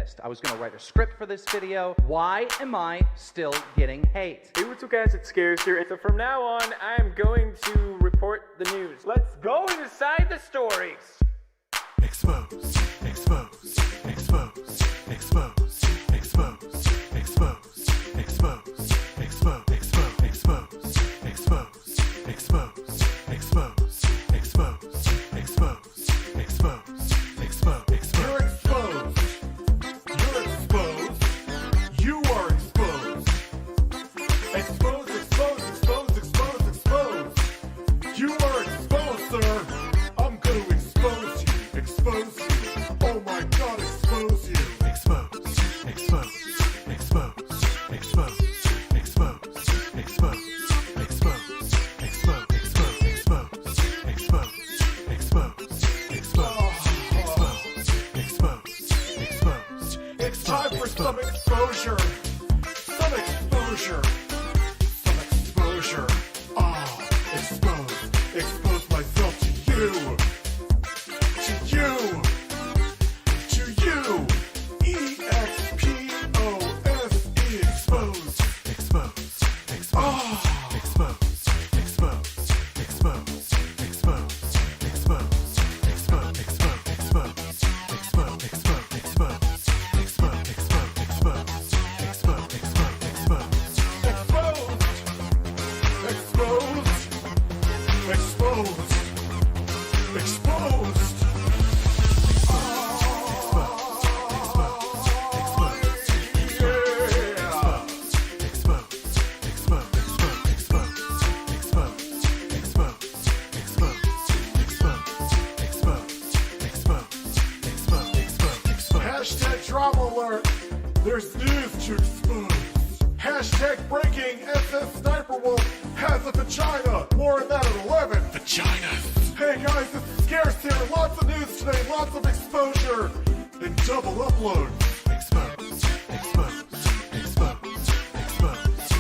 pissed. I was gonna write a script for this video. Why am I still getting hate? Hey, what's up guys, it's Scares here, and so from now on, I'm going to report the news. Let's go inside the stories! Expose, expose, expose, expose, expose, expose, expose, expose, expose, expose, expose, expose, expose, expose, expose, expose, expose. You're exposed. You're exposed. You are exposed. Expose, expose, expose, expose, expose. You are exposed, sir. I'm going to expose you. Expose you. Oh my God, expose you. Expose, expose, expose, expose, expose, expose, expose, expose, expose, expose, expose. It's time for some exposure. Some exposure. Some exposure. Expose. Expose myself to you. To you. To you. E-X-P-O-S-E. Expose. Expose. Expose. Expose. Expose. Expose. Expose. Expose. Expose. Expose. Expose. Expose. Expose. Expose. Expose. Expose. Expose. Exposed. Exposed. Exposed. Hashtag drama alert. There's news to expose. Hashtag breaking. SS Sniper Wolf has a vagina. More on that at 11. Vaginas. Hey guys, this is Scarce here. Lots of news today. Lots of exposure. And double upload. Expose. Expose. Expose. Expose. Expose.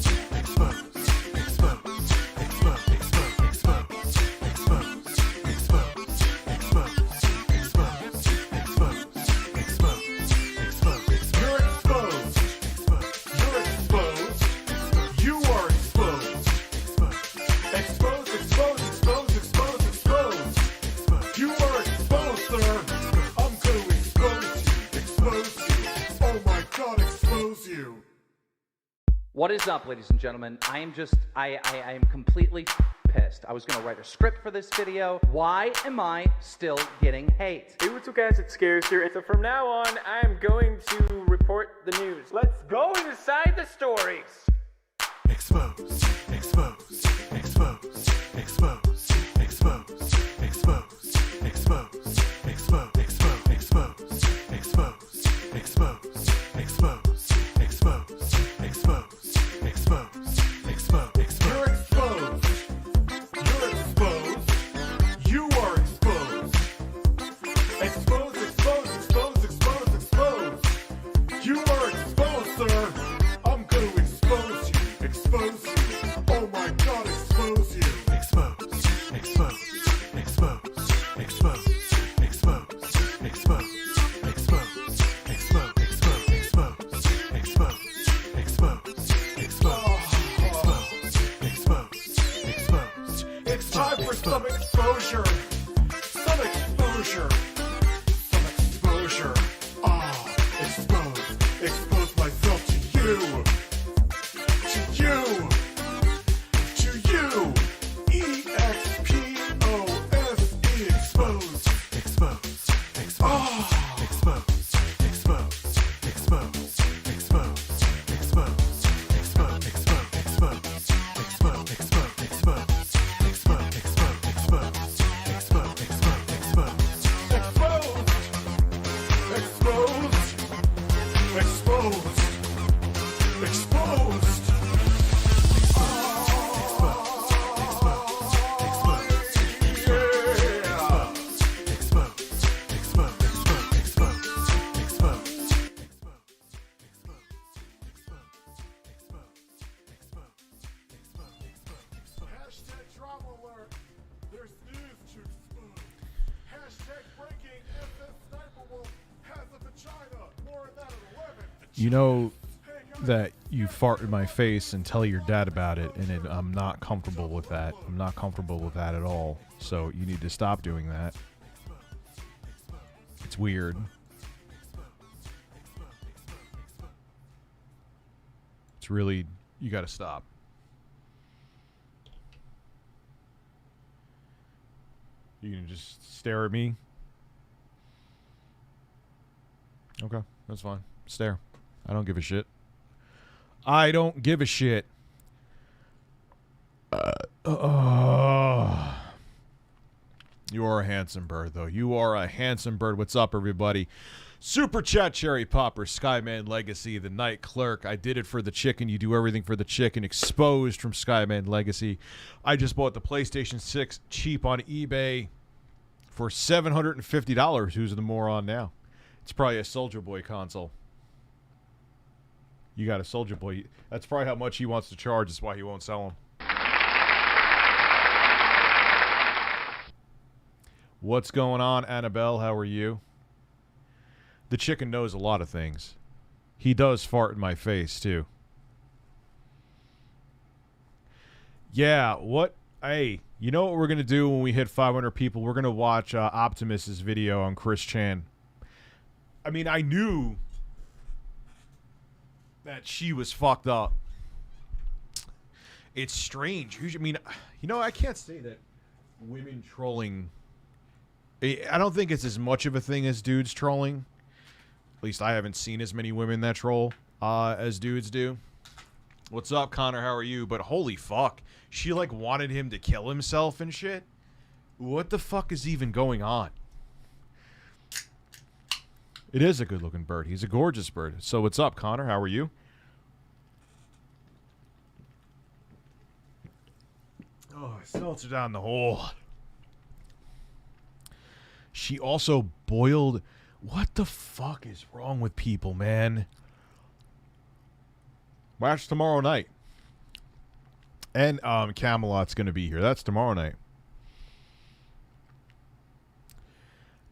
Expose. Expose. Expose. Expose. Expose. Expose. Expose. Expose. Expose. Expose. Expose. You're exposed. You're exposed. You are exposed. Expose, expose, expose, expose, expose. You are exposed, sir. I'm going to expose you. Expose you. Oh my God, expose you. What is up, ladies and gentlemen? I am completely pissed. I was gonna write a script for this video. Why am I still getting hate? Hey, what's up guys, it's Scares here, and so from now on, I'm going to report the news. Let's go inside the stories! Expose, expose, expose, expose, expose, expose, expose, expose, expose, expose, expose, expose, expose, expose, expose, expose, expose. You're exposed. You're exposed. You are exposed. Expose, expose, expose, expose, expose. You are exposed, sir. I'm going to expose you. Expose you. Oh my God. You know that you fart in my face and tell your dad about it, and I'm not comfortable with that. I'm not comfortable with that at all. So you need to stop doing that. It's weird. It's really, you gotta stop. You can just stare at me. Okay, that's fine. Stare. I don't give a shit. I don't give a shit. You are a handsome bird, though. You are a handsome bird. What's up, everybody? Super Chat, Cherry Popper, Skyman Legacy, The Night Clerk. I did it for the chicken. You do everything for the chicken. Exposed from Skyman Legacy. I just bought the PlayStation 6 cheap on eBay for $750. Who's the moron now? It's probably a Soldier Boy console. You got a Soldier Boy. That's probably how much he wants to charge. That's why he won't sell them. What's going on, Annabelle? How are you? The chicken knows a lot of things. He does fart in my face, too. Yeah, what? Hey, you know what we're going to do when we hit 500 people? We're going to watch Optimus's video on Chris Chan. I mean, I knew that she was fucked up. It's strange. I mean, you know, I can't say that women trolling... I don't think it's as much of a thing as dudes trolling. At least I haven't seen as many women that troll as dudes do. What's up, Connor? How are you? But holy fuck. She, like, wanted him to kill himself and shit? What the fuck is even going on? It is a good-looking bird. He's a gorgeous bird. So what's up, Connor? How are you? Oh, I seltzer down the hole. She also boiled... What the fuck is wrong with people, man? Watch tomorrow night. And Camelot's going to be here. That's tomorrow night.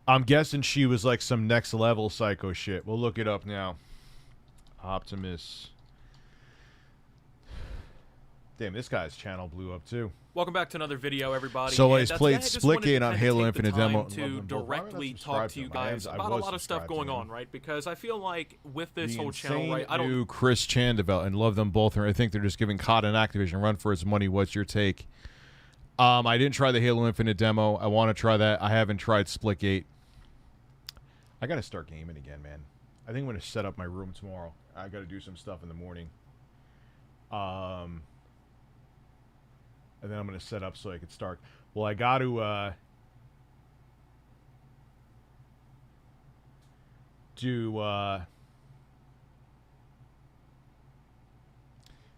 I'm guessing she was like some next level psycho shit. We'll look it up now. Optimus. Damn, this guy's channel blew up too. Welcome back to another video, everybody. So and he's played Splitgate on Halo Infinite demo. To directly talk to you guys about a lot of stuff going on, right? Because I feel like with this whole channel, right? I don't new Chris Chan develop and love them both. And I think they're just giving COD and Activision run for his money. What's your take? I didn't try the Halo Infinite demo. I want to try that. I haven't tried Splitgate. I got to start gaming again, man. I think I'm going to set up my room tomorrow. I got to do some stuff in the morning. And then I'm going to set up so I can start. Well, I got to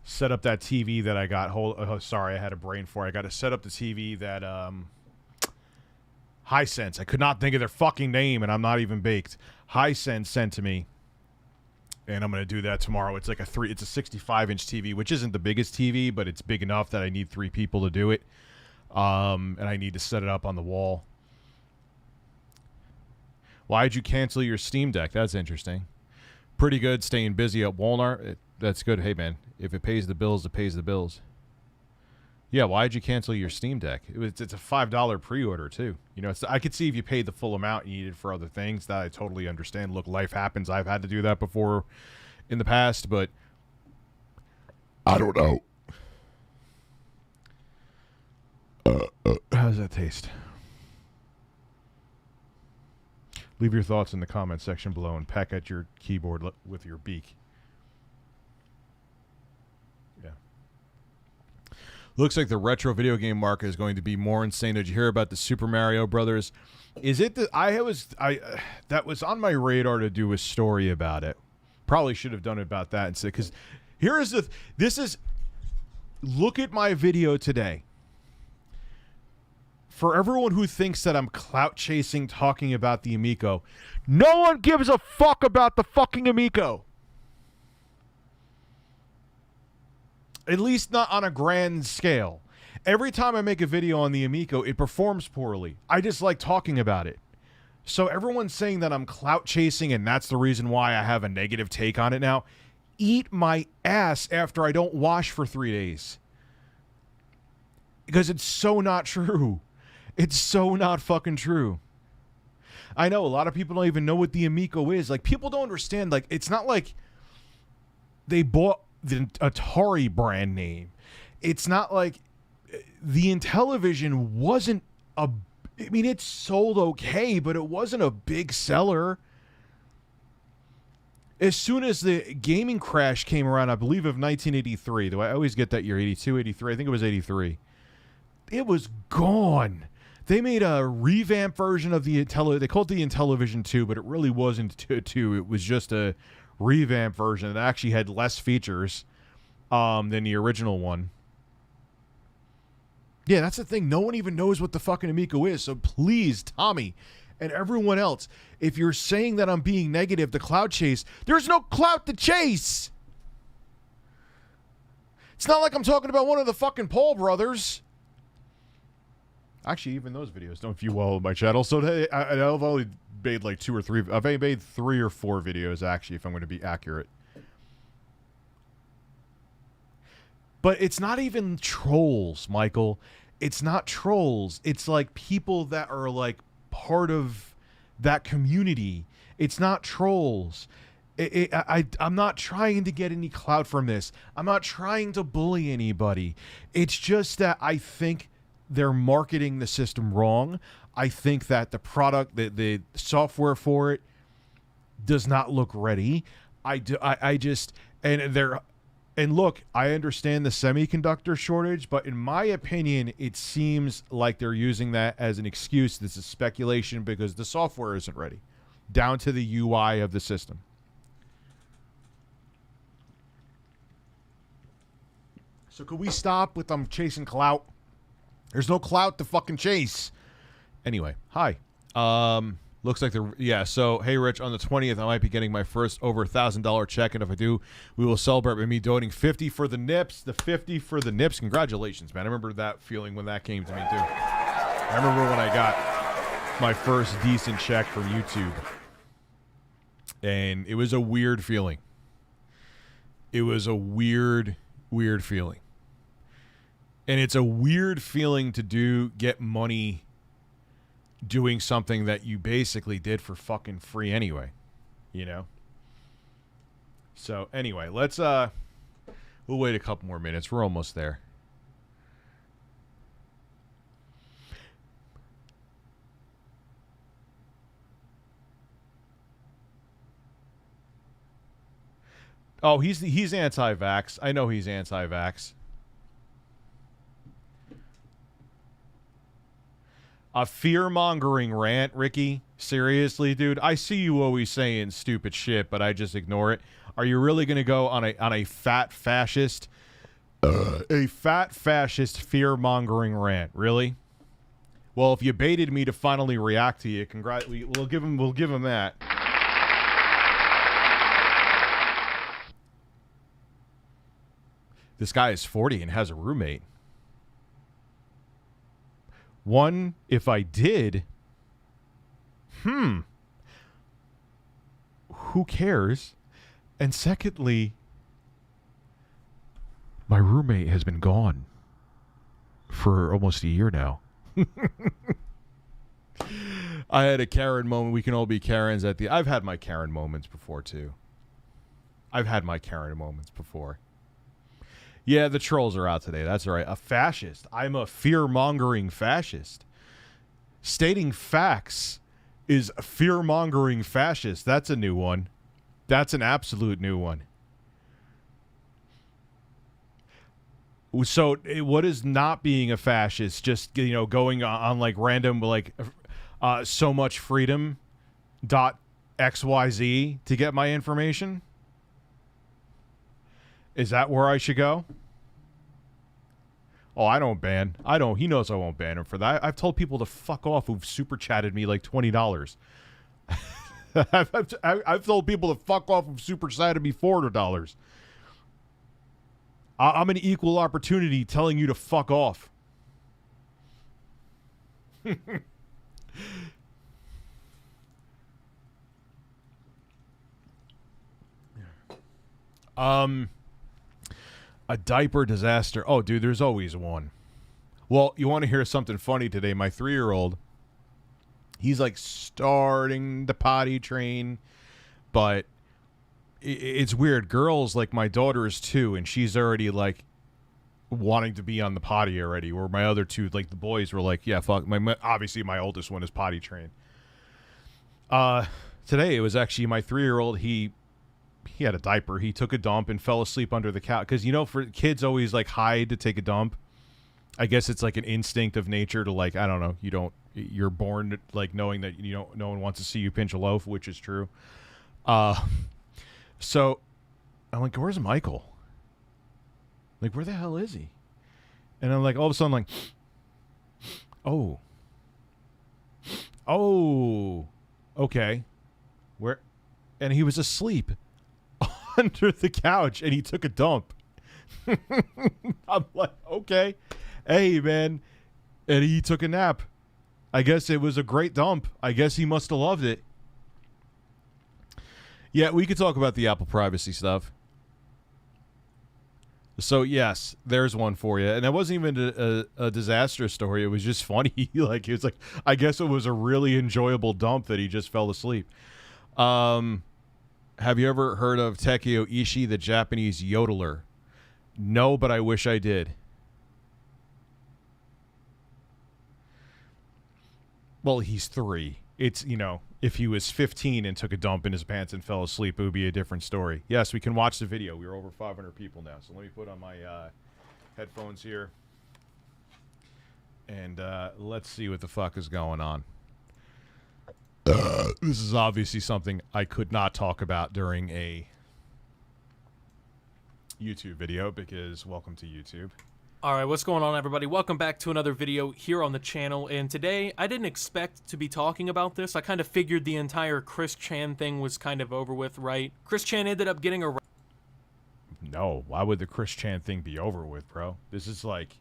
set up that TV that I got. Sorry, I had a brain for it. I got to set up the TV that Hisense. I could not think of their fucking name, and I'm not even baked. Hisense sent to me. And I'm going to do that tomorrow. It's like it's a 65-inch TV, which isn't the biggest TV, but it's big enough that I need 3 people to do it. And I need to set it up on the wall. Why'd you cancel your Steam Deck? That's interesting. Pretty good staying busy at Walmart. That's good. Hey, man, if it pays the bills, it pays the bills. Yeah, why'd you cancel your Steam Deck? It's a $5 pre-order, too. You know, I could see if you paid the full amount you needed for other things. That I totally understand. Look, life happens. I've had to do that before in the past, but I don't know. How does that taste? Leave your thoughts in the comment section below and peck at your keyboard with your beak. Looks like the retro video game market is going to be more insane. Did you hear about the Super Mario Brothers? Is it that was on my radar to do a story about it. Probably should have done it about that instead, because look at my video today. For everyone who thinks that I'm clout chasing talking about the Amico, no one gives a fuck about the fucking Amico. At least not on a grand scale. Every time I make a video on the Amico, it performs poorly. I just like talking about it. So everyone's saying that I'm clout chasing and that's the reason why I have a negative take on it now. Eat my ass after I don't wash for 3 days. Because it's so not true. It's so not fucking true. I know a lot of people don't even know what the Amico is. Like, people don't understand. Like, it's not like they bought the Atari brand name. It's not like the Intellivision wasn't a... I mean, it sold okay, but it wasn't a big seller. As soon as the gaming crash came around, I believe of 1983, though I always get that year, 82, 83, I think it was 83, it was gone. They made a revamped version of the they called it the Intellivision 2, but it really wasn't 2. It was just a revamped version that actually had less features than the original one. Yeah, that's the thing. No one even knows what the fucking Amico is. So please, Tommy and everyone else, if you're saying that I'm being negative to clout chase, there's no clout to chase. It's not like I'm talking about one of the fucking Paul brothers. Actually, even those videos don't view well on my channel. So I've only made like 2 or 3. I've made 3 or 4 videos, actually, if I'm going to be accurate. But it's not even trolls, Michael. It's not trolls. It's like people that are like part of that community. It's not trolls. I'm not trying to get any clout from this. I'm not trying to bully anybody. It's just that I think they're marketing the system wrong. I think that the product, the software for it does not look ready. And look, I understand the semiconductor shortage, but in my opinion, it seems like they're using that as an excuse. This is speculation because the software isn't ready, down to the UI of the system. So could we stop with them chasing clout? There's no clout to fucking chase. Anyway, hi. Looks like so, hey, Rich, on the 20th, I might be getting my first over $1,000 check, and if I do, we will celebrate by me donating 50 for the nips. The 50 for the nips. Congratulations, man. I remember that feeling when that came to me, too. I remember when I got my first decent check from YouTube, and it was a weird feeling. It was a weird feeling. And it's a weird feeling to get money doing something that you basically did for fucking free anyway, you know? So anyway, let's we'll wait a couple more minutes. We're almost there. Oh, he's anti-vax. I know he's anti-vax. A fear-mongering rant, Ricky? Seriously, dude? I see you always saying stupid shit, but I just ignore it. Are you really going to go on a fat fascist fear-mongering rant? Really? Well, if you baited me to finally react to you, we'll give him that. This guy is 40 and has a roommate. One, if I did, who cares? And secondly, my roommate has been gone for almost a year now. I had a Karen moment. We can all be Karens I've had my Karen moments before, too. Yeah, the trolls are out today. That's all right. A fascist. I'm a fear-mongering fascist. Stating facts is a fear-mongering fascist. That's a new one. That's an absolute new one. So what is not being a fascist? Just, going on like random, like so much freedom .xyz to get my information? Is that where I should go? Oh, I don't ban. He knows I won't ban him for that. I've told people to fuck off who've super chatted me like $20. I've told people to fuck off who've super chatted me $400. I'm an equal opportunity telling you to fuck off. A diaper disaster. Oh, dude, there's always one. Well, you want to hear something funny today? My 3-year-old, he's like starting the potty train, but it's weird. Girls, like my daughter is 2, and she's already like wanting to be on the potty already. Where my other 2, like the boys, were like, yeah, fuck. Obviously, my oldest one is potty trained. Today it was actually my 3-year-old. He had a diaper. He took a dump and fell asleep under the couch. Because, you know, for kids always like hide to take a dump. I guess it's like an instinct of nature to, like, I don't know. You're born like knowing that no one wants to see you pinch a loaf, which is true. So I'm like, where's Michael? Like, where the hell is he? And I'm like, all of a sudden, like, oh, okay, where? And he was asleep under the couch, and he took a dump. I'm like, okay, hey, man. And he took a nap. I guess it was a great dump. I guess he must have loved it. Yeah, we could talk about the Apple privacy stuff. So, yes, there's one for you. And that wasn't even a disastrous story. It was just funny. Like, it was like, I guess it was a really enjoyable dump that he just fell asleep. Have you ever heard of Takeo Ishii, the Japanese yodeler? No, but I wish I did. Well, he's 3. It's, you know, if he was 15 and took a dump in his pants and fell asleep, it would be a different story. Yes, we can watch the video. We're over 500 people now. So let me put on my headphones here. And let's see what the fuck is going on. This is obviously something I could not talk about during a YouTube video because welcome to YouTube. Alright, what's going on, everybody? Welcome back to another video here on the channel, and today I didn't expect to be talking about this. I kind of figured the entire Chris Chan thing was kind of over with, right? Chris Chan ended up getting arrested. No, why would the Chris Chan thing be over with, bro? This is like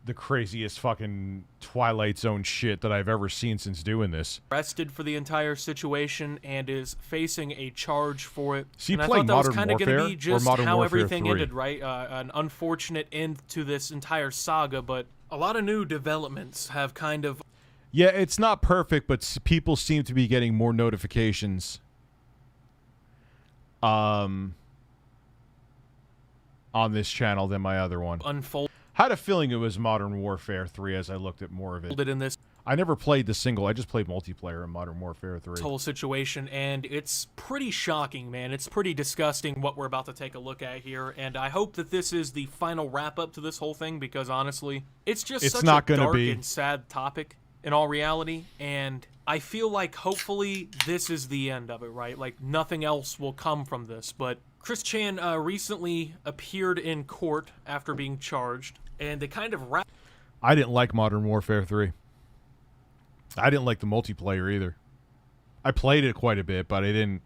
the craziest fucking Twilight Zone shit that I've ever seen since doing this. Arrested for the entire situation and is facing a charge for it. Is he and I playing thought that was Modern kind of going to Warfare be just or Modern how Warfare everything 3? ended, right? An unfortunate end to this entire saga, but a lot of new developments have kind of... Yeah, it's not perfect, but people seem to be getting more notifications on this channel than my other one. Unfolded. I had a feeling it was Modern Warfare 3 as I looked at more of it. In this I never played the single. I just played multiplayer in Modern Warfare 3. whole situation, and it's pretty shocking, man. It's pretty disgusting what we're about to take a look at here, and I hope that this is the final wrap-up to this whole thing, because honestly, it's just such not a gonna dark be. and sad topic in all reality, and I feel like hopefully this is the end of it, right? Like, nothing else will come from this, but Chris Chan recently appeared in court after being charged, and they kind of wrapped... I didn't like Modern Warfare 3. I didn't like the multiplayer either. I played it quite a bit, but I didn't...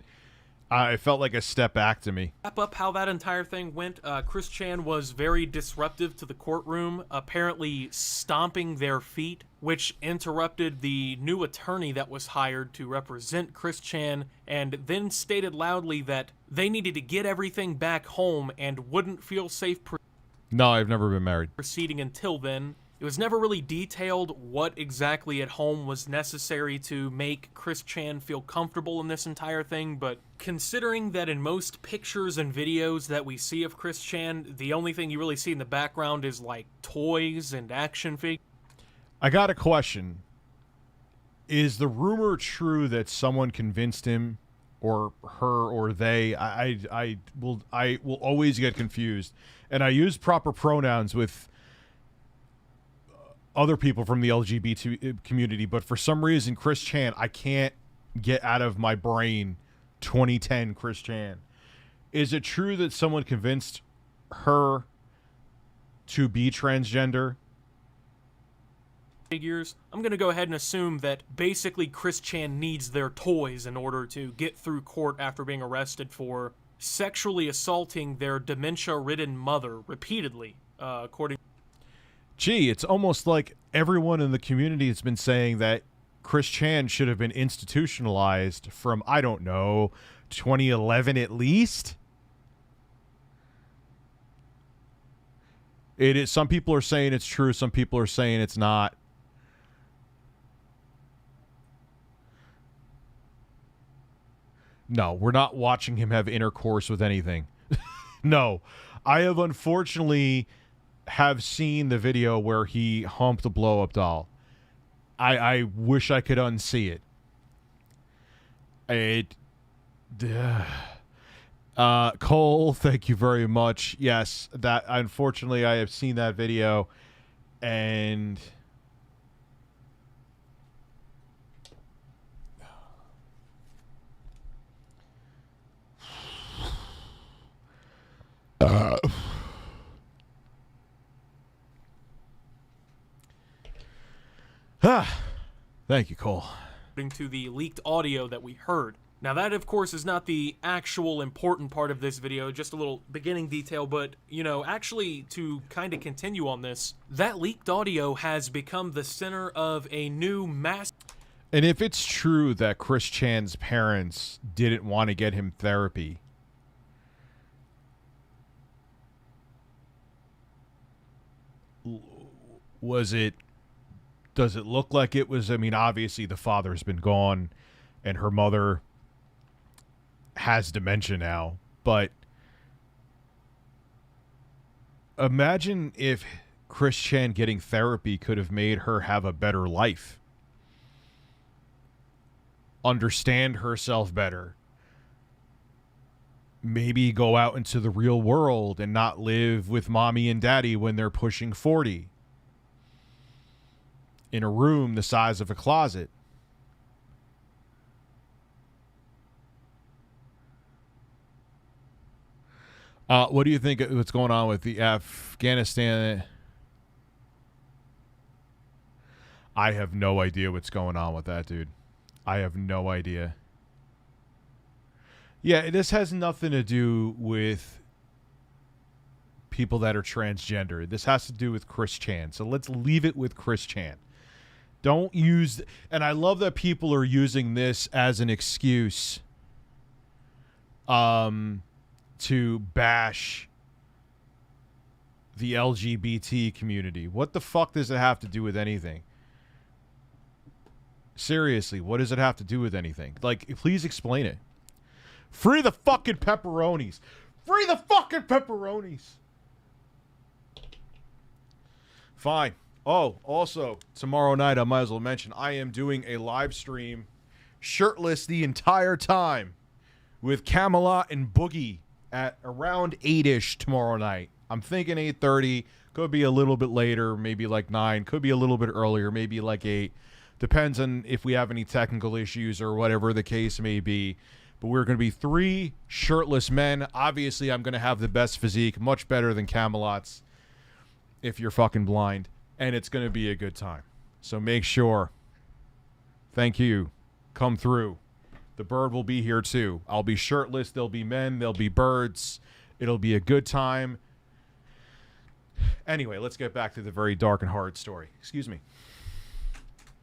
it felt like a step back to me. Wrap up how that entire thing went. Chris Chan was very disruptive to the courtroom, apparently stomping their feet, which interrupted the new attorney that was hired to represent Chris Chan, and then stated loudly that they needed to get everything back home and wouldn't feel safe No, I've never been married. proceeding until then. It was never really detailed what exactly at home was necessary to make Chris Chan feel comfortable in this entire thing, but considering that in most pictures and videos that we see of Chris Chan, the only thing you really see in the background is like toys and action figures. I got a question. Is the rumor true that someone convinced him, or her, or they? I will always get confused, and I use proper pronouns with other people from the LGBT community, but for some reason, Chris Chan, I can't get out of my brain 2010 Chris Chan. Is it true that someone convinced her to be transgender? Figures. I'm going to go ahead and assume that basically Chris Chan needs their toys in order to get through court after being arrested for sexually assaulting their dementia-ridden mother repeatedly, according... Gee, it's almost like everyone in the community has been saying that Chris Chan should have been institutionalized from, I don't know, 2011 at least? It is. Some people are saying it's true. Some people are saying it's not. No, we're not watching him have intercourse with anything. No, I have unfortunately have seen the video where he humped a blow-up doll. I wish I could unsee it. Cole, thank you very much. Yes, that unfortunately I have seen that video, and thank you, Cole. To the leaked audio that we heard. Now that, of course, is not the actual important part of this video, just a little beginning detail, but, you know, actually, to kind of continue on this, that leaked audio has become the center of a new mass... And if it's true that Chris Chan's parents didn't want to get him therapy, does it look like it was? I mean, obviously the father's been gone and her mother has dementia now, but imagine if Chris Chan getting therapy could have made her have a better life, understand herself better, maybe go out into the real world and not live with mommy and daddy when they're pushing 40 in a room the size of a closet. What do you think what's going on with the Afghanistan? I have no idea what's going on with that, dude. I have no idea. Yeah, this has nothing to do with people that are transgender. This has to do with Chris Chan. So let's leave it with Chris Chan. Don't use... And I love that people are using this as an excuse to bash the LGBT community. What the fuck does it have to do with anything? Seriously, what does it have to do with anything? Like, please explain it. Free the fucking pepperonis. Free the fucking pepperonis. Fine. Oh, also, tomorrow night, I might as well mention, I am doing a live stream shirtless the entire time with Camelot and Boogie at around 8-ish tomorrow night. I'm thinking 8:30. Could be a little bit later, maybe like 9. Could be a little bit earlier, maybe like 8. Depends on if we have any technical issues or whatever the case may be. But we're going to be 3 shirtless men. Obviously, I'm going to have the best physique, much better than Camelot's, if you're fucking blind. And it's going to be a good time. So make sure. Thank you. Come through. The bird will be here too. I'll be shirtless. There'll be men. There'll be birds. It'll be a good time. Anyway, let's get back to the very dark and hard story. Excuse me.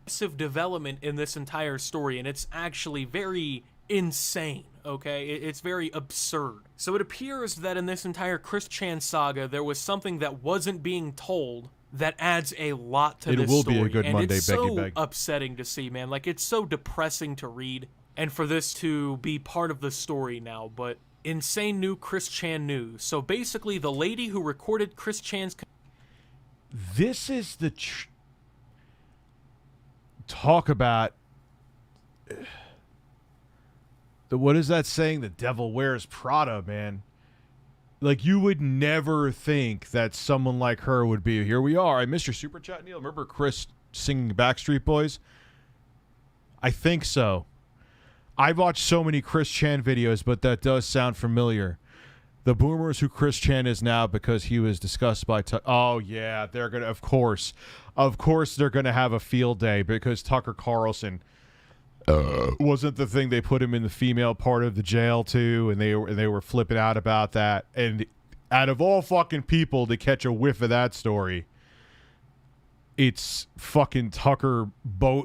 Massive development in this entire story, and it's actually very insane, okay? It's very absurd. So it appears that in this entire Chris Chan saga, there was something that wasn't being told that adds a lot to this story. It will be a good Monday, it's Becky so Beg. upsetting to see, man. Like, it's so depressing to read, and for this to be part of the story now, but insane new Chris Chan news. So basically, the lady who recorded Chris Chan's... This is the... Talk about... What is that saying? The devil wears Prada, man. Like, you would never think that someone like her would be. Here we are. I missed your super chat, Neil. Remember Chris singing Backstreet Boys? I think so. I've watched so many Chris Chan videos, but that does sound familiar. The boomers who Chris Chan is now because he was discussed by... Oh, yeah. They're going to... Of course. Of course they're going to have a field day because Tucker Carlson... wasn't the thing they put him in the female part of the jail too, and they were flipping out about that. And out of all fucking people to catch a whiff of that story, it's fucking Tucker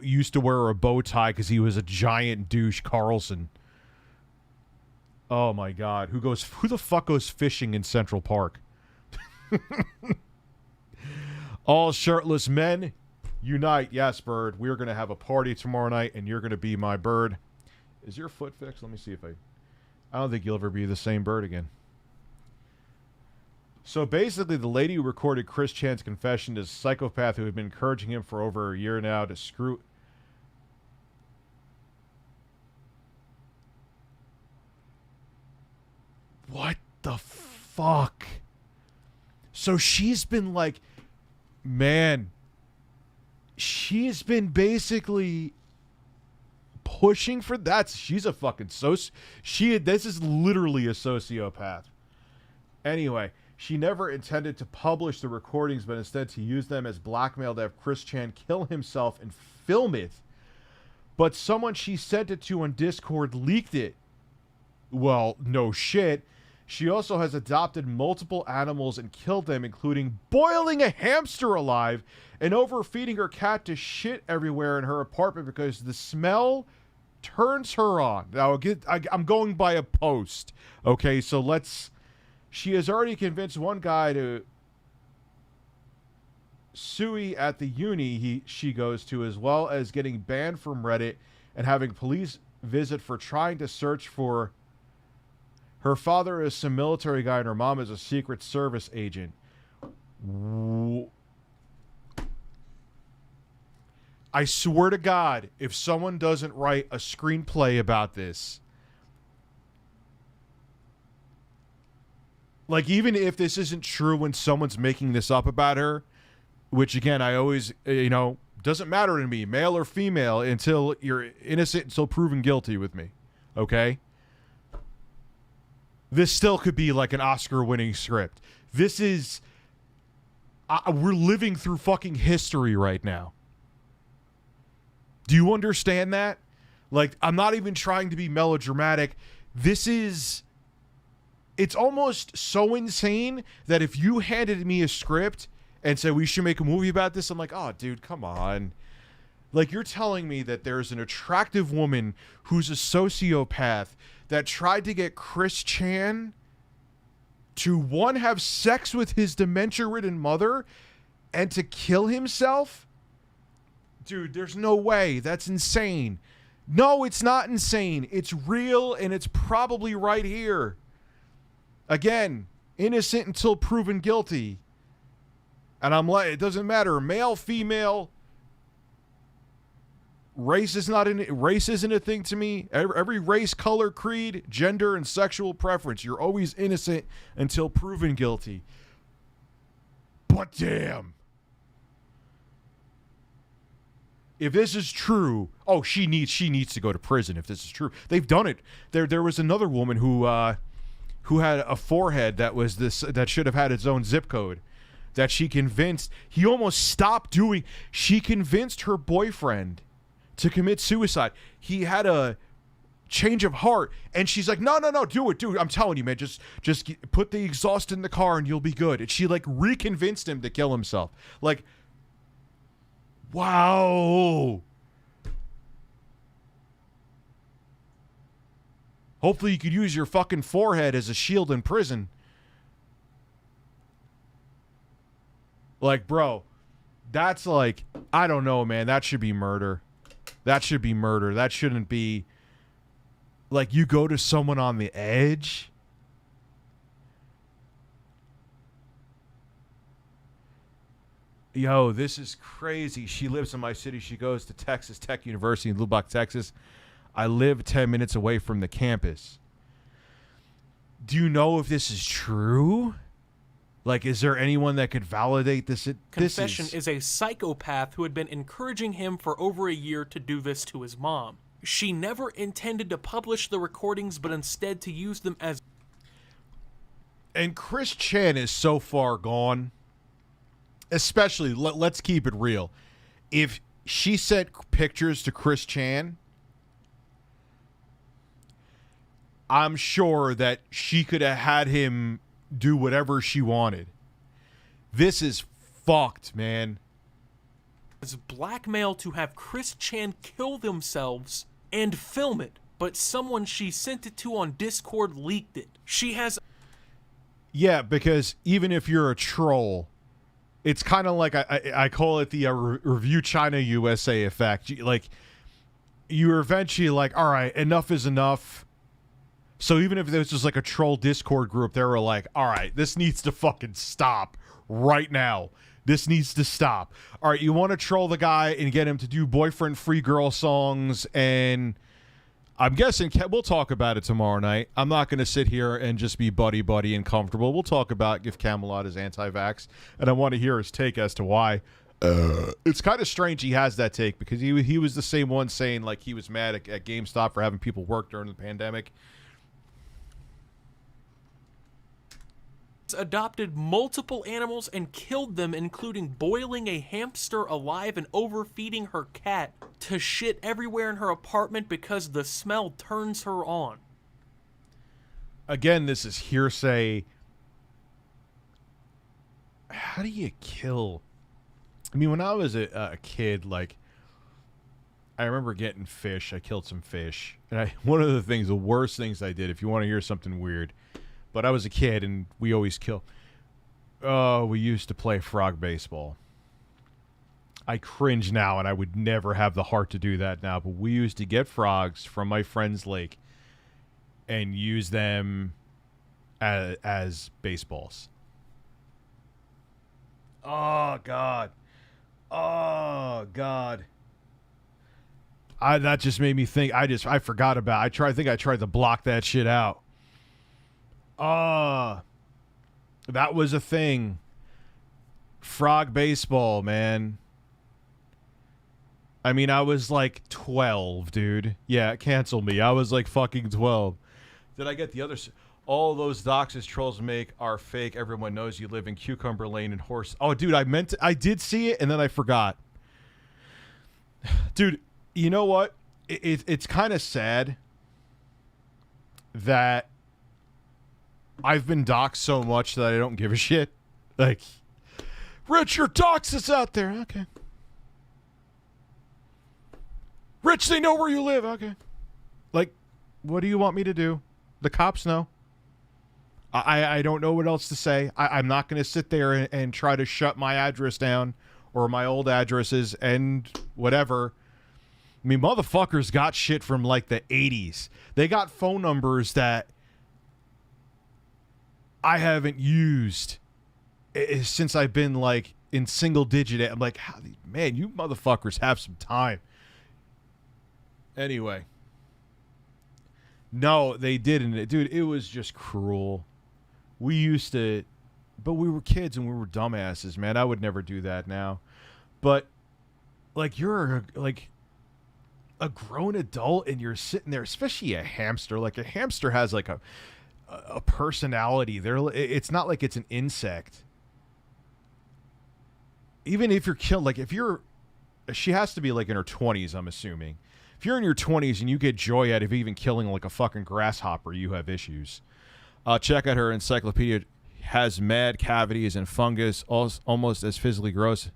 used to wear a bow tie because he was a giant douche Carlson. Oh my god, who the fuck goes fishing in Central Park? All shirtless men, unite. Yes, bird. We're going to have a party tomorrow night, and you're going to be my bird. Is your foot fixed? Let me see if I don't think you'll ever be the same bird again. So basically, the lady who recorded Chris Chan's confession is a psychopath who had been encouraging him for over a year now to screw... What the fuck? So she's been like... Man, she's been basically pushing for that. She's a fucking this is literally a sociopath. Anyway, she never intended to publish the recordings, but instead to use them as blackmail to have Chris Chan kill himself and film it. But someone she sent it to on Discord leaked it. Well, no shit. She also has adopted multiple animals and killed them, including boiling a hamster alive and overfeeding her cat to shit everywhere in her apartment because the smell turns her on. Now, I'm going by a post. Okay, so let's... She has already convinced one guy to sue at the uni she goes to, as well as getting banned from Reddit and having police visit for trying to search for... Her father is some military guy and her mom is a Secret Service agent. I swear to God, if someone doesn't write a screenplay about this, like, even if this isn't true when someone's making this up about her, which again, I always, doesn't matter to me, male or female, until you're innocent until proven guilty with me. Okay? This still could be like an Oscar-winning script. This is... we're living through fucking history right now. Do you understand that? Like, I'm not even trying to be melodramatic. This is... It's almost so insane that if you handed me a script and said we should make a movie about this, I'm like, oh, dude, come on. Like, you're telling me that there's an attractive woman who's a sociopath that tried to get Chris Chan to, one, have sex with his dementia-ridden mother and to kill himself? Dude, there's no way. That's insane. No, it's not insane. It's real, and it's probably right here. Again, innocent until proven guilty. And I'm like, it doesn't matter. Male, female... Race isn't a thing to me. Every race, color, creed, gender, and sexual preference. You're always innocent until proven guilty. But damn. If this is true, she needs to go to prison if this is true. They've done it. There was another woman who had a forehead that should have had its own zip code. That she convinced, he almost stopped doing. She convinced her boyfriend to commit suicide. He had a change of heart, and she's like, no, do it, dude. I'm telling you, man, just put the exhaust in the car and you'll be good. And she, like, reconvinced him to kill himself. Like, wow. Hopefully you could use your fucking forehead as a shield in prison. Like, bro, that's like, I don't know, man. That should be murder. That should be murder. That shouldn't be, like, you go to someone on the edge. Yo, this is crazy. She lives in my city. She goes to Texas Tech University in Lubbock, Texas. I live 10 minutes away from the campus. Do you know if this is true? Like, is there anyone that could validate this? Confession is a psychopath who had been encouraging him for over a year to do this to his mom. She never intended to publish the recordings, but instead to use them as... And Chris Chan is so far gone. Especially, let's keep it real. If she sent pictures to Chris Chan, I'm sure that she could have had him do whatever she wanted. This is fucked, man. As blackmail to have Chris Chan kill themselves and film it, but someone she sent it to on Discord leaked it. She has... Yeah, because even if you're a troll, It's kind of like I call it the review China USA effect. Like, you're eventually like, all right, enough is enough. So even if this was like a troll Discord group, they were like, all right, this needs to fucking stop right now. This needs to stop. All right, you want to troll the guy and get him to do boyfriend-free girl songs, and I'm guessing we'll talk about it tomorrow night. I'm not going to sit here and just be buddy-buddy and comfortable. We'll talk about if Camelot is anti-vax, and I want to hear his take as to why. It's kind of strange he has that take, because he was the same one saying like he was mad at GameStop for having people work during the pandemic. Adopted multiple animals and killed them, including boiling a hamster alive and overfeeding her cat to shit everywhere in her apartment because the smell turns her on. Again, this is hearsay. How do you kill? I mean, when I was a kid, like, I remember getting fish. I killed some fish. And one of the worst things I did, if you want to hear something weird, but I was a kid and we always kill. Oh, we used to play frog baseball. I cringe now, and I would never have the heart to do that now, but we used to get frogs from my friend's lake and use them as baseballs. Oh, God. Oh, God. That just made me think. I forgot about it. I think I tried to block that shit out. That was a thing. Frog baseball, man. I mean, I was like 12, dude. Yeah, cancel me. I was like fucking 12. Did I get the other... All those doxes trolls make are fake. Everyone knows you live in Cucumber Lane and Horse... Oh, dude, I did see it, and then I forgot. Dude, you know what? It's kind of sad that I've been doxxed so much that I don't give a shit. Like, Rich, your dox is out there. Okay. Rich, they know where you live. Okay. Like, what do you want me to do? The cops know. I don't know what else to say. I'm not going to sit there and try to shut my address down or my old addresses and whatever. I mean, motherfuckers got shit from like the 80s. They got phone numbers that I haven't used since I've been like in single digit. I'm like, man, you motherfuckers have some time. Anyway. No, they didn't. Dude, it was just cruel. We used to, but we were kids and we were dumbasses, man. I would never do that now. But like, you're like a grown adult and you're sitting there, especially a hamster. Like, a hamster has like a personality. It's not like it's an insect. Even if you're killed, like she has to be like in her 20s, I'm assuming. If you're in your 20s and you get joy out of even killing like a fucking grasshopper, you have issues. Check out her encyclopedia. Has mad cavities and fungus, almost as physically gross.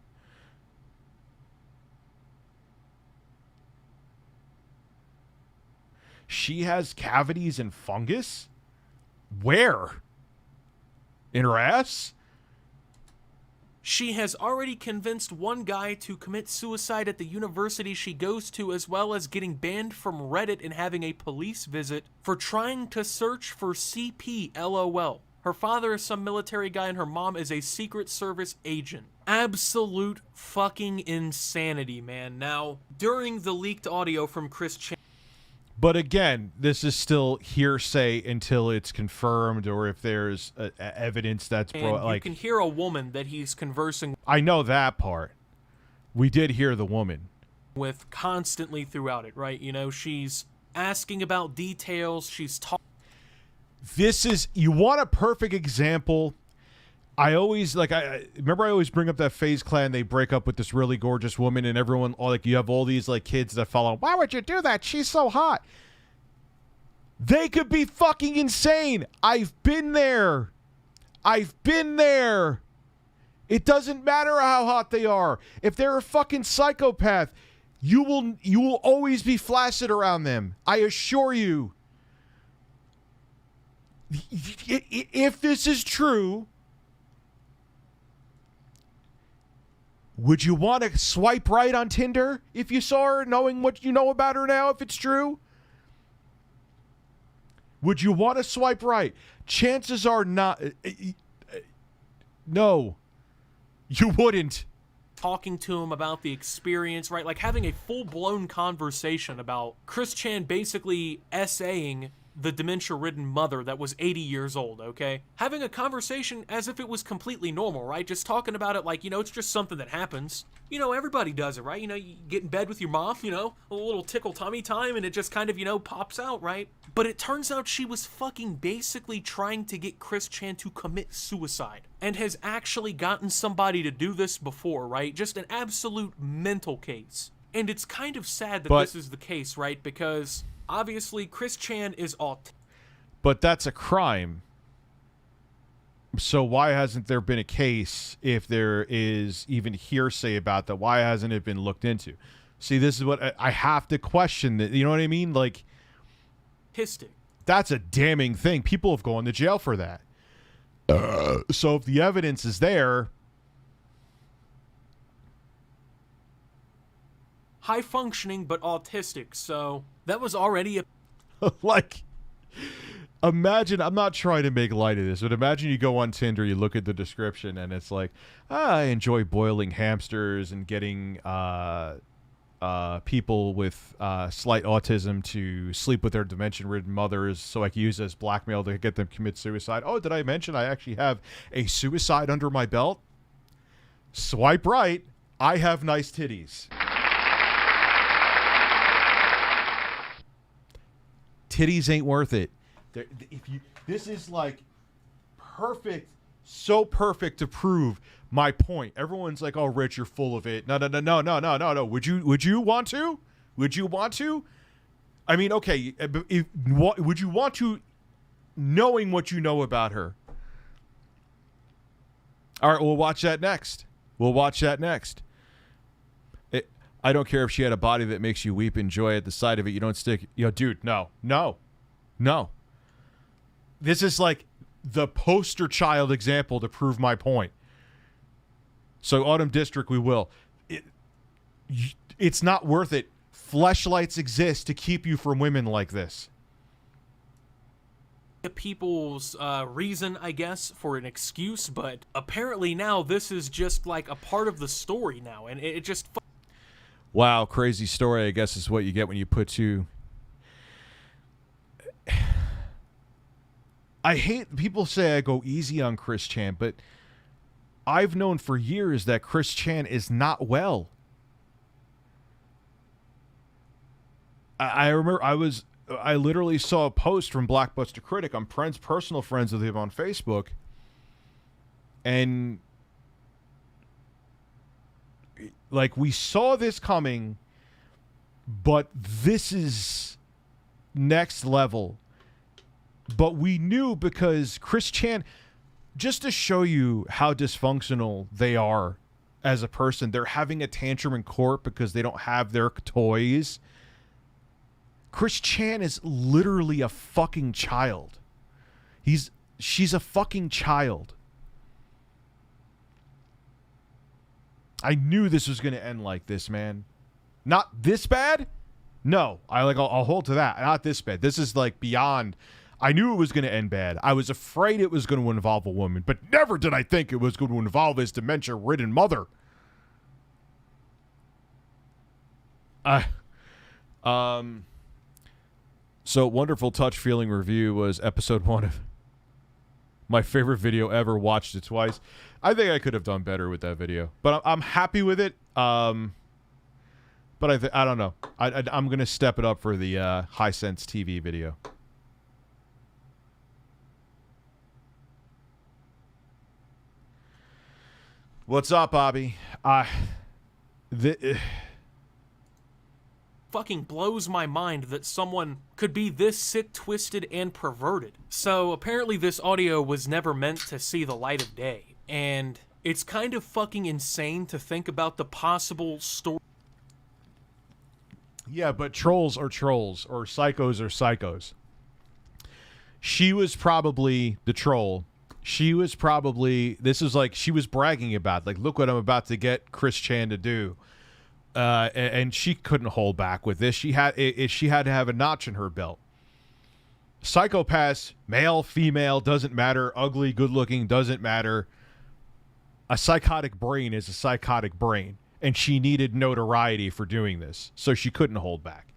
She has cavities and fungus? Where? In her ass? She has already convinced one guy to commit suicide at the university she goes to, as well as getting banned from Reddit and having a police visit for trying to search for CP LOL. Her father is some military guy and her mom is a Secret Service agent. Absolute fucking insanity, man. Now, during the leaked audio from Chris Chan... But again, this is still hearsay until it's confirmed, or if there's evidence that's you can hear a woman that he's conversing. I know that part. We did hear the woman with constantly throughout it, right? You know, she's asking about details. She's talking. This is, you want a perfect example. I always I remember I always bring up that FaZe Clan. They break up with this really gorgeous woman, and everyone, like, you have all these like kids that follow. Why would you do that? She's so hot. They could be fucking insane. I've been there. It doesn't matter how hot they are. If they're a fucking psychopath, you will always be flaccid around them. I assure you. If this is true, Would you want to swipe right on Tinder if you saw her, knowing what you know about her now, if it's true? Would you want to swipe right? Chances are not. No, you wouldn't. Talking to him about the experience, right? Like having a full-blown conversation about Chris Chan basically essaying the dementia-ridden mother that was 80 years old, okay? Having a conversation as if it was completely normal, right? Just talking about it like, it's just something that happens. Everybody does it, right? You get in bed with your mom, a little tickle tummy time, and it just kind of, pops out, right? But it turns out she was fucking basically trying to get Chris Chan to commit suicide, and has actually gotten somebody to do this before, right? Just an absolute mental case. And it's kind of sad that this is the case, right? Because obviously Chris Chan is autistic. But that's a crime. So why hasn't there been a case, if there is even hearsay about that? Why hasn't it been looked into? See, this is what I have to question. That, you know what I mean? Like, that's a damning thing. People have gone to jail for that. So if the evidence is there, high functioning but autistic, so that was already a like, imagine, I'm not trying to make light of this, but imagine you go on Tinder, you look at the description, and it's like, I enjoy boiling hamsters and getting people with slight autism to sleep with their dementia-ridden mothers so I can use it as blackmail to get them to commit suicide. Oh, did I mention I actually have a suicide under my belt? Swipe right. I have nice titties. Titties ain't worth it. This is like perfect, so perfect to prove my point. Everyone's like, "Oh, Rich, you're full of it." No. Would you want to? Would you want to? I mean, okay. Would you want to, knowing what you know about her? All right, we'll watch that next. I don't care if she had a body that makes you weep in joy at the sight of it. You don't stick. Dude, no. This is like the poster child example to prove my point. So Autumn District, we will. It's not worth it. Fleshlights exist to keep you from women like this. People's reason, I guess, for an excuse, but apparently now this is just like a part of the story now, and it just... Wow, crazy story, I guess, is what you get when you put two... I hate... People say I go easy on Chris Chan, but I've known for years that Chris Chan is not well. I remember I literally saw a post from Blackbuster Critic. I'm personal friends with him on Facebook. And... like, we saw this coming, but this is next level. But we knew because Chris Chan, just to show you how dysfunctional they are as a person, they're having a tantrum in court because they don't have their toys. Chris Chan is literally a fucking child. She's a fucking child. I knew this was going to end like this, man. Not this bad? No. I'll hold to that. Not this bad. This is like beyond. I knew it was going to end bad. I was afraid it was going to involve a woman, but never did I think it was going to involve his dementia-ridden mother. So Wonderful Touch Feeling Review was episode 1 of my favorite video ever. Watched it twice. I think I could have done better with that video, but I'm happy with it. But I don't know. I'm gonna step it up for the High Sense TV video. What's up, Bobby? Fucking blows my mind that someone could be this sick, twisted, and perverted. So apparently this audio was never meant to see the light of day. And it's kind of fucking insane to think about the possible story. Yeah, but trolls are trolls, or psychos are psychos. She was probably the troll, She was probably, this is like, she was bragging about, like, look what I'm about to get Chris Chan to do. And she couldn't hold back with this. She had to have a notch in her belt. Psychopaths, male, female, doesn't matter. Ugly, good looking, doesn't matter. A psychotic brain is a psychotic brain. And she needed notoriety for doing this. So she couldn't hold back.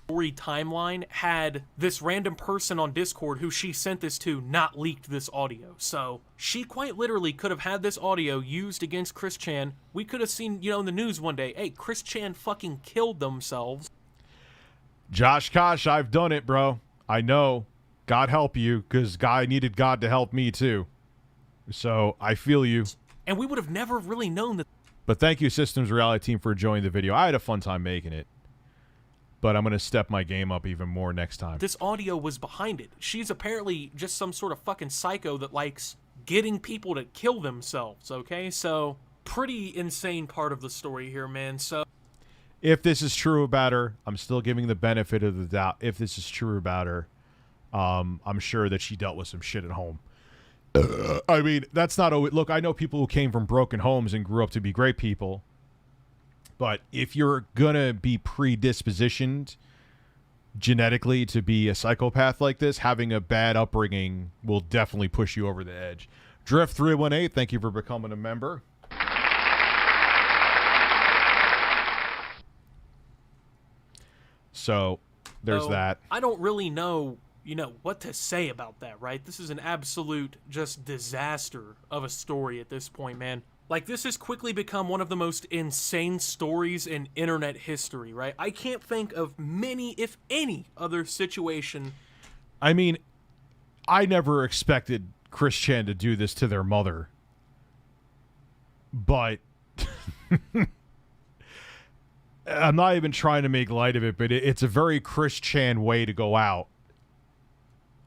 Story timeline had this random person on Discord who she sent this to not leaked this audio. So she quite literally could have had this audio used against Chris Chan. We could have seen, you know, in the news one day, hey, Chris Chan fucking killed themselves. Josh Kosh, I've done it, bro. I know. God help you, because I needed God to help me too. So I feel you. And we would have never really known that. But thank you, Systems Reality Team, for joining the video. I had a fun time making it. But I'm going to step my game up even more next time. This audio was behind it. She's apparently just some sort of fucking psycho that likes getting people to kill themselves, okay? So, pretty insane part of the story here, man. So, if this is true about her, I'm still giving the benefit of the doubt. If this is true about her, I'm sure that she dealt with some shit at home. I mean, that's not always... Look, I know people who came from broken homes and grew up to be great people. But if you're going to be predispositioned genetically to be a psychopath like this, having a bad upbringing will definitely push you over the edge. Drift318, thank you for becoming a member. So, there's that. I don't really know, you know, what to say about that, right? This is an absolute just disaster of a story at this point, man. Like, this has quickly become one of the most insane stories in internet history, right? I can't think of many, if any, other situation. I mean, I never expected Chris Chan to do this to their mother. But I'm not even trying to make light of it, but it's a very Chris Chan way to go out.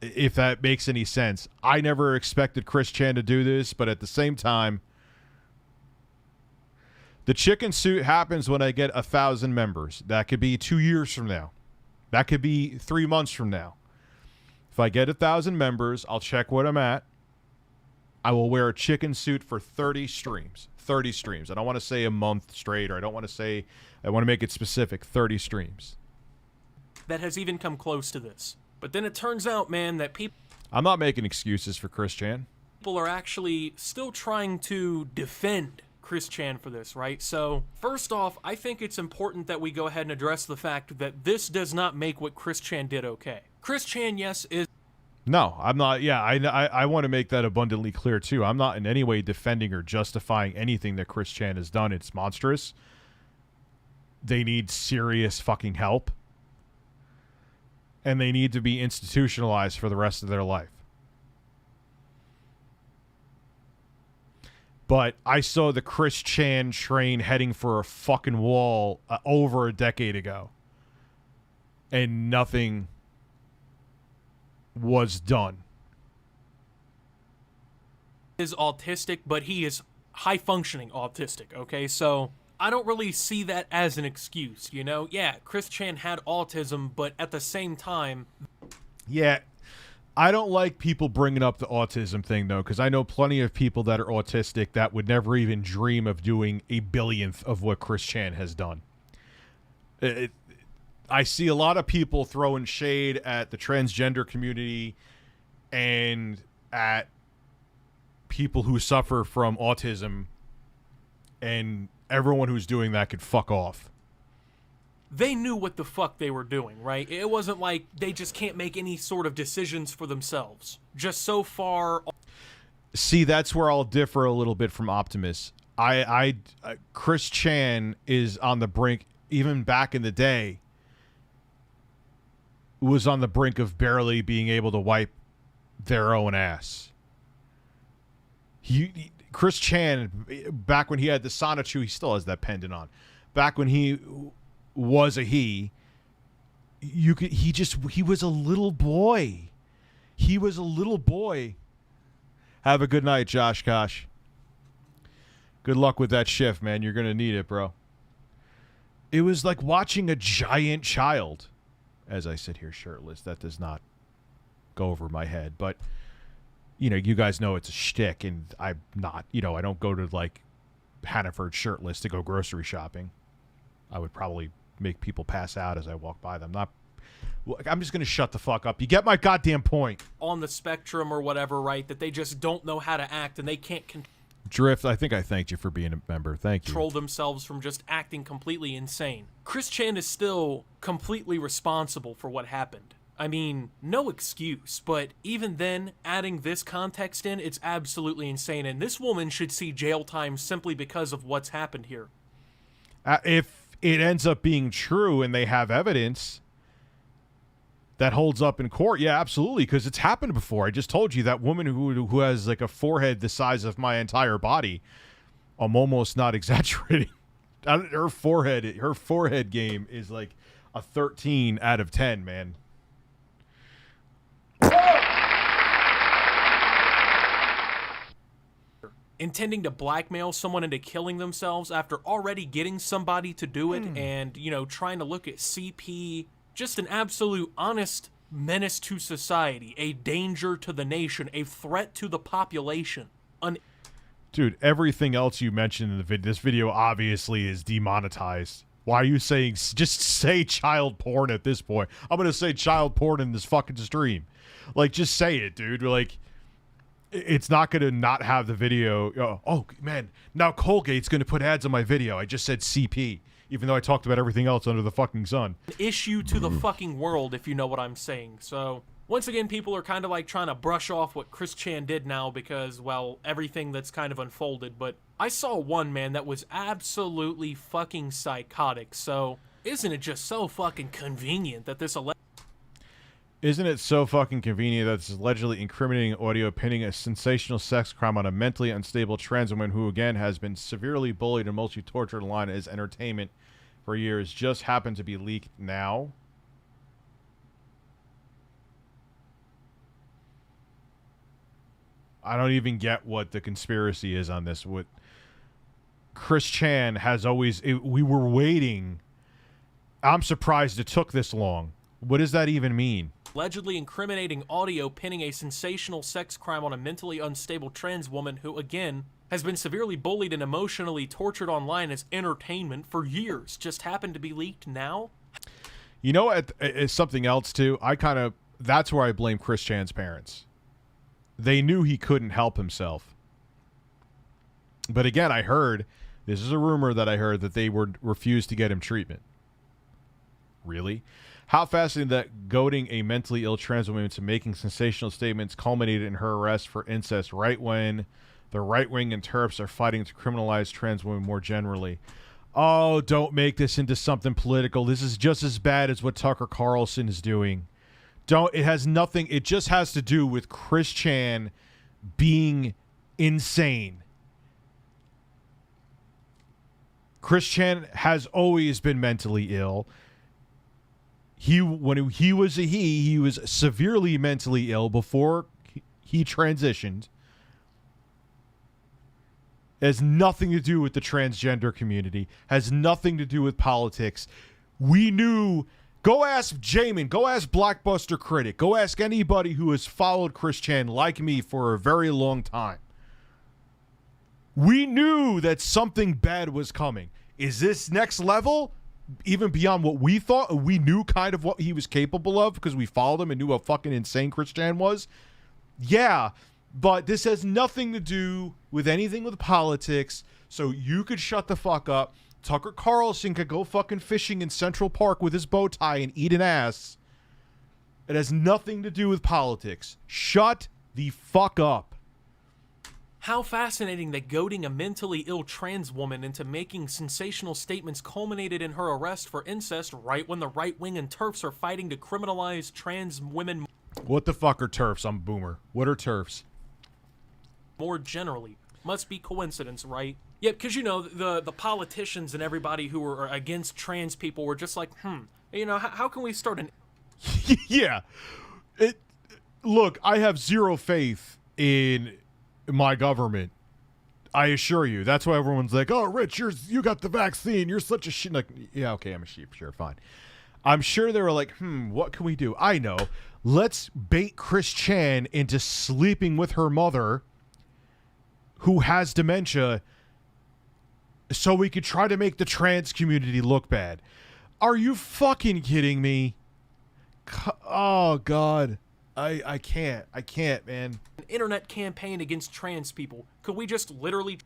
If that makes any sense. I never expected Chris Chan to do this, but at the same time, the chicken suit happens when I get 1,000 members. That could be 2 years from now. That could be 3 months from now. If I get 1,000 members, I'll check what I'm at. I will wear a chicken suit for 30 streams. 30 streams. I don't want to say a month straight, or I want to make it specific. 30 streams. That has even come close to this. But then it turns out, man, that people... I'm not making excuses for Chris Chan. People are actually still trying to defend Chris Chan for this, right? So, first off, I think it's important that we go ahead and address the fact that this does not make what Chris Chan did okay. Chris Chan, yes, is... No, I'm not. Yeah, I want to make that abundantly clear, too. I'm not in any way defending or justifying anything that Chris Chan has done. It's monstrous. They need serious fucking help. And they need to be institutionalized for the rest of their life. But I saw the Chris Chan train heading for a fucking wall over a decade ago. And nothing was done. Is autistic, but he is high-functioning autistic, okay? So I don't really see that as an excuse, you know? Yeah, Chris Chan had autism, but at the same time... Yeah, I don't like people bringing up the autism thing, though, because I know plenty of people that are autistic that would never even dream of doing a billionth of what Chris Chan has done. I see a lot of people throwing shade at the transgender community and at people who suffer from autism, and everyone who's doing that could fuck off. They knew what the fuck they were doing, right? It wasn't like they just can't make any sort of decisions for themselves. Just so far... See, that's where I'll differ a little bit from Optimus. Chris Chan is on the brink, even back in the day, was on the brink of barely being able to wipe their own ass. Chris Chan, back when he had the Sonichu, he still has that pendant on. Back when he was a he was a little boy. He was a little boy. Have a good night, Josh Kosh. Good luck with that shift, man. You're going to need it, bro. It was like watching a giant child. As I sit here shirtless, that does not go over my head. But you know, you guys know it's a shtick, and I'm not, you know, I don't go to like Hannaford shirtless to go grocery shopping. I would probably make people pass out as I walk by them. I'm just going to shut the fuck up. You get my goddamn point. On the spectrum or whatever, right? That they just don't know how to act and they can't Drift, I think I thanked you for being a member. Thank you. control themselves from just acting completely insane. Chris Chan is still completely responsible for what happened. I mean, no excuse, but even then, adding this context in, it's absolutely insane, and this woman should see jail time simply because of what's happened here. If it ends up being true and they have evidence that holds up in court, yeah, absolutely, because it's happened before. I just told you that woman who has like a forehead the size of my entire body. I'm almost not exaggerating. Her forehead game is like a 13 out of 10, man. Intending to blackmail someone into killing themselves after already getting somebody to do it and, you know, trying to look at CP, just an absolute honest menace to society, a danger to the nation, a threat to the population. Dude, everything else you mentioned in the this video obviously is demonetized. Why are you saying, just say child porn at this point? I'm going to say child porn in this fucking stream. Like, just say it, dude. Like, it's not going to not have the video. Oh, man, now Colgate's going to put ads on my video. I just said CP, even though I talked about everything else under the fucking sun. Issue to the fucking world, if you know what I'm saying. So, once again, people are kind of like trying to brush off what Chris Chan did now because, well, everything that's kind of unfolded. But I saw one, man, that was absolutely fucking psychotic. So, isn't it just so fucking convenient that this Isn't it so fucking convenient that it's allegedly incriminating audio pinning a sensational sex crime on a mentally unstable trans woman who, again, has been severely bullied and mostly tortured online as entertainment for years just happened to be leaked now? I don't even get what the conspiracy is on this. What Chris Chan has always... we were waiting. I'm surprised it took this long. What does that even mean? Allegedly incriminating audio pinning a sensational sex crime on a mentally unstable trans woman who, again, has been severely bullied and emotionally tortured online as entertainment for years just happened to be leaked now? You know what? It's something else, too. That's where I blame Chris Chan's parents. They knew he couldn't help himself. But again, this is a rumor that I heard, that they refused to get him treatment. Really? How fascinating that goading a mentally ill trans woman into making sensational statements culminated in her arrest for incest right when the right wing and TERFs are fighting to criminalize trans women more generally. Oh, don't make this into something political. This is just as bad as what Tucker Carlson is doing. It just has to do with Chris Chan being insane. Chris Chan has always been mentally ill. When he was severely mentally ill before he transitioned. It has nothing to do with the transgender community. Has nothing to do with politics. We knew. Go ask Jamin. Go ask Blockbuster Critic. Go ask anybody who has followed Chris Chan like me for a very long time. We knew that something bad was coming. Is this next level? Even beyond what we thought? We knew kind of what he was capable of because we followed him and knew how fucking insane Chris Chan was. Yeah, but this has nothing to do with anything with politics, so you could shut the fuck up. Tucker Carlson could go fucking fishing in Central Park with his bow tie and eat an ass. It has nothing to do with politics. Shut the fuck up. How fascinating that goading a mentally ill trans woman into making sensational statements culminated in her arrest for incest right when the right wing and TERFs are fighting to criminalize trans women. What the fuck are TERFs? I'm a boomer. What are TERFs? More generally. Must be coincidence, right? Yeah, because, you know, the politicians and everybody who were against trans people were just like, you know, how can we start an... Yeah. Look, I have zero faith in my government. I assure you. That's why everyone's like, oh, Rich, you got the vaccine. You're such a shit. Like, yeah, okay, I'm a sheep. Sure, fine. I'm sure they were like, what can we do? I know. Let's bait Chris Chan into sleeping with her mother, who has dementia, so we could try to make the trans community look bad. Are you fucking kidding me? Oh, God. I can't. I can't, man. An internet campaign against trans people. Could we just literally...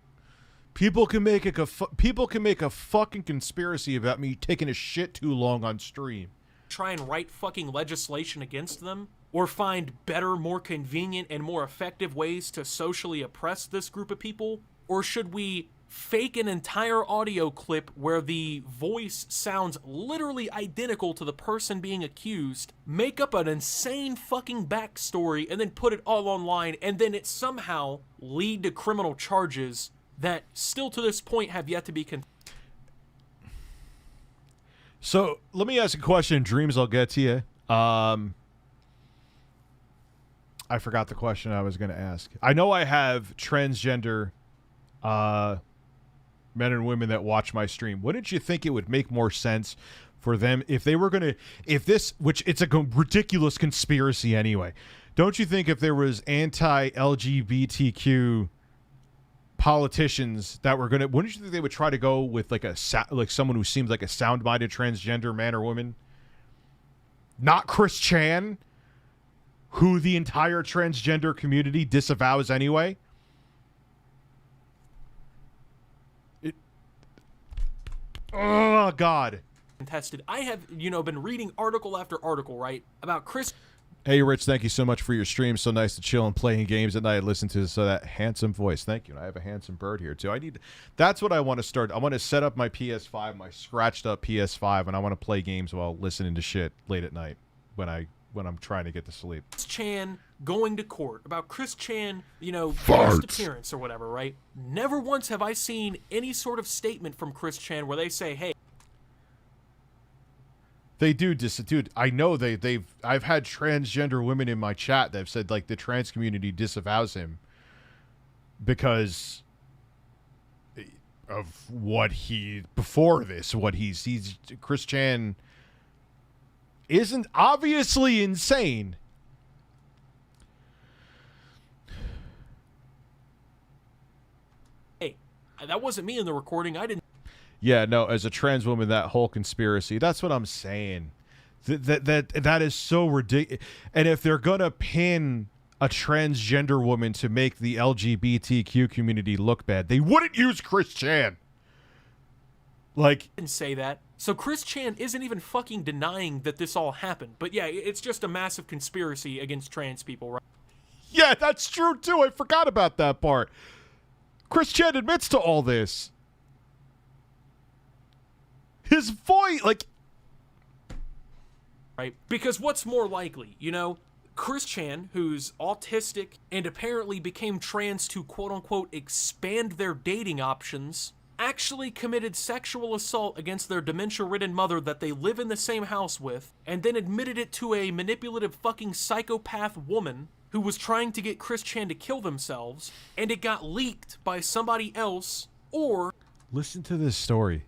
People can make a fucking conspiracy about me taking a shit too long on stream. Try and write fucking legislation against them? Or find better, more convenient, and more effective ways to socially oppress this group of people? Or should we fake an entire audio clip where the voice sounds literally identical to the person being accused, make up an insane fucking backstory, and then put it all online, and then it somehow lead to criminal charges that still to this point have yet to be So let me ask a question. Dreams, I'll get to you. I forgot the question I was going to ask. I know I have transgender men and women that watch my stream. Wouldn't you think it would make more sense for them if they were going to, if this, which it's a ridiculous conspiracy anyway, don't you think if there was anti-LGBTQ politicians that were going to, wouldn't you think they would try to go with like someone who seems like a sound-minded transgender man or woman? Not Chris Chan, who the entire transgender community disavows anyway. Oh, God. contested. I have, been reading article after article, right, about Chris... Hey, Rich, thank you so much for your stream. So nice to chill and playing games at night. Listen to that handsome voice. Thank you. And I have a handsome bird here, too. That's what I want to start. I want to set up my PS5, my scratched up PS5, and I want to play games while listening to shit late at night when I'm trying to get to sleep. Chris Chan going to court about Chris Chan, first appearance or whatever, right? Never once have I seen any sort of statement from Chris Chan where they say, hey, they do, dude. I know I've had transgender women in my chat that have said like the trans community disavows him because of Chris Chan isn't obviously insane. hey, that wasn't me in the recording. I didn't. Yeah, no, as a trans woman, that whole conspiracy, that's what I'm saying. That is so ridiculous. And if they're going to pin a transgender woman to make the LGBTQ community look bad, they wouldn't use Chris Chan. Didn't say that. So Chris Chan isn't even fucking denying that this all happened. But yeah, it's just a massive conspiracy against trans people, right? Yeah, that's true, too. I forgot about that part. Chris Chan admits to all this. His voice, right? Because what's more likely, Chris Chan, who's autistic and apparently became trans to quote-unquote expand their dating options, actually committed sexual assault against their dementia-ridden mother that they live in the same house with, and then admitted it to a manipulative fucking psychopath woman who was trying to get Chris Chan to kill themselves, and it got leaked by somebody else, or... Listen to this story.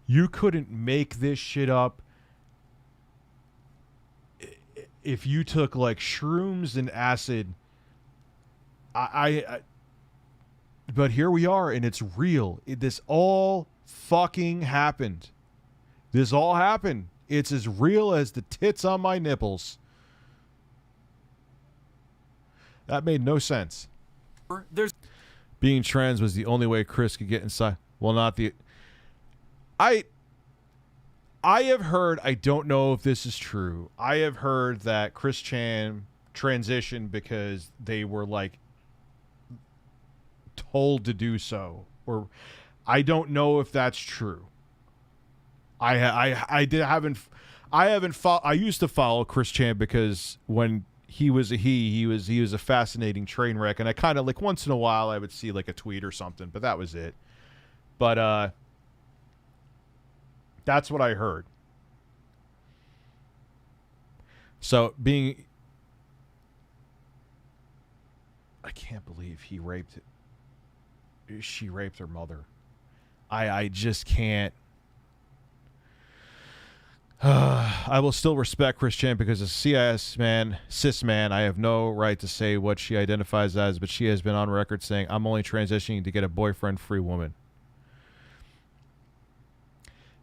You couldn't make this shit up if you took like shrooms and acid. But here we are, and it's real. This all fucking happened. This all happened. It's as real as the tits on my nipples. That made no sense. Being trans was the only way Chris could get inside. Well, not the... I have heard, I don't know if this is true, I have heard that Chris Chan transitioned because they were like told to do so, or I don't know if that's true. I used to follow Chris Chan because when he was a fascinating train wreck, and I kind of like once in a while I would see like a tweet or something, but that was it. But that's what I heard. So I can't believe she raped her mother. I just can't. I will still respect Chris Chan because as a cis man, I have no right to say what she identifies as, but she has been on record saying, I'm only transitioning to get a boyfriend-free woman.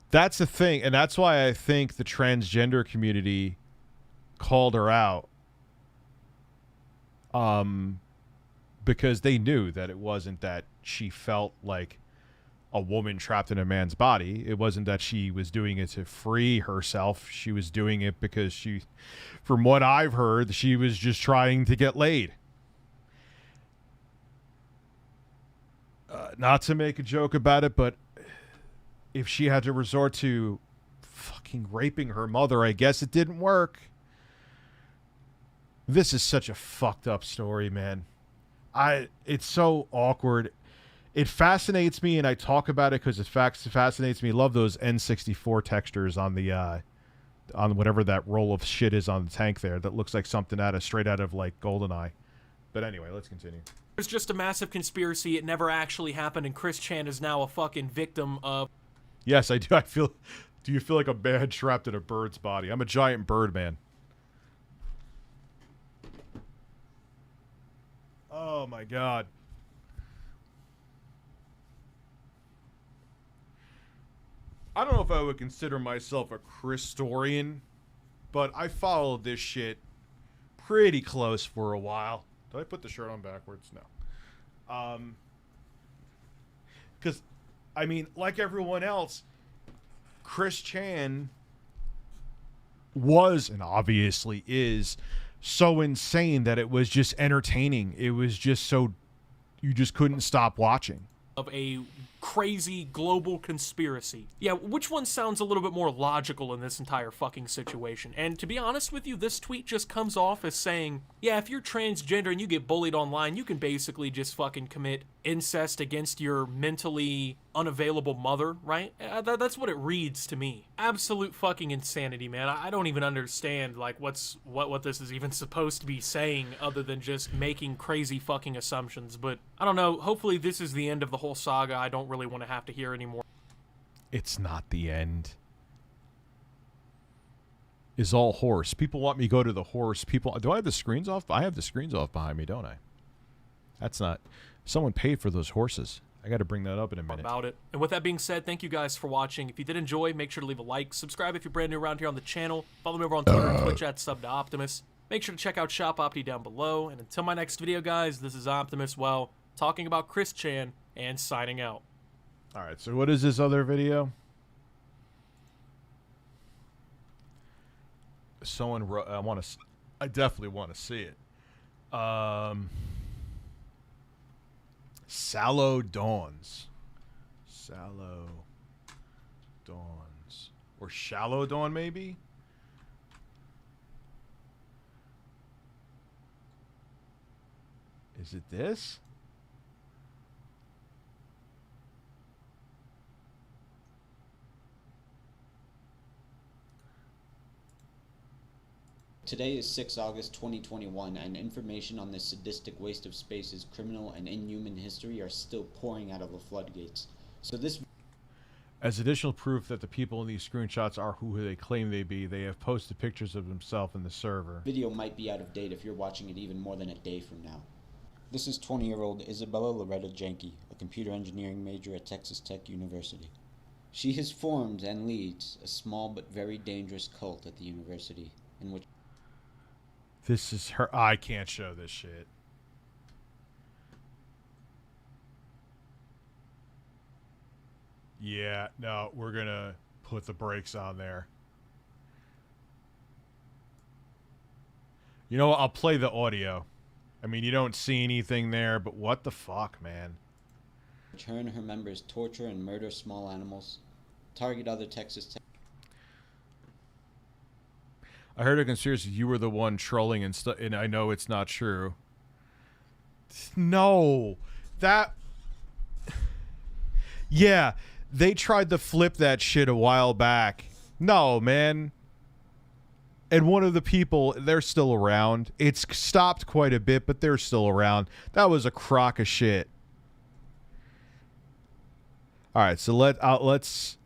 That's the thing, and that's why I think the transgender community called her out. Because they knew that it wasn't that she felt like a woman trapped in a man's body. It wasn't that she was doing it to free herself. She was doing it because she, from what I've heard, she was just trying to get laid. Not to make a joke about it, but if she had to resort to fucking raping her mother, I guess it didn't work. This is such a fucked up story, man. It's so awkward. It fascinates me, and I talk about it because it fascinates me. Love those N64 textures on the on whatever that roll of shit is on the tank there. That looks like something straight out of like GoldenEye. But anyway, let's continue. It's just a massive conspiracy. It never actually happened, and Chris Chan is now a fucking victim of. Yes, I do. Do you feel like a man trapped in a bird's body? I'm a giant bird man. Oh my god. I don't know if I would consider myself a Christorian, but I followed this shit pretty close for a while. Did I put the shirt on backwards? No. Because, I mean, like everyone else, Chris Chan was, and obviously is, so insane that it was just entertaining. It was just so, you just couldn't stop watching. Of a crazy global conspiracy. Yeah, which one sounds a little bit more logical in this entire fucking situation? And to be honest with you, this tweet just comes off as saying, yeah, if you're transgender and you get bullied online, you can basically just fucking commit incest against your mentally unavailable mother, right? That's what it reads to me. Absolute fucking insanity, man. I don't even understand, like, what this is even supposed to be saying other than just making crazy fucking assumptions. But, I don't know, hopefully this is the end of the whole saga. I don't really want to have to hear anymore. It's not the end. Is all horse. People want me to go to the horse. People, do I have the screens off? I have the screens off behind me, don't I? That's not... Someone paid for those horses. I got to bring that up in a minute. About it. And with that being said, thank you guys for watching. If you did enjoy, make sure to leave a like. Subscribe if you're brand new around here on the channel. Follow me over on Twitter and Twitch at SubToOptimus. Make sure to check out Shop Opti down below. And until my next video, guys, this is Optimus, well, talking about Chris Chan and signing out. All right, so what is this other video? Someone wrote, I definitely want to see it. Sallow Dawns. Sallow Dawns. Or Shallow Dawn, maybe? Is it this? Today is 6 August 2021, and information on this sadistic waste of space's criminal and inhuman history are still pouring out of the floodgates. So this... As additional proof that the people in these screenshots are who they claim they be, they have posted pictures of themselves in the server. Video might be out of date if you're watching it even more than a day from now. This is 20-year-old Isabella Loretta Janke, a computer engineering major at Texas Tech University. She has formed and leads a small but very dangerous cult at the university, in which... This is her. I can't show this shit. Yeah, no, we're gonna put the brakes on there. You know what? I'll play the audio. I mean, you don't see anything there, but what the fuck, man? her and her members torture and murder small animals, target other Texas Tech. I heard a conspiracy you were the one trolling and stuff, and I know it's not true. No, that... Yeah, they tried to flip that shit a while back. No, man. And one of the people, they're still around. It's stopped quite a bit, but they're still around. That was a crock of shit. All right, so let's...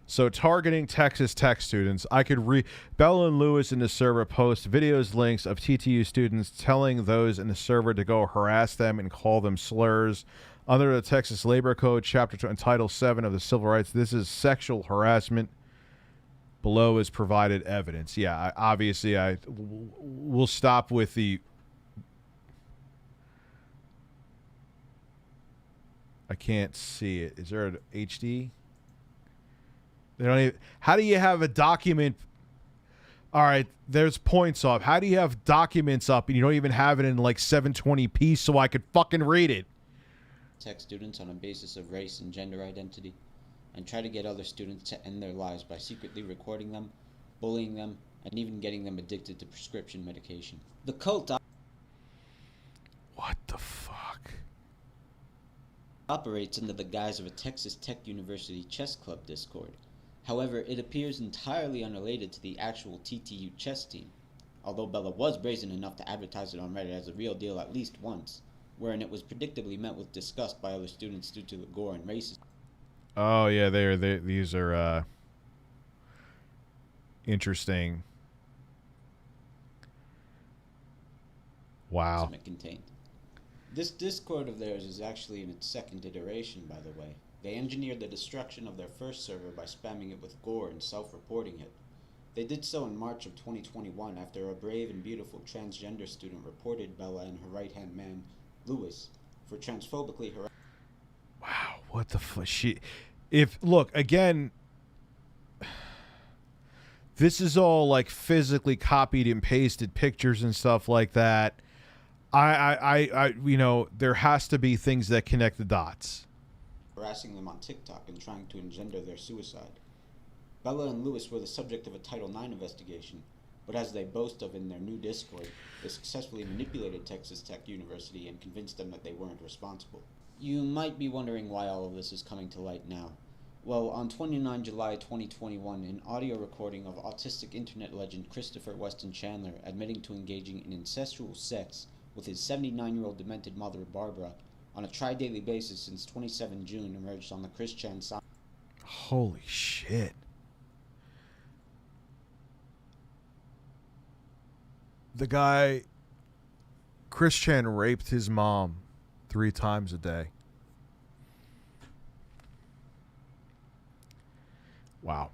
So targeting Texas Tech students, I could read Bella and Lewis in the server post videos, links of TTU students telling those in the server to go harass them and call them slurs. Under the Texas Labor Code, Chapter 2 and Title 7 of the Civil Rights, this is sexual harassment. Below is provided evidence. Yeah, obviously, we'll stop with the. I can't see it. Is there an HD? They don't even, how do you have a document? All right, there's points up. How do you have documents up and you don't even have it in like 720p so I could fucking read it? Tech students on a basis of race and gender identity, and try to get other students to end their lives by secretly recording them, bullying them, and even getting them addicted to prescription medication. The cult What the fuck? operates under the guise of a Texas Tech University chess club Discord. However, it appears entirely unrelated to the actual TTU chess team, although Bella was brazen enough to advertise it on Reddit as a real deal at least once, wherein it was predictably met with disgust by other students due to the gore and racism. Oh yeah, these are interesting. Wow. It contained. This Discord of theirs is actually in its second iteration, by the way. They engineered the destruction of their first server by spamming it with gore and self-reporting it. They did so in March of 2021 after a brave and beautiful transgender student reported Bella and her right-hand man, Lewis, for transphobically harassing. Wow, what the fuck? Look, again, this is all like physically copied and pasted pictures and stuff like that. There has to be things that connect the dots. Harassing them on TikTok and trying to engender their suicide. Bella and Lewis were the subject of a Title IX investigation, but as they boast of in their new Discord, they successfully manipulated Texas Tech University and convinced them that they weren't responsible. You might be wondering why all of this is coming to light now. Well, on 29 July 2021, an audio recording of autistic internet legend Christopher Weston Chandler admitting to engaging in incestual sex with his 79-year-old demented mother, Barbara, on a tri-daily basis since 27 June emerged on the Chris Chan side. Holy shit. The guy, Chris Chan, raped his mom 3 times a day. Wow.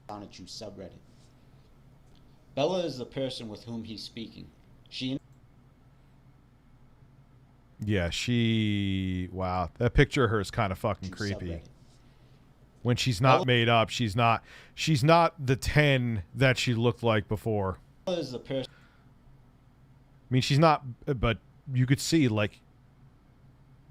On a Jew subreddit. Bella is the person with whom he's speaking. Wow, that picture of her is kind of fucking creepy. Subreddit. When she's not made up, she's not the 10 that she looked like before. Bella is the person. I mean, she's not, but you could see like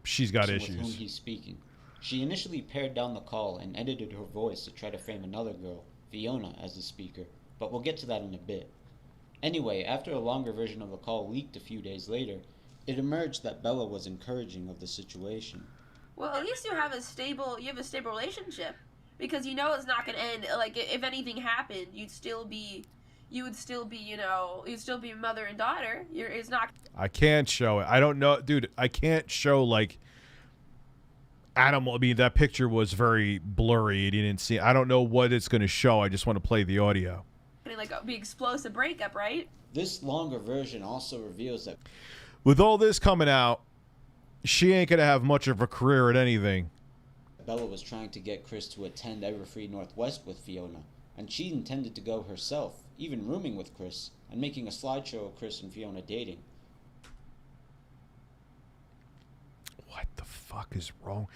she's got With whom issues. he's speaking. She initially pared down the call and edited her voice to try to frame another girl, Fiona, as the speaker, but we'll get to that in a bit. Anyway, after a longer version of the call leaked a few days later, it emerged that Bella was encouraging of the situation. Well, at least you have a stable relationship, because you know it's not going to end. Like, if anything happened, you'd still be mother and daughter. It's not. I can't show it. I don't know, dude. I can't show like animal. I mean, that picture was very blurry. You didn't see. I don't know what it's going to show. I just want to play the audio. Like be explosive breakup, right? This longer version also reveals that With all this coming out, she ain't going to have much of a career at anything. Bella was trying to get Chris to attend Everfree Northwest with Fiona, and she intended to go herself, even rooming with Chris, and making a slideshow of Chris and Fiona dating. What the fuck is wrong?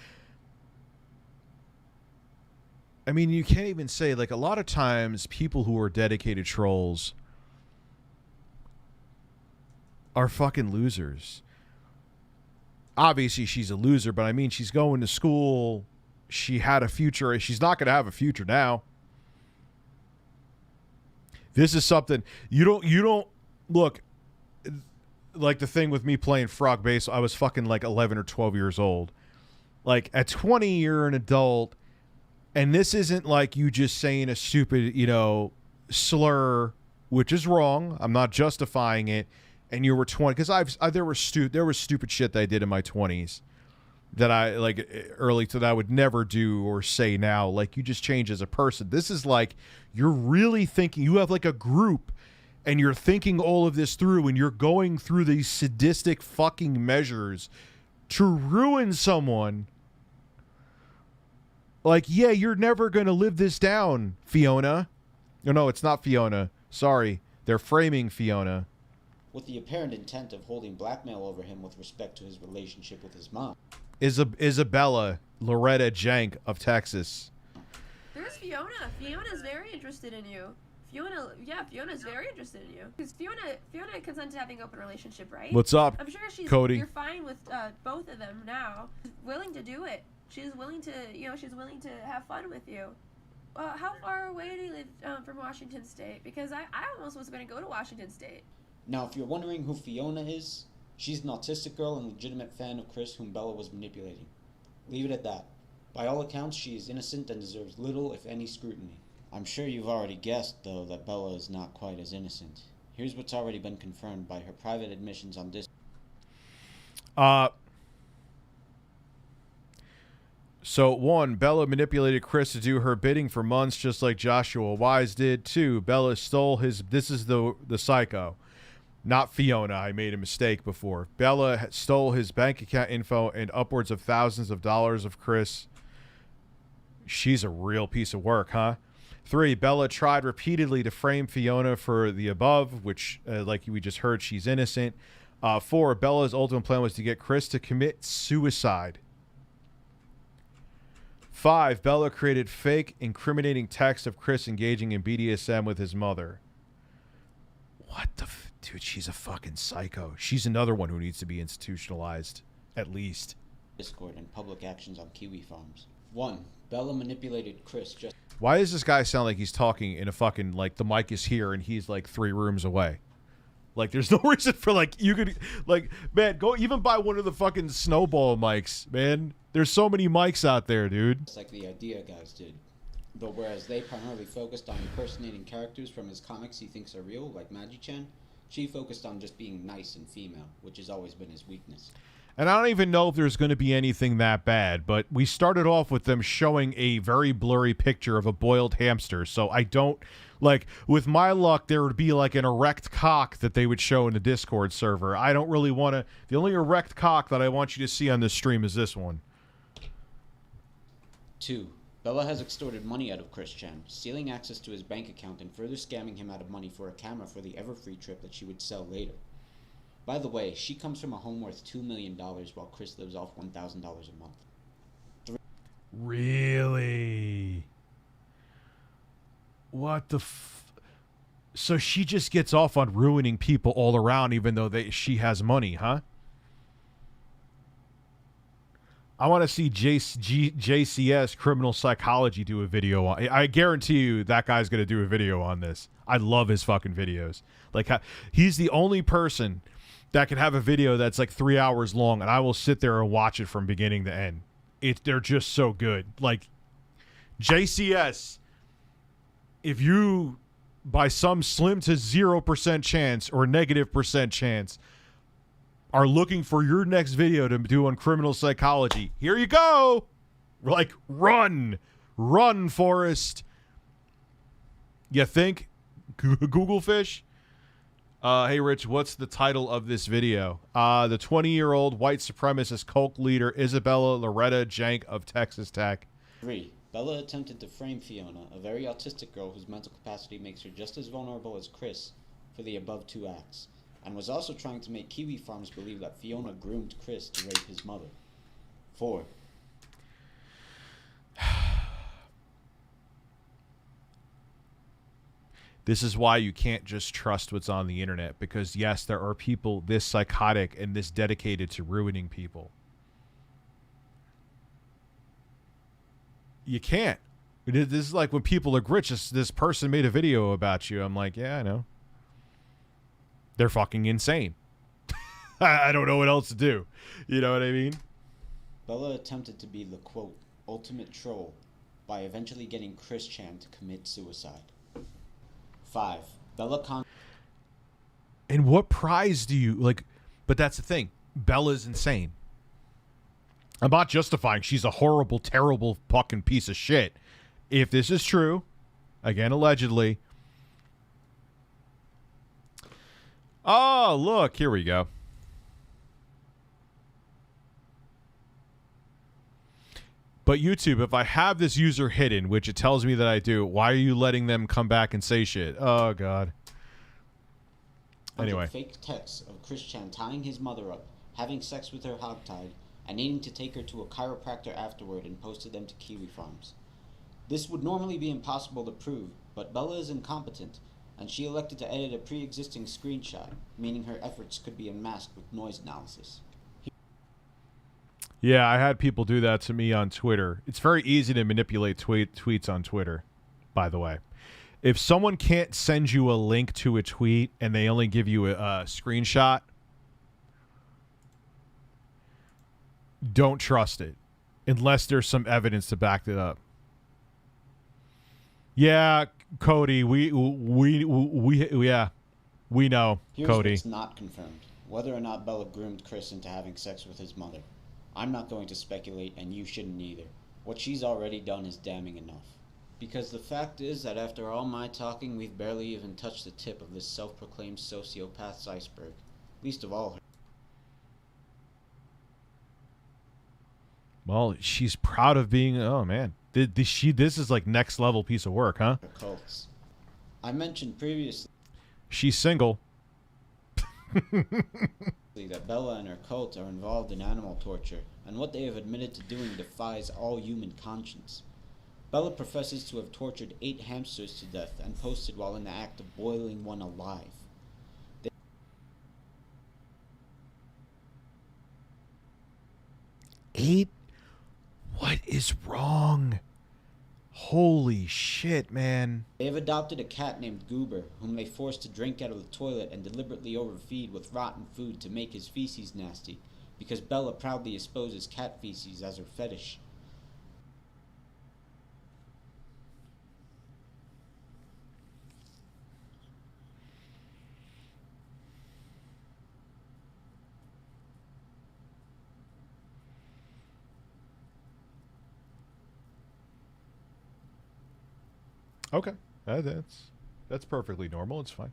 I mean, you can't even say, like, a lot of times people who are dedicated trolls are fucking losers. Obviously, she's a loser, but I mean, she's going to school. She had a future. She's not going to have a future now. This is something you don't look like the thing with me playing frog bass. I was fucking like 11 or 12 years old. Like at 20, you're an adult, and this isn't like you just saying a stupid, slur, which is wrong. I'm not justifying it. And you were 20, because there was stupid shit that I did in my 20s that I like early to that I would never do or say now. Like, you just change as a person. This is like you're really thinking. You have like a group, and you're thinking all of this through, and you're going through these sadistic fucking measures to ruin someone. Like, yeah, you're never gonna live this down, Fiona. No, it's not Fiona. Sorry, they're framing Fiona. With the apparent intent of holding blackmail over him with respect to his relationship with his mom. Isabella Loretta Jank of Texas. There's Fiona. Fiona's very interested in you. Fiona's very interested in you. Because Fiona consents to having an open relationship, right? What's up, I'm sure Cody? You're fine with both of them now. She's willing to do it. She's willing to, she's willing to have fun with you. How far away do you live from Washington State? Because I almost was going to go to Washington State. Now, if you're wondering who Fiona is, she's an autistic girl and legitimate fan of Chris whom Bella was manipulating. Leave it at that. By all accounts, she is innocent and deserves little, if any, scrutiny. I'm sure you've already guessed, though, that Bella is not quite as innocent. Here's what's already been confirmed by her private admissions on Discord. So, 1, Bella manipulated Chris to do her bidding for months, just like Joshua Wise did. 2, Bella stole his... This is the psycho. Not Fiona. I made a mistake before. Bella stole his bank account info and upwards of thousands of dollars of Chris. She's a real piece of work, huh? 3, Bella tried repeatedly to frame Fiona for the above, which, like we just heard, she's innocent. 4, Bella's ultimate plan was to get Chris to commit suicide. 5, Bella created fake, incriminating texts of Chris engaging in BDSM with his mother. What the... Dude, she's a fucking psycho. She's another one who needs to be institutionalized, at least. Discord and public actions on Kiwi farms. 1, Bella manipulated Chris just... Why does this guy sound like he's talking in a fucking, like, the mic is here and he's, like, 3 rooms away? Like, there's no reason for, like, you could... Like, man, go even buy one of the fucking snowball mics, man. There's so many mics out there, dude. Just like the Idea guys did. Though whereas they primarily focused on impersonating characters from his comics he thinks are real, like Magi-chan, she focused on just being nice and female, which has always been his weakness. And I don't even know if there's going to be anything that bad, but we started off with them showing a very blurry picture of a boiled hamster, so I don't... Like, with my luck, there would be, like, an erect cock that they would show in the Discord server. I don't really want to... The only erect cock that I want you to see on this stream is this one. 2, Bella has extorted money out of Chris Chan, stealing access to his bank account and further scamming him out of money for a camera for the Everfree trip that she would sell later. By the way, she comes from a home worth $2 million while Chris lives off $1,000 a month. 3, Really? What the So she just gets off on ruining people all around even though she has money, huh? I want to see JCS Criminal Psychology do a video on... I guarantee you that guy's going to do a video on this. I love his fucking videos. Like, he's the only person that can have a video that's like 3 hours long, and I will sit there and watch it from beginning to end. They're just so good. Like, JCS, if you, by some slim to 0% chance or negative % chance, are looking for your next video to do on criminal psychology, here you go. Like, run, Forrest. You think? Google fish? Hey, Rich, what's the title of this video? The 20-year-old white supremacist cult leader Isabella Loretta Jank of Texas Tech. 3, Bella attempted to frame Fiona, a very autistic girl whose mental capacity makes her just as vulnerable as Chris, for the above 2 acts, and was also trying to make Kiwi Farms believe that Fiona groomed Chris to rape his mother. 4, This is why you can't just trust what's on the internet, because yes, there are people this psychotic and this dedicated to ruining people. You can't. This is like when people are rich. This person made a video about you. I'm like, yeah, I know. They're fucking insane. I don't know what else to do. You know what I mean? Bella attempted to be the, quote, ultimate troll by eventually getting Chris Chan to commit suicide. 5, Bella And what prize do you, like, but that's the thing. Bella's insane. I'm not justifying. She's a horrible, terrible fucking piece of shit. If this is true, again, allegedly. Oh, look, here we go. But YouTube, if I have this user hidden, which it tells me that I do, why are you letting them come back and say shit? Oh, God. Anyway. Fake texts of Chris Chan tying his mother up, having sex with her hogtied, and needing to take her to a chiropractor afterward, and posted them to Kiwi Farms. This would normally be impossible to prove, but Bella is incompetent, and she elected to edit a pre-existing screenshot, meaning her efforts could be unmasked with noise analysis. Yeah, I had people do that to me on Twitter. It's very easy to manipulate tweets on Twitter, by the way. If someone can't send you a link to a tweet and they only give you a screenshot, don't trust it unless there's some evidence to back it up. Yeah, Cody, we know, Here's Cody. what's not confirmed: whether or not Bella groomed Chris into having sex with his mother. I'm not going to speculate, and you shouldn't either. What she's already done is damning enough. Because the fact is that after all my talking, we've barely even touched the tip of this self-proclaimed sociopath's iceberg. Least of all her. Well, she's proud of being. Oh man, this is like next level piece of work, huh? Her cults. I mentioned previously She's single. that Bella and her cult are involved in animal torture, and what they have admitted to doing defies all human conscience. Bella professes to have tortured 8 hamsters to death and posted while in the act of boiling one alive. 8? What is wrong? Holy shit, man. They have adopted a cat named Goober, whom they forced to drink out of the toilet and deliberately overfeed with rotten food to make his feces nasty, because Bella proudly espouses cat feces as her fetish. Okay, that's perfectly normal. It's fine.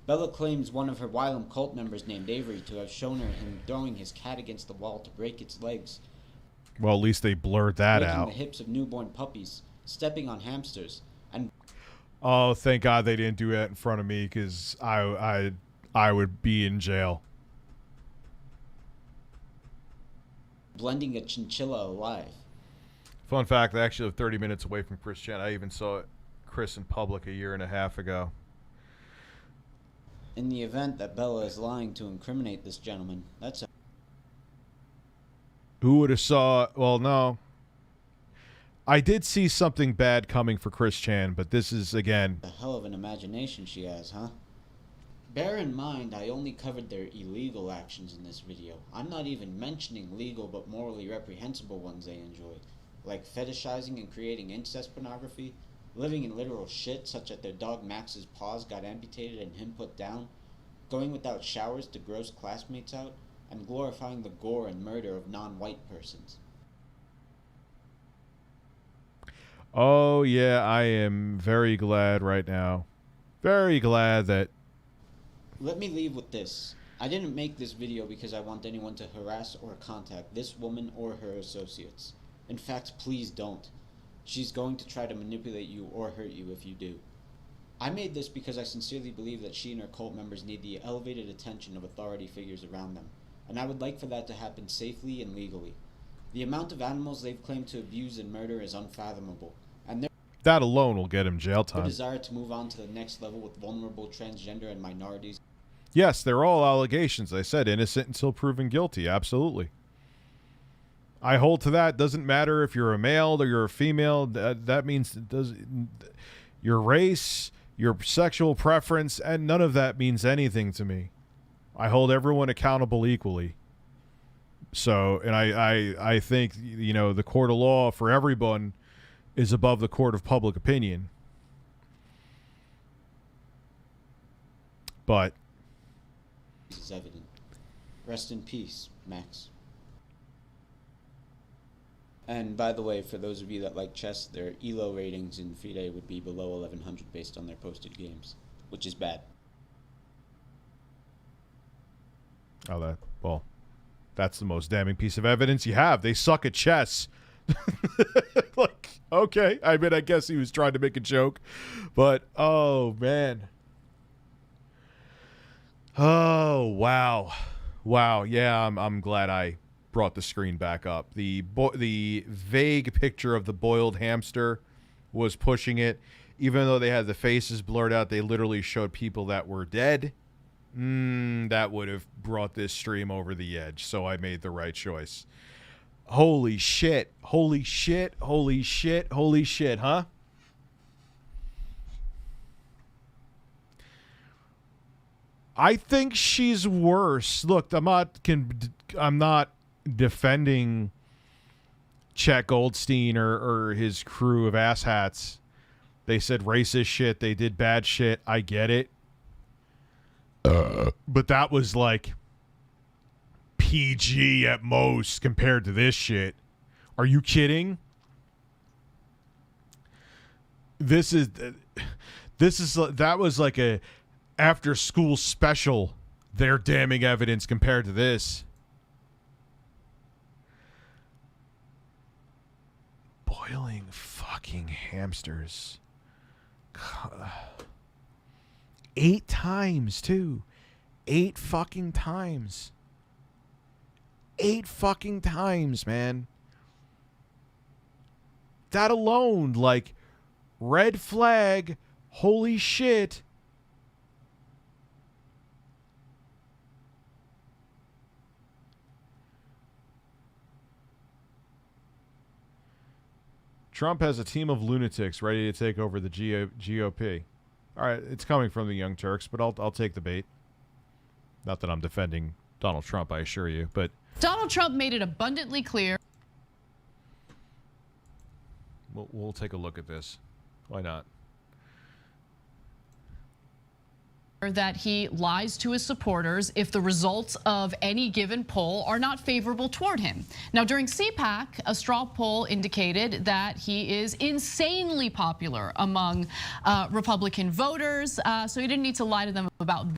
Bella claims one of her Wylam cult members named Avery to have shown her him throwing his cat against the wall to break its legs, Well, at least they blurred that breaking out. the hips of newborn puppies, stepping on hamsters, and Oh, thank God they didn't do that in front of me, because I would be in jail. blending a chinchilla alive. Fun fact, I actually live 30 minutes away from Chris Chan. I even saw Chris in public a year and a half ago. In the event that Bella is lying to incriminate this gentleman, that's a Who would have saw... Well, no. I did see something bad coming for Chris Chan, but this is, again... hell of an imagination she has, huh? Bear in mind, I only covered their illegal actions in this video. I'm not even mentioning legal but morally reprehensible ones they enjoy, like fetishizing and creating incest pornography, living in literal shit such that their dog Max's paws got amputated and him put down, going without showers to gross classmates out, and glorifying the gore and murder of non-white persons. Oh, yeah, I am very glad right now. Very glad that... Let me leave with this. I didn't make this video because I want anyone to harass or contact this woman or her associates. In fact, please don't. She's going to try to manipulate you or hurt you if you do. I made this because I sincerely believe that she and her cult members need the elevated attention of authority figures around them, and I would like for that to happen safely and legally. The amount of animals they've claimed to abuse and murder is unfathomable, and That alone will get him jail their time. desire to move on to the next level with vulnerable transgender and minorities. Yes, they're all allegations. I said innocent until proven guilty. Absolutely. I hold to that. Doesn't matter if you're a male or you're a female. That means your race, your sexual preference, and none of that means anything to me. I hold everyone accountable equally. So, and I think, you know, the court of law for everyone is above the court of public opinion. But Is evident. Rest in peace, Max. And by the way, for those of you that like chess, their ELO ratings in FIDE would be below 1100 based on their posted games, which is bad. Oh, well, that's the most damning piece of evidence you have. They suck at chess. Like, okay. I mean, I guess he was trying to make a joke, but oh man. Oh wow. Yeah, I'm glad I brought the screen back up. The vague picture of the boiled hamster was pushing it. Even though they had the faces blurred out, they literally showed people that were dead. That would have brought this stream over the edge, so I made the right choice. Holy shit, huh? I think she's worse. Look, I'm not defending Chet Goldstein or his crew of asshats. They said racist shit. They did bad shit. I get it. But that was like PG at most compared to this shit. Are you kidding? That was like a after school special. Their damning evidence compared to this. Boiling fucking hamsters. 8 times, too. 8 fucking times. 8 fucking times, man. That alone, like, red flag, holy shit. Trump has a team of lunatics ready to take over the GOP. All right, it's coming from the Young Turks, but I'll take the bait. Not that I'm defending Donald Trump, I assure you, but Donald Trump made it abundantly clear. We'll take a look at this. Why not? That he lies to his supporters if the results of any given poll are not favorable toward him. Now, during CPAC, a straw poll indicated that he is insanely popular among Republican voters, so he didn't need to lie to them about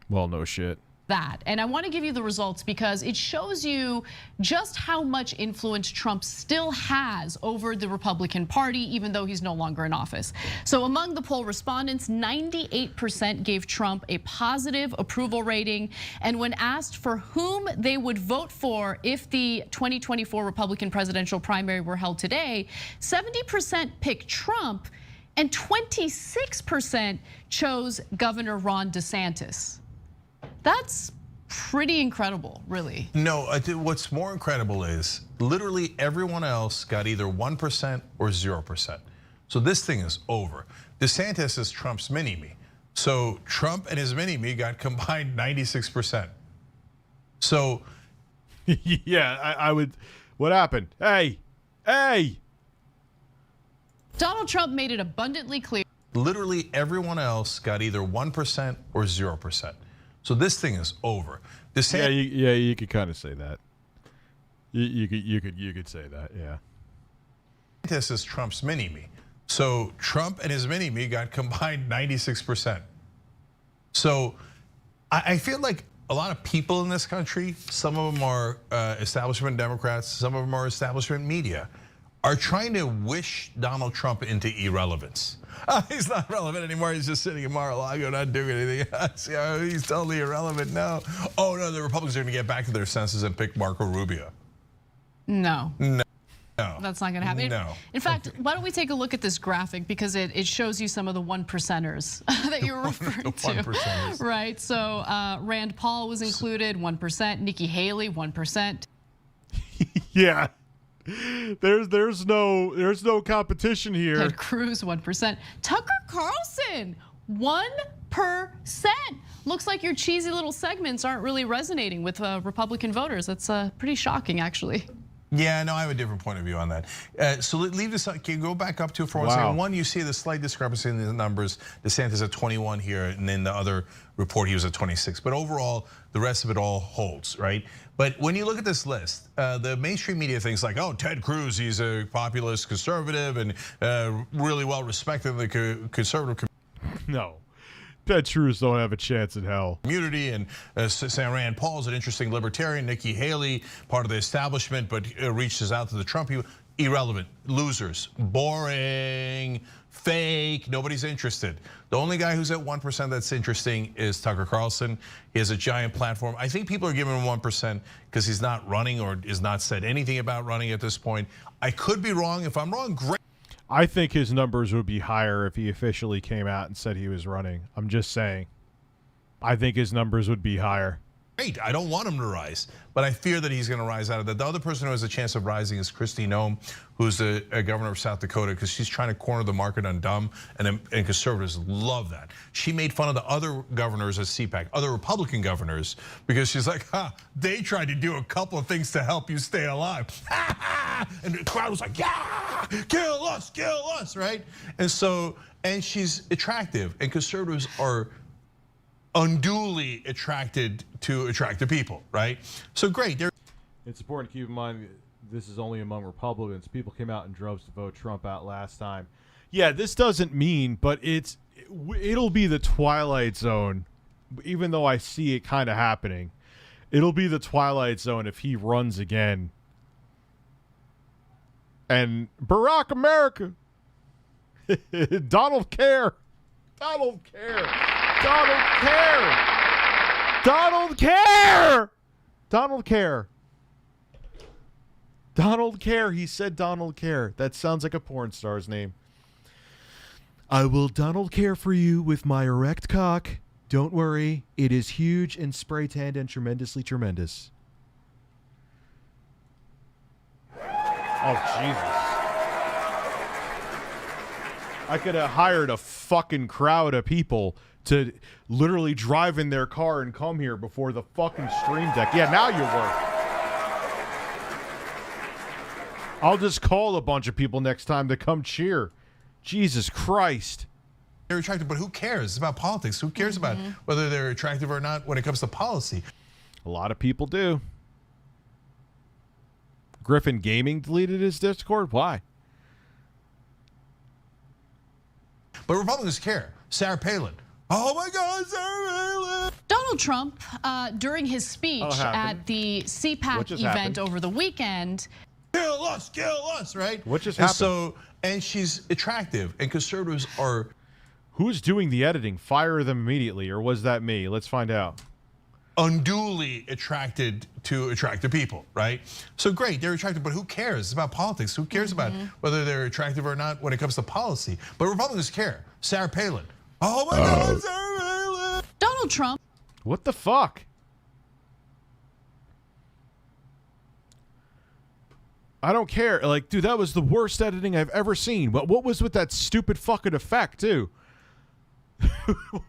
well, no shit. that. And I want to give you the results because it shows you just how much influence Trump still has over the Republican Party, even though he's no longer in office. So among the poll respondents, 98% gave Trump a positive approval rating. And when asked for whom they would vote for if the 2024 Republican presidential primary were held today, 70% picked Trump and 26% chose Governor Ron DeSantis. That's pretty incredible, really. No, what's more incredible is literally everyone else got either 1% or 0%. So this thing is over. DeSantis is Trump's mini-me. So Trump and his mini-me got combined 96%. So. Yeah, I would. What happened? Hey. Donald Trump made it abundantly clear. Literally everyone else got either 1% or 0%. So this thing is over. You could kind of say that. You could say that, yeah. DeSantis is Trump's mini-me. So Trump and his mini-me got combined 96%. So I feel like a lot of people in this country, some of them are establishment Democrats, some of them are establishment media, are trying to wish Donald Trump into irrelevance. He's not relevant anymore. He's just sitting in Mar-a-Lago, not doing anything else. He's totally irrelevant now. Oh no, the Republicans are going to get back to their senses and pick Marco Rubio. No. No. That's not going to happen. No. In fact, why don't we take a look at this graphic because it shows you some of the 1%ers that you're referring to. 1%ers. Right. So Rand Paul was included, 1%. Nikki Haley, 1%. Yeah. There's no competition here. Ted Cruz, 1%. Tucker Carlson, 1%. Looks like your cheesy little segments aren't really resonating with Republican voters. That's pretty shocking, actually. Yeah, no, I have a different point of view on that. So leave this. Can you go back up to it for 1 second? One, you see the slight discrepancy in the numbers. DeSantis at 21 here, and then the other report he was at 26. But overall, the rest of it all holds, right? But when you look at this list, the mainstream media thinks like, oh, Ted Cruz, he's a populist conservative and really well respected in the conservative community. No. Ted Cruz don't have a chance in hell. Community, and Sam Rand Paul's an interesting libertarian. Nikki Haley, part of the establishment, but reaches out to the Trump. Irrelevant, losers, boring, fake. Nobody's interested. The only guy who's at 1% that's interesting is Tucker Carlson. He has a giant platform. I think people are giving him 1% because he's not running or has not said anything about running at this point. I could be wrong. If I'm wrong, great. I think his numbers would be higher if he officially came out and said he was running. I'm just saying. I think his numbers would be higher. Great. I don't want him to rise, but I fear that he's going to rise out of that. The other person who has a chance of rising is Kristi Noem, who's a governor of South Dakota, because she's trying to corner the market on dumb, and conservatives love that. She made fun of the other governors at CPAC, other Republican governors, because she's like, they tried to do a couple of things to help you stay alive. And the crowd was like, yeah, kill us, right? And she's attractive, and conservatives are unduly attracted to attractive people, right? So great. It's important to keep in mind this is only among Republicans. People came out in droves to vote Trump out last time. Yeah, this doesn't mean, but it'll be the twilight zone, even though I see it kind of happening. It'll be the twilight zone if he runs again. And Barack America, Donald Care. Donald Care. Donald Care. Donald Care. Donald Care. Donald Care. He said Donald Care. That sounds like a porn star's name. I will Donald Care for you with my erect cock. Don't worry. It is huge and spray tanned and tremendously tremendous. Oh, Jesus. I could have hired a fucking crowd of people to literally drive in their car and come here before the fucking stream deck. Yeah, now you work. I'll just call a bunch of people next time to come cheer. Jesus Christ. They're attractive, but who cares? It's about politics. Who cares about whether they're attractive or not when it comes to policy? A lot of people do. Griffin Gaming deleted his Discord? Why? But Republicans care. Sarah Palin. Oh my God, Sarah Palin. Donald Trump, during his speech at the CPAC event over the weekend. Kill us, right? What just happened? And she's attractive, and conservatives are. Who's doing the editing? Fire them immediately, or was that me? Let's find out. Unduly attracted to attractive people, right? So great, they're attractive, but who cares? It's about politics. Who cares about whether they're attractive or not when it comes to policy? But Republicans care. Sarah Palin. Oh my God, Sarah Palin. Donald Trump. What the fuck? I don't care. Like, dude, that was the worst editing I've ever seen. But what was with that stupid fucking effect, too?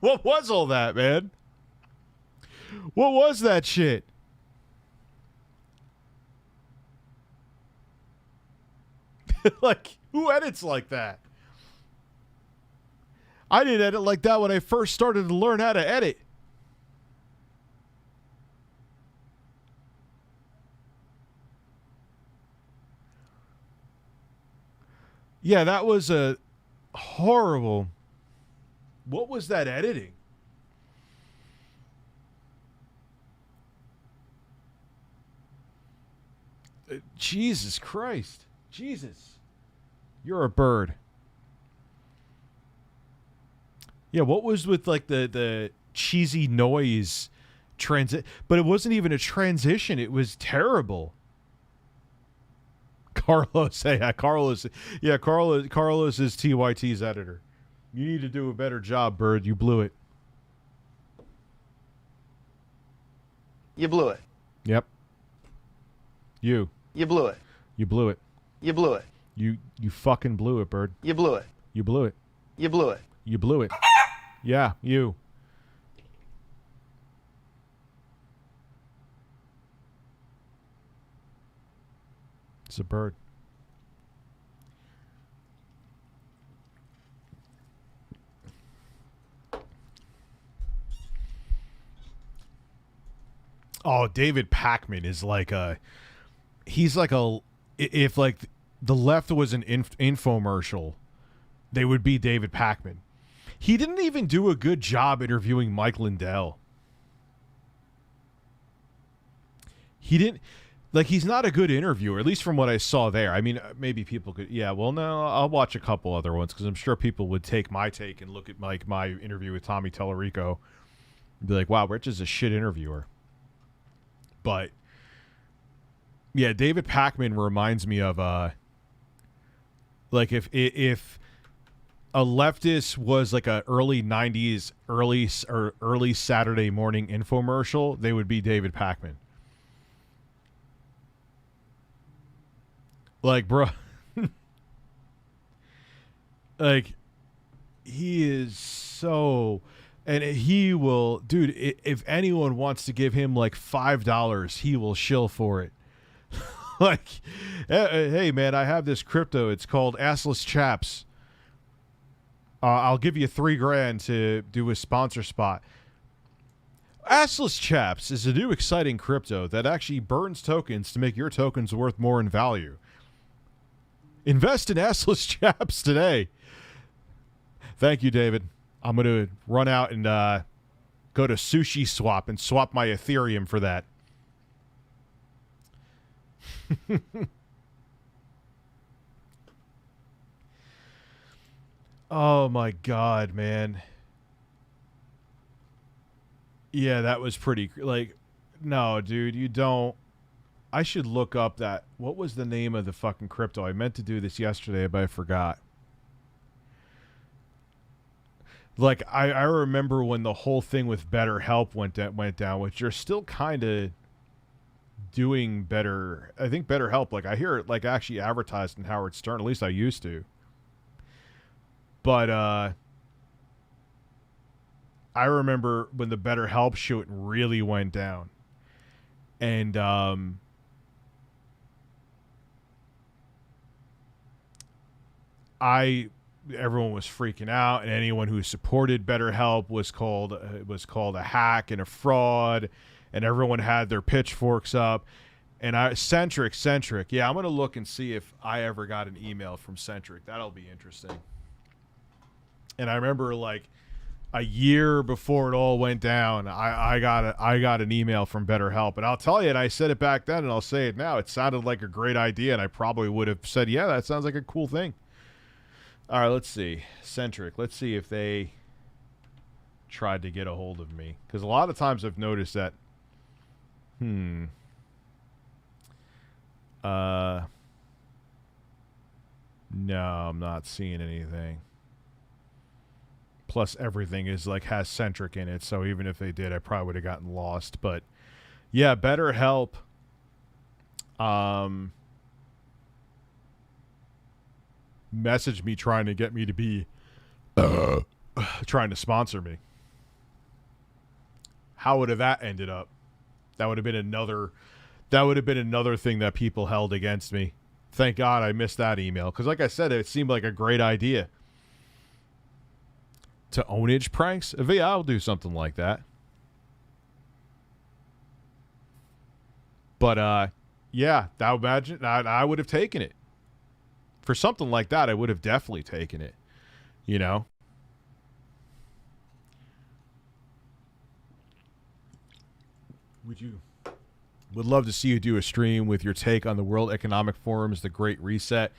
What was all that, man? What was that shit? Like, who edits like that? I didn't edit like that when I first started to learn how to edit. Yeah, that was a horrible. What was that editing? Jesus Christ. Jesus. You're a bird. Yeah, what was with like the cheesy noise transit? But it wasn't even a transition. It was terrible. Carlos, yeah, Carlos is TYT's editor. You need to do a better job, Bird. You blew it. You blew it. Yep. You blew it. You blew it. You blew it. You fucking blew it, Bird. You blew it. You blew it. You blew it. You blew it. Yeah, you. It's a bird. Oh, David Pakman is like a... He's like a... If like the left was an infomercial, they would be David Pakman. He didn't even do a good job interviewing Mike Lindell. He didn't... Like, he's not a good interviewer, at least from what I saw there. I mean, maybe people could... Yeah, well, no, I'll watch a couple other ones, because I'm sure people would take my take and look at like my interview with Tommy Tellerico and be like, wow, Rich is a shit interviewer. But yeah, David Pakman reminds me of like if a leftist was like a early 90s early Saturday morning infomercial, they would be David Pakman. Like, bro, like he is so... And he will, dude, if anyone wants to give him like $5, he will shill for it. Like, hey, man, I have this crypto. It's called Assless Chaps. I'll give you $3,000 to do a sponsor spot. Assless Chaps is a new exciting crypto that actually burns tokens to make your tokens worth more in value. Invest in Assless Chaps today. Thank you, David. I'm going to run out and go to Sushi Swap and swap my Ethereum for that. Oh, my God, man. Yeah, that was pretty... Like, no, dude, you don't... I should look up that... What was the name of the fucking crypto? I meant to do this yesterday, but I forgot. Like, I remember when the whole thing with BetterHelp went down, which you're still kind of doing better. I think BetterHelp, like, I hear it, like, actually advertised in Howard Stern. At least I used to. But, I remember when the BetterHelp shoot really went down. And, everyone was freaking out, and anyone who supported BetterHelp was called a hack and a fraud, and everyone had their pitchforks up. And Centric, yeah, I'm gonna look and see if I ever got an email from Centric. That'll be interesting. And I remember, like, a year before it all went down, I got an email from BetterHelp, and I'll tell you, and I said it back then, and I'll say it now. It sounded like a great idea, and I probably would have said, yeah, that sounds like a cool thing. All right, let's see. Centric. Let's see if they tried to get a hold of me. Because a lot of times I've noticed that... No, I'm not seeing anything. Plus, everything is like has Centric in it, so even if they did, I probably would have gotten lost. But, yeah, BetterHelp... messaged me trying to get me to be trying to sponsor me. How would have that ended up? That would have been another thing that people held against me. Thank God I missed that email, because like I said, it seemed like a great idea. To ownage pranks? Yeah, I'll do something like that. But yeah, I would have taken it. For something like that, I would have definitely taken it. You know? Would love to see you do a stream with your take on the World Economic Forum's The Great Reset.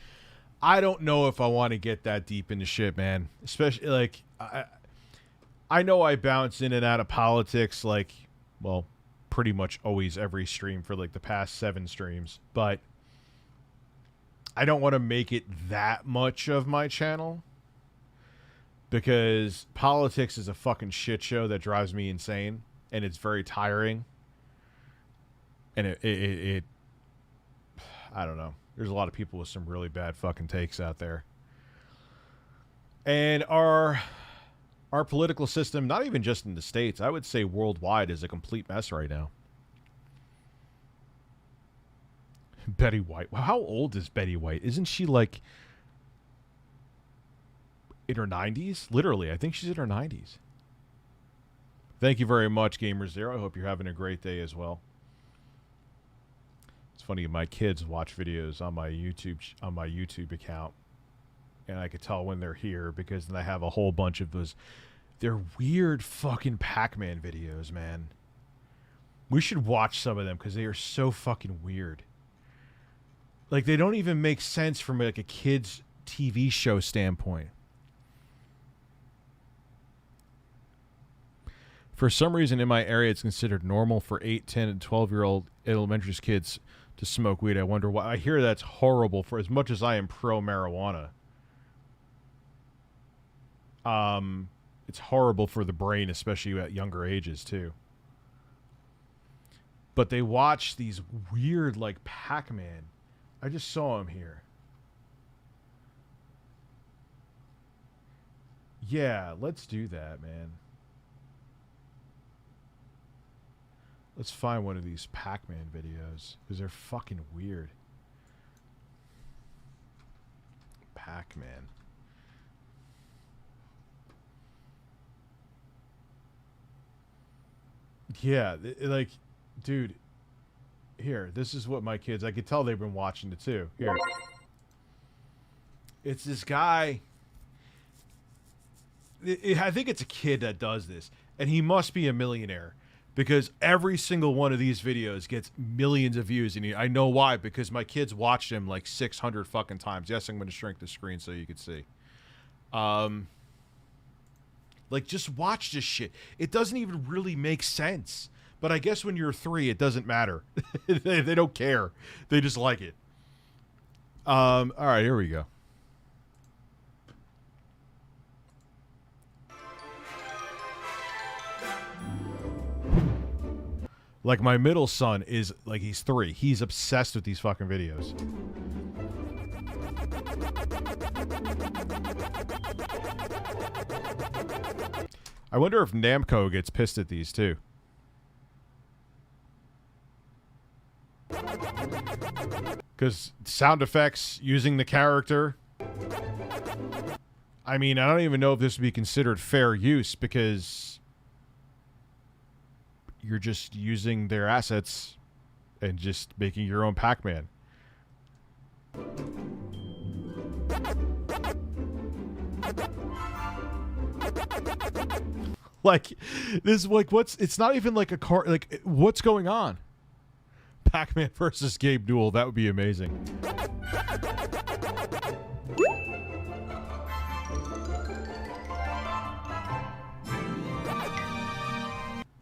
I don't know if I want to get that deep into shit, man. Especially, like, I know I bounce in and out of politics, like, well, pretty much always every stream for, like, the past 7 streams. But I don't want to make it that much of my channel, because politics is a fucking shit show that drives me insane, and it's very tiring. And it I don't know. There's a lot of people with some really bad fucking takes out there. And our political system, not even just in the States, I would say worldwide, is a complete mess right now. Betty White. Wow, how old is Betty White? Isn't she like in her 90s? Literally, I think she's in her 90s. Thank you very much, Gamer Zero. I hope you're having a great day as well. It's funny, my kids watch videos on my YouTube account, and I could tell when they're here because then I have a whole bunch of those. They're weird fucking Pac-Man videos, man. We should watch some of them because they are so fucking weird. Like, they don't even make sense from like a kid's TV show standpoint. For some reason in my area, it's considered normal for 8, 10, and 12-year-old elementary kids to smoke weed. I wonder why. I hear that's horrible for as much as I am pro-marijuana. It's horrible for the brain, especially at younger ages, too. But they watch these weird, like, Pac-Man. I just saw him here. Yeah, let's do that, man. Let's find one of these Pac-Man videos, because they're fucking weird. Pac-Man. Yeah, like, dude, here, this is what my kids, I could tell they've been watching it too. Here. It's this guy. I think it's a kid that does this, and he must be a millionaire. Because every single one of these videos gets millions of views, and I know why. Because my kids watched them like 600 fucking times. Yes, I'm going to shrink the screen so you can see. Like, just watch this shit. It doesn't even really make sense. But I guess when you're 3, it doesn't matter. They don't care. They just like it. All right, here we go. Like, my middle son is, like, he's 3. He's obsessed with these fucking videos. I wonder if Namco gets pissed at these, too. Because sound effects using the character. I mean, I don't even know if this would be considered fair use, because you're just using their assets and just making your own Pac-Man. Like, this is like, it's not even like a car, like, what's going on? Pac-Man versus Gabe Newell, that would be amazing.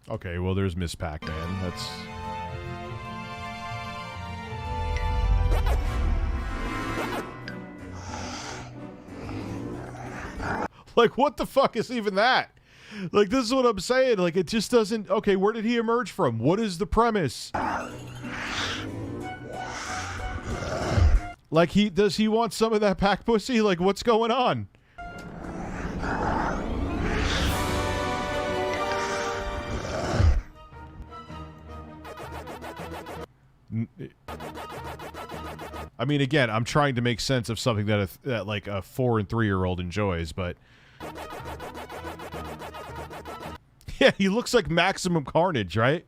Okay, well, there's Miss Pac-Man. That's... Like, what the fuck is even that? Like, this is what I'm saying. Like, it just doesn't... Okay, where did he emerge from? What is the premise? Like, does he want some of that pack pussy? Like, what's going on? I mean, again, I'm trying to make sense of something that like a 4 and 3-year-old enjoys, but yeah, he looks like Maximum Carnage, right?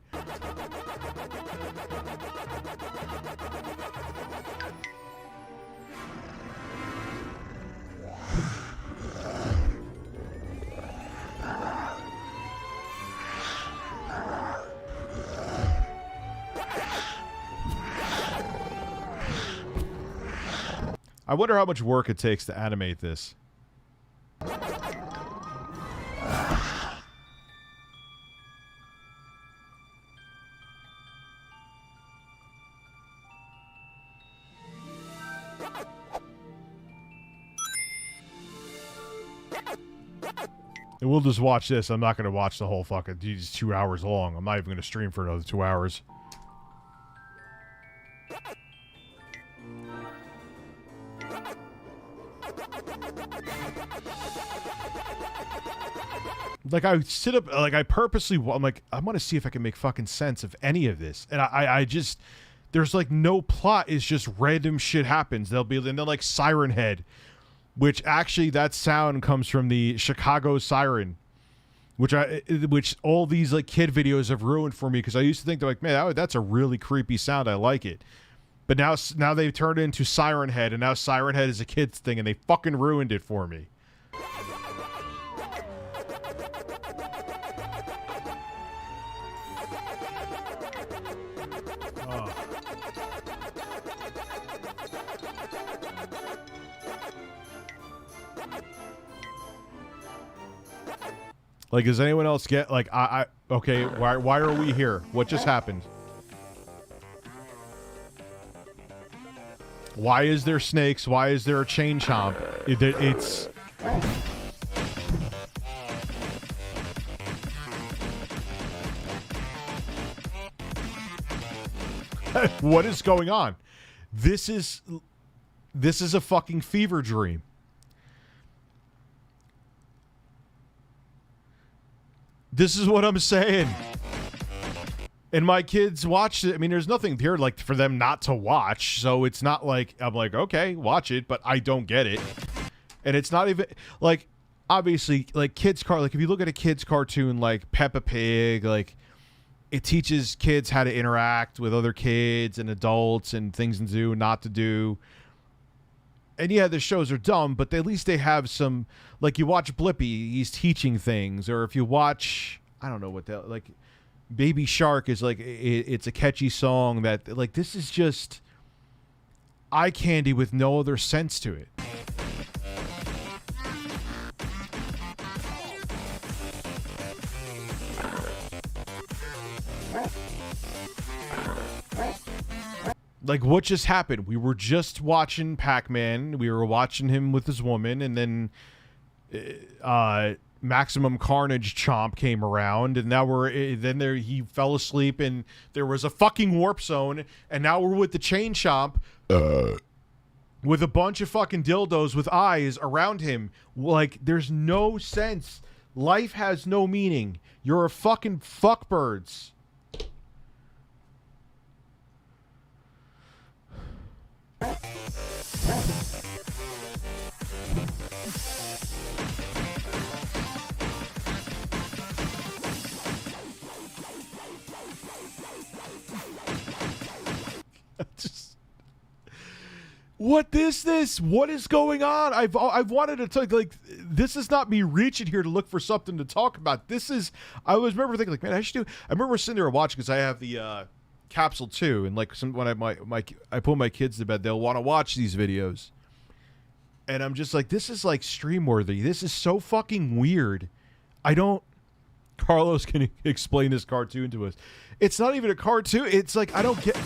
I wonder how much work it takes to animate this. And we'll just watch this. I'm not going to watch the whole fucking... It's 2 hours long. I'm not even going to stream for another 2 hours. Like, I sit up, like, I purposely, I'm like, I want to see if I can make fucking sense of any of this. And I just, There's like no plot. It's just random shit happens. And they're like Siren Head, which actually that sound comes from the Chicago Siren, which all these like kid videos have ruined for me, because I used to think they're like, man, that's a really creepy sound. I like it. But now they've turned it into Siren Head, and now Siren Head is a kid's thing, and they fucking ruined it for me. Like, does anyone else get, like, okay, why are we here? What just happened? Why is there snakes? Why is there a chain chomp? It's... What is going on? This is a fucking fever dream. This is what I'm saying. And my kids watched it. I mean, there's nothing here like for them not to watch. So it's not like I'm like, okay, watch it, but I don't get it. And it's not even like, obviously, like like if you look at a kid's cartoon like Peppa Pig, like it teaches kids how to interact with other kids and adults and things to do, not to do. And yeah, the shows are dumb, but at least they have some, like you watch Blippi, he's teaching things. Or if you watch, I don't know what the, like Baby Shark is like, it's a catchy song that, like, this is just eye candy with no other sense to it. Like, what just happened? We were just watching Pac-Man. We were watching him with his woman, and then Maximum Carnage Chomp came around, and now he fell asleep, and there was a fucking warp zone, and now we're with the Chain Chomp with a bunch of fucking dildos with eyes around him. Like, there's no sense. Life has no meaning. You're a fucking fuckbirds. What is this? What is going on? I've wanted to talk, like, this is not me reaching here to look for something to talk about. This is, I was remember thinking like, man, I remember sitting there watching, because I have the Capsule 2, and like when I put my kids to bed, they'll want to watch these videos. And I'm just like, this is like stream worthy. This is so fucking weird. Carlos, can you explain this cartoon to us? It's not even a cartoon. It's like, I don't get...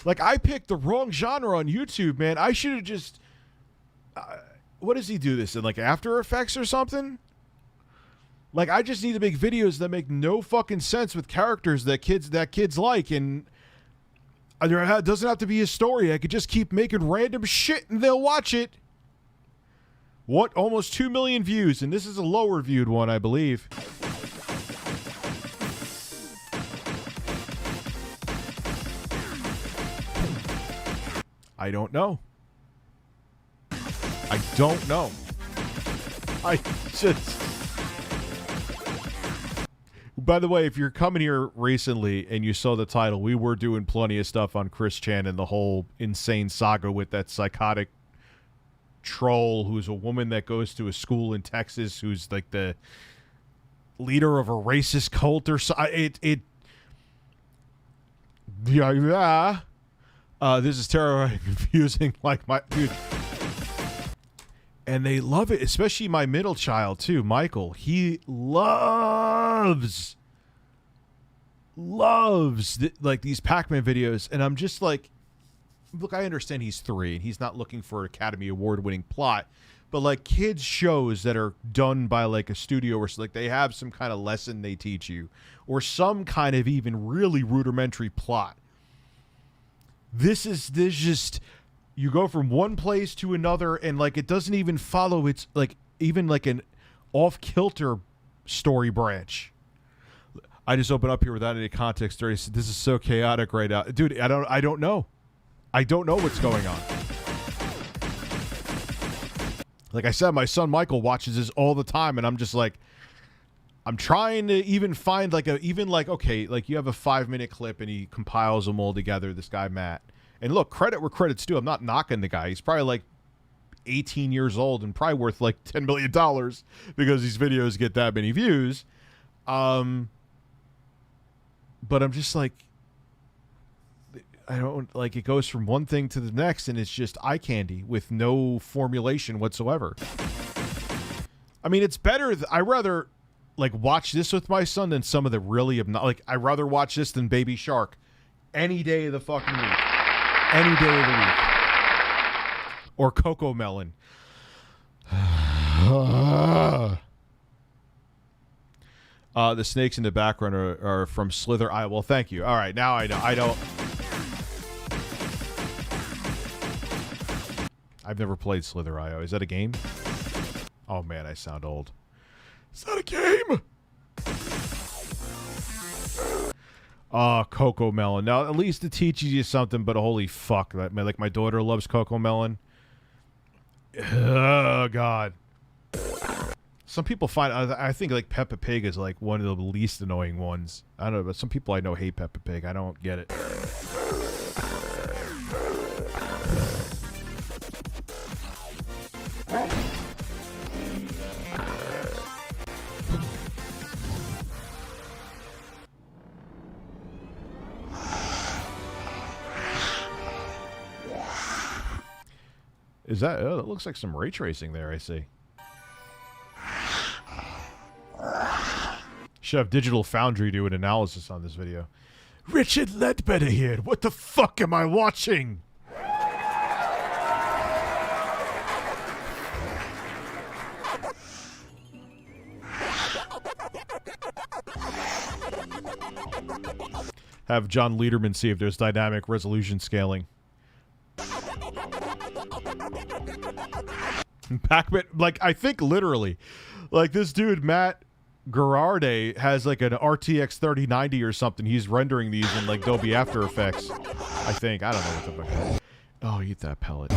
Like, I picked the wrong genre on YouTube, man. I should have just... what does he do this in, like, After Effects or something? Like, I just need to make videos that make no fucking sense with characters that kids like, and it doesn't have to be a story. I could just keep making random shit, and they'll watch it. What? Almost 2 million views, and this is a lower viewed one, I believe. I don't know. I don't know. I just... By the way, if you're coming here recently and you saw the title, we were doing plenty of stuff on Chris Chan and the whole insane saga with that psychotic troll who's a woman that goes to a school in Texas who's like the leader of a racist cult or so. This is terrible, confusing, like my dude. And they love it, especially my middle child too, Michael. He loves like these Pac-Man videos, and I'm just like, look, I understand he's 3 and he's not looking for an Academy Award-winning plot, but like kids shows that are done by like a studio or like they have some kind of lesson they teach you, or some kind of even really rudimentary plot. This just, you go from one place to another, and like it doesn't even follow. It's like even like an off-kilter story branch. I just open up here without any context. This is so chaotic right now, dude. I don't know. I don't know what's going on. Like I said, my son Michael watches this all the time, and I'm just like, I'm trying to even find okay, like you have a 5-minute clip, and he compiles them all together. This guy Matt, and look, credit where credit's due. I'm not knocking the guy. He's probably like 18 years old and probably worth like $10 million because these videos get that many views. But I'm just like, I don't like it goes from one thing to the next, and it's just eye candy with no formulation whatsoever. I mean, it's better. I rather like watch this with my son than some of the really I'd rather watch this than Baby Shark any day of the fucking week, any day of the week, or Coco Melon. The snakes in the background are from Slither Eye. Well, thank you. All right, now I know. I don't. I've never played Slither IO. Is that a game? Oh man, I sound old. Is that a game? Coco Melon. Now, at least it teaches you something, but holy fuck. Like, my daughter loves Coco Melon. Oh, God. Some people find, I think, like, Peppa Pig is, like, one of the least annoying ones. I don't know, but some people I know hate Peppa Pig. I don't get it. Is that? Oh, it looks like some ray tracing there. I see. Should have Digital Foundry do an analysis on this video. Richard Ledbetter here. What the fuck am I watching? Have John Lederman see if there's dynamic resolution scaling. Pac-Man, like, I think literally, like, this dude, Matt Gararde, has, like, an RTX 3090 or something. He's rendering these in, like, Dolby After Effects, I think. I don't know what the fuck it is. Oh, eat that pellet.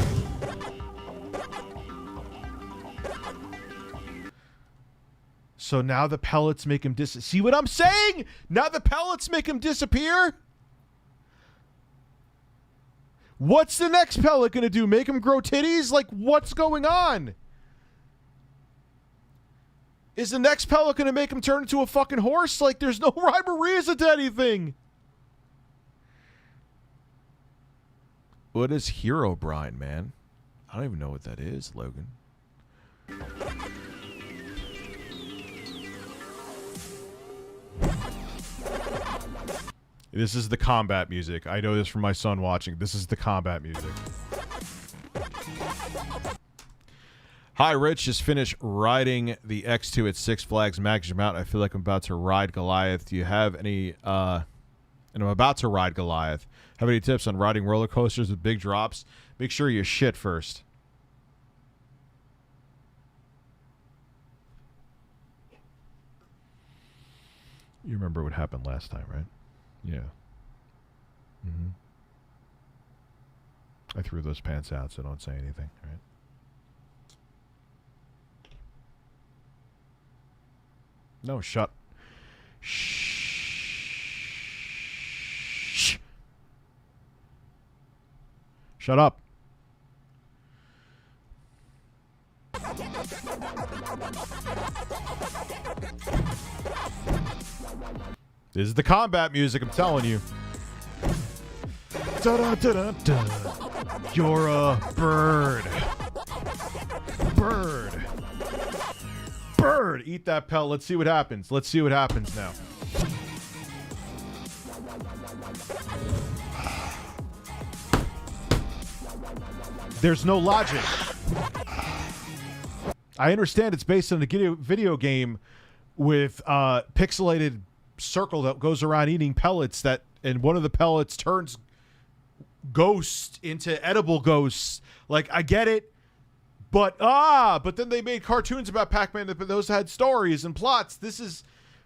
So now the pellets make him see what I'm saying? Now the pellets make him disappear? What's the next pellet gonna do? Make him grow titties? Like, what's going on? Is the next pellet gonna make him turn into a fucking horse? Like, there's no rhyme or reason to anything. What is Herobrine, man? I don't even know what that is, Logan. This is the combat music. I know this from my son watching. This is the combat music. Hi, Rich. Just finished riding the X2 at Six Flags Magic Mountain. I feel like I'm about to ride Goliath. Do you have any... and I'm about to ride Goliath. Have any tips on riding roller coasters with big drops? Make sure you shit first. You remember what happened last time, right? Yeah. Mm-hmm. I threw those pants out, so don't say anything, right? No, shut. Shh. Shut up. This is the combat music, I'm telling you. Da-da-da-da-da. You're a bird. Bird. Bird. Eat that pellet. Let's see what happens. Let's see what happens now. There's no logic. I understand it's based on a video game with pixelated circle that goes around eating pellets and one of the pellets turns ghosts into edible ghosts. Like, I get it, but then they made cartoons about Pac-Man that those had stories and plots.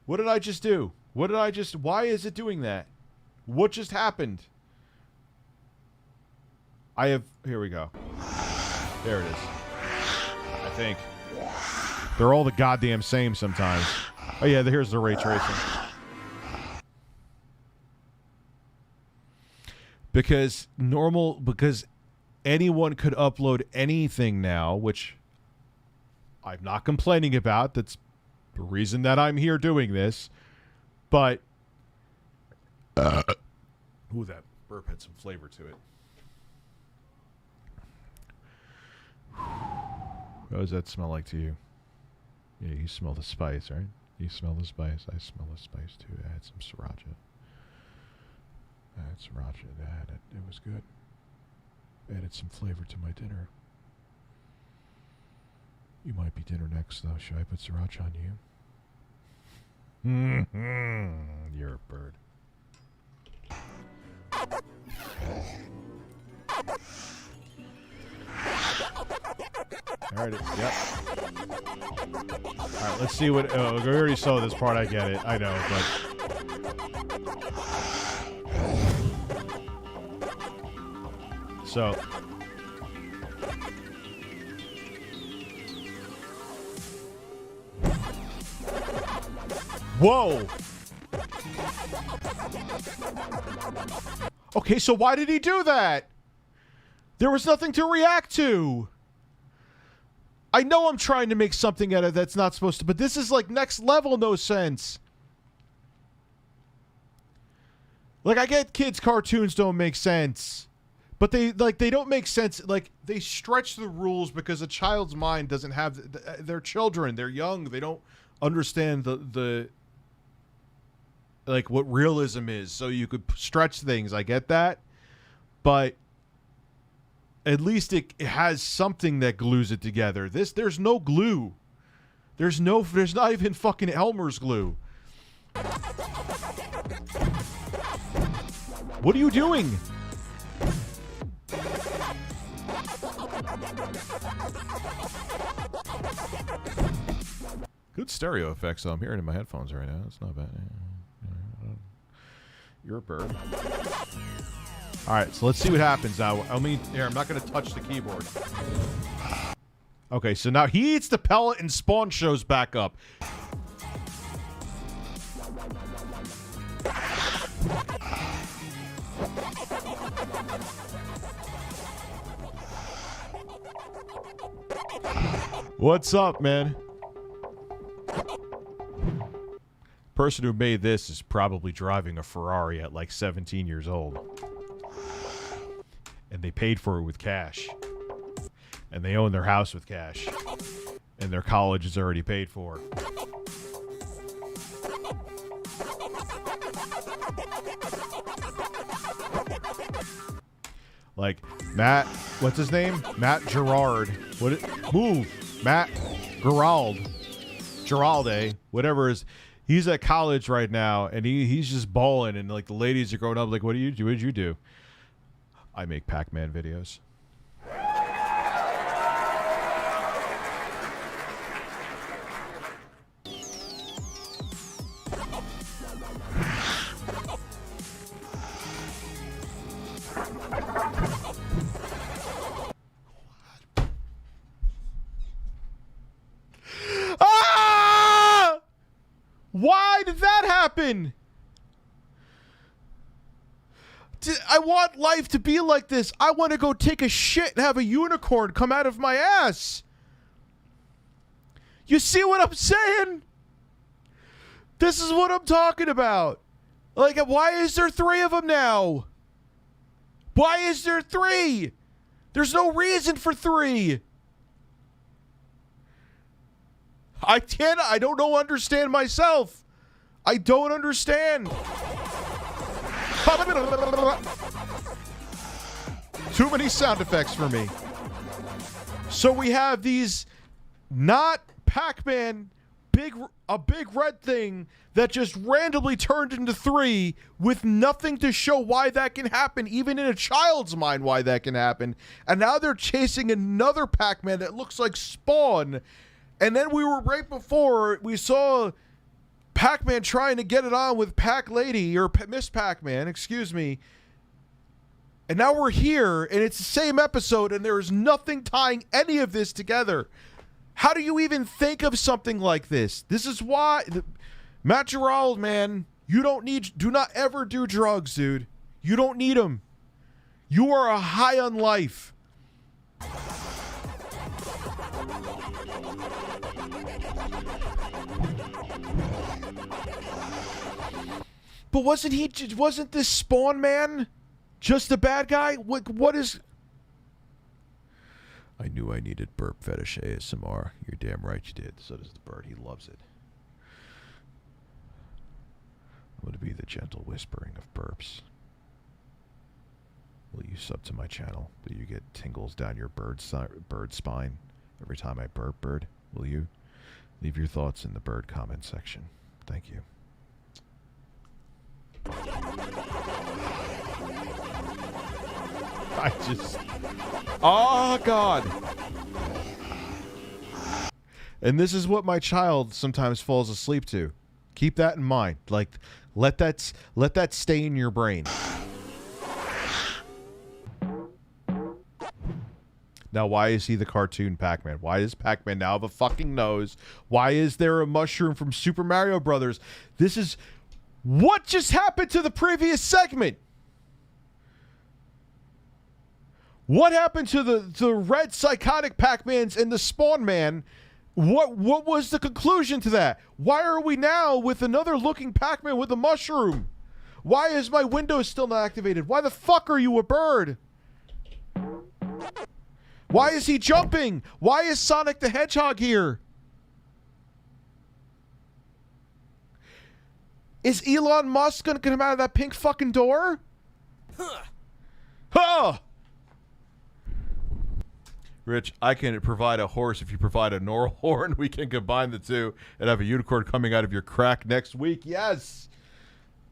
What did I just do? What did I just... Why is it doing that? What just happened? I have... Here we go. There it is. I think. They're all the goddamn same sometimes. Oh, yeah, here's the ray tracing. Because anyone could upload anything now, which I'm not complaining about. That's the reason that I'm here doing this. But... Ooh, that burp had some flavor to it. What does that smell like to you? Yeah, you smell the spice, right? You smell the spice. I smell the spice, too. I had some sriracha. It was good. Added some flavor to my dinner. You might be dinner next, though. Should I put sriracha on you? You're a bird. All right, yep. All right, let's see what... Oh, we already saw this part. I get it. I know, but... So... Whoa! Okay, so why did he do that? There was nothing to react to. I know I'm trying to make something out of that's not supposed to, but this is like next level no sense. Like, I get kids' cartoons don't make sense, but they don't make sense. Like, they stretch the rules because a child's mind doesn't have... They're children. They're young. They don't understand the like what realism is. So you could stretch things. I get that, but at least it has something that glues it together. There's no glue. There's not even fucking Elmer's glue. What are you doing? Good stereo effects, though. I'm hearing in my headphones right now. It's not bad. You're a bird. All right, so let's see what happens now. Here, I'm not going to touch the keyboard. Okay, so now he eats the pellet and Spawn shows back up. What's up, man? Person who made this is probably driving a Ferrari at like 17 years old. And they paid for it with cash. And they own their house with cash. And their college is already paid for. Like, Matt, what's his name? Matt Gerard. Move. Matt Geralde, whatever is. He's at college right now, and he's just balling, and like the ladies are growing up like, what do you do? What did you do? I make Pac-Man videos. Why did that happen? I want life to be like this. I want to go take a shit and have a unicorn come out of my ass. You see what I'm saying? This is what I'm talking about. Like, why is there 3 of them now? Why is there 3? There's no reason for 3. I don't understand myself. I don't understand. Too many sound effects for me. So we have these not Pac-Man, a big red thing that just randomly turned into 3 with nothing to show why that can happen, even in a child's mind why that can happen. And now they're chasing another Pac-Man that looks like Spawn. And then we were right before, we saw Pac-Man trying to get it on with Pac-Lady, or Miss Pac-Man, excuse me. And now we're here, and it's the same episode, and there is nothing tying any of this together. How do you even think of something like this? This is why... Matt Gerald, man, do not ever do drugs, dude. You don't need them. You are a high on life. But wasn't this Spawn Man just a bad guy? What is... I knew I needed burp fetish ASMR. You're damn right you did. So does the bird. He loves it. I'm going to be the gentle whispering of burps. Will you sub to my channel? Do you get tingles down your bird spine every time I burp, bird? Will you? Leave your thoughts in the bird comment section. Thank you. I just... Oh, God. And this is what my child sometimes falls asleep to. Keep that in mind. Like, let that stay in your brain. Now, why is he the cartoon Pac-Man? Why does Pac-Man now have a fucking nose? Why is there a mushroom from Super Mario Brothers? This is... What just happened to the previous segment? What happened to the red psychotic Pac-Mans and the Spawn Man? What was the conclusion to that? Why are we now with another looking Pac-Man with a mushroom? Why is my window still not activated? Why the fuck are you a bird? Why is he jumping? Why is Sonic the Hedgehog here? Is Elon Musk gonna come out of that pink fucking door? Huh! Rich, I can provide a horse if you provide a Nora horn. We can combine the two and have a unicorn coming out of your crack next week. Yes!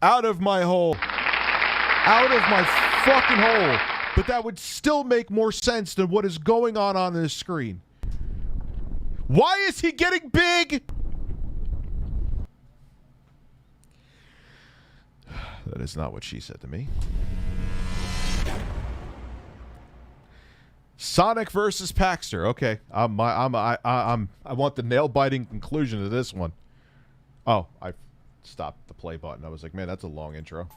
Out of my hole. Out of my fucking hole. But that would still make more sense than what is going on this screen. Why is he getting big? That is not what she said to me. Sonic versus Paxter. Okay, I want the nail-biting conclusion to this one. Oh, I stopped the play button. I was like, man, that's a long intro.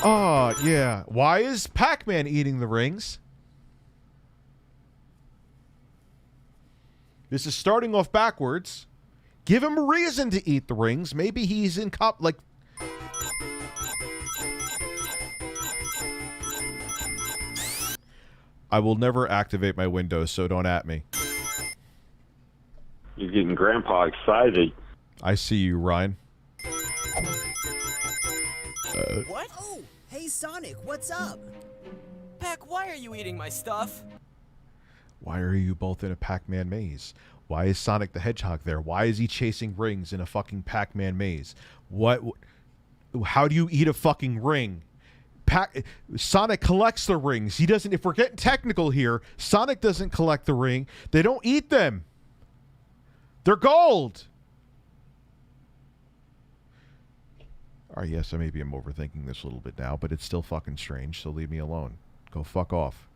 Oh, yeah. Why is Pac-Man eating the rings? This is starting off backwards. Give him a reason to eat the rings. Maybe he's in like... I will never activate my Windows, so don't at me. You're getting Grandpa excited. I see you, Ryan. What? Oh, hey Sonic, what's up? Pac, why are you eating my stuff? Why are you both in a Pac-Man maze? Why is Sonic the Hedgehog there? Why is he chasing rings in a fucking Pac-Man maze? What? How do you eat a fucking ring? Sonic collects the rings. He doesn't. If we're getting technical here, Sonic doesn't collect the ring. They don't eat them. They're gold. All right, yes, maybe I'm overthinking this a little bit now, but it's still fucking strange, so leave me alone. Go fuck off.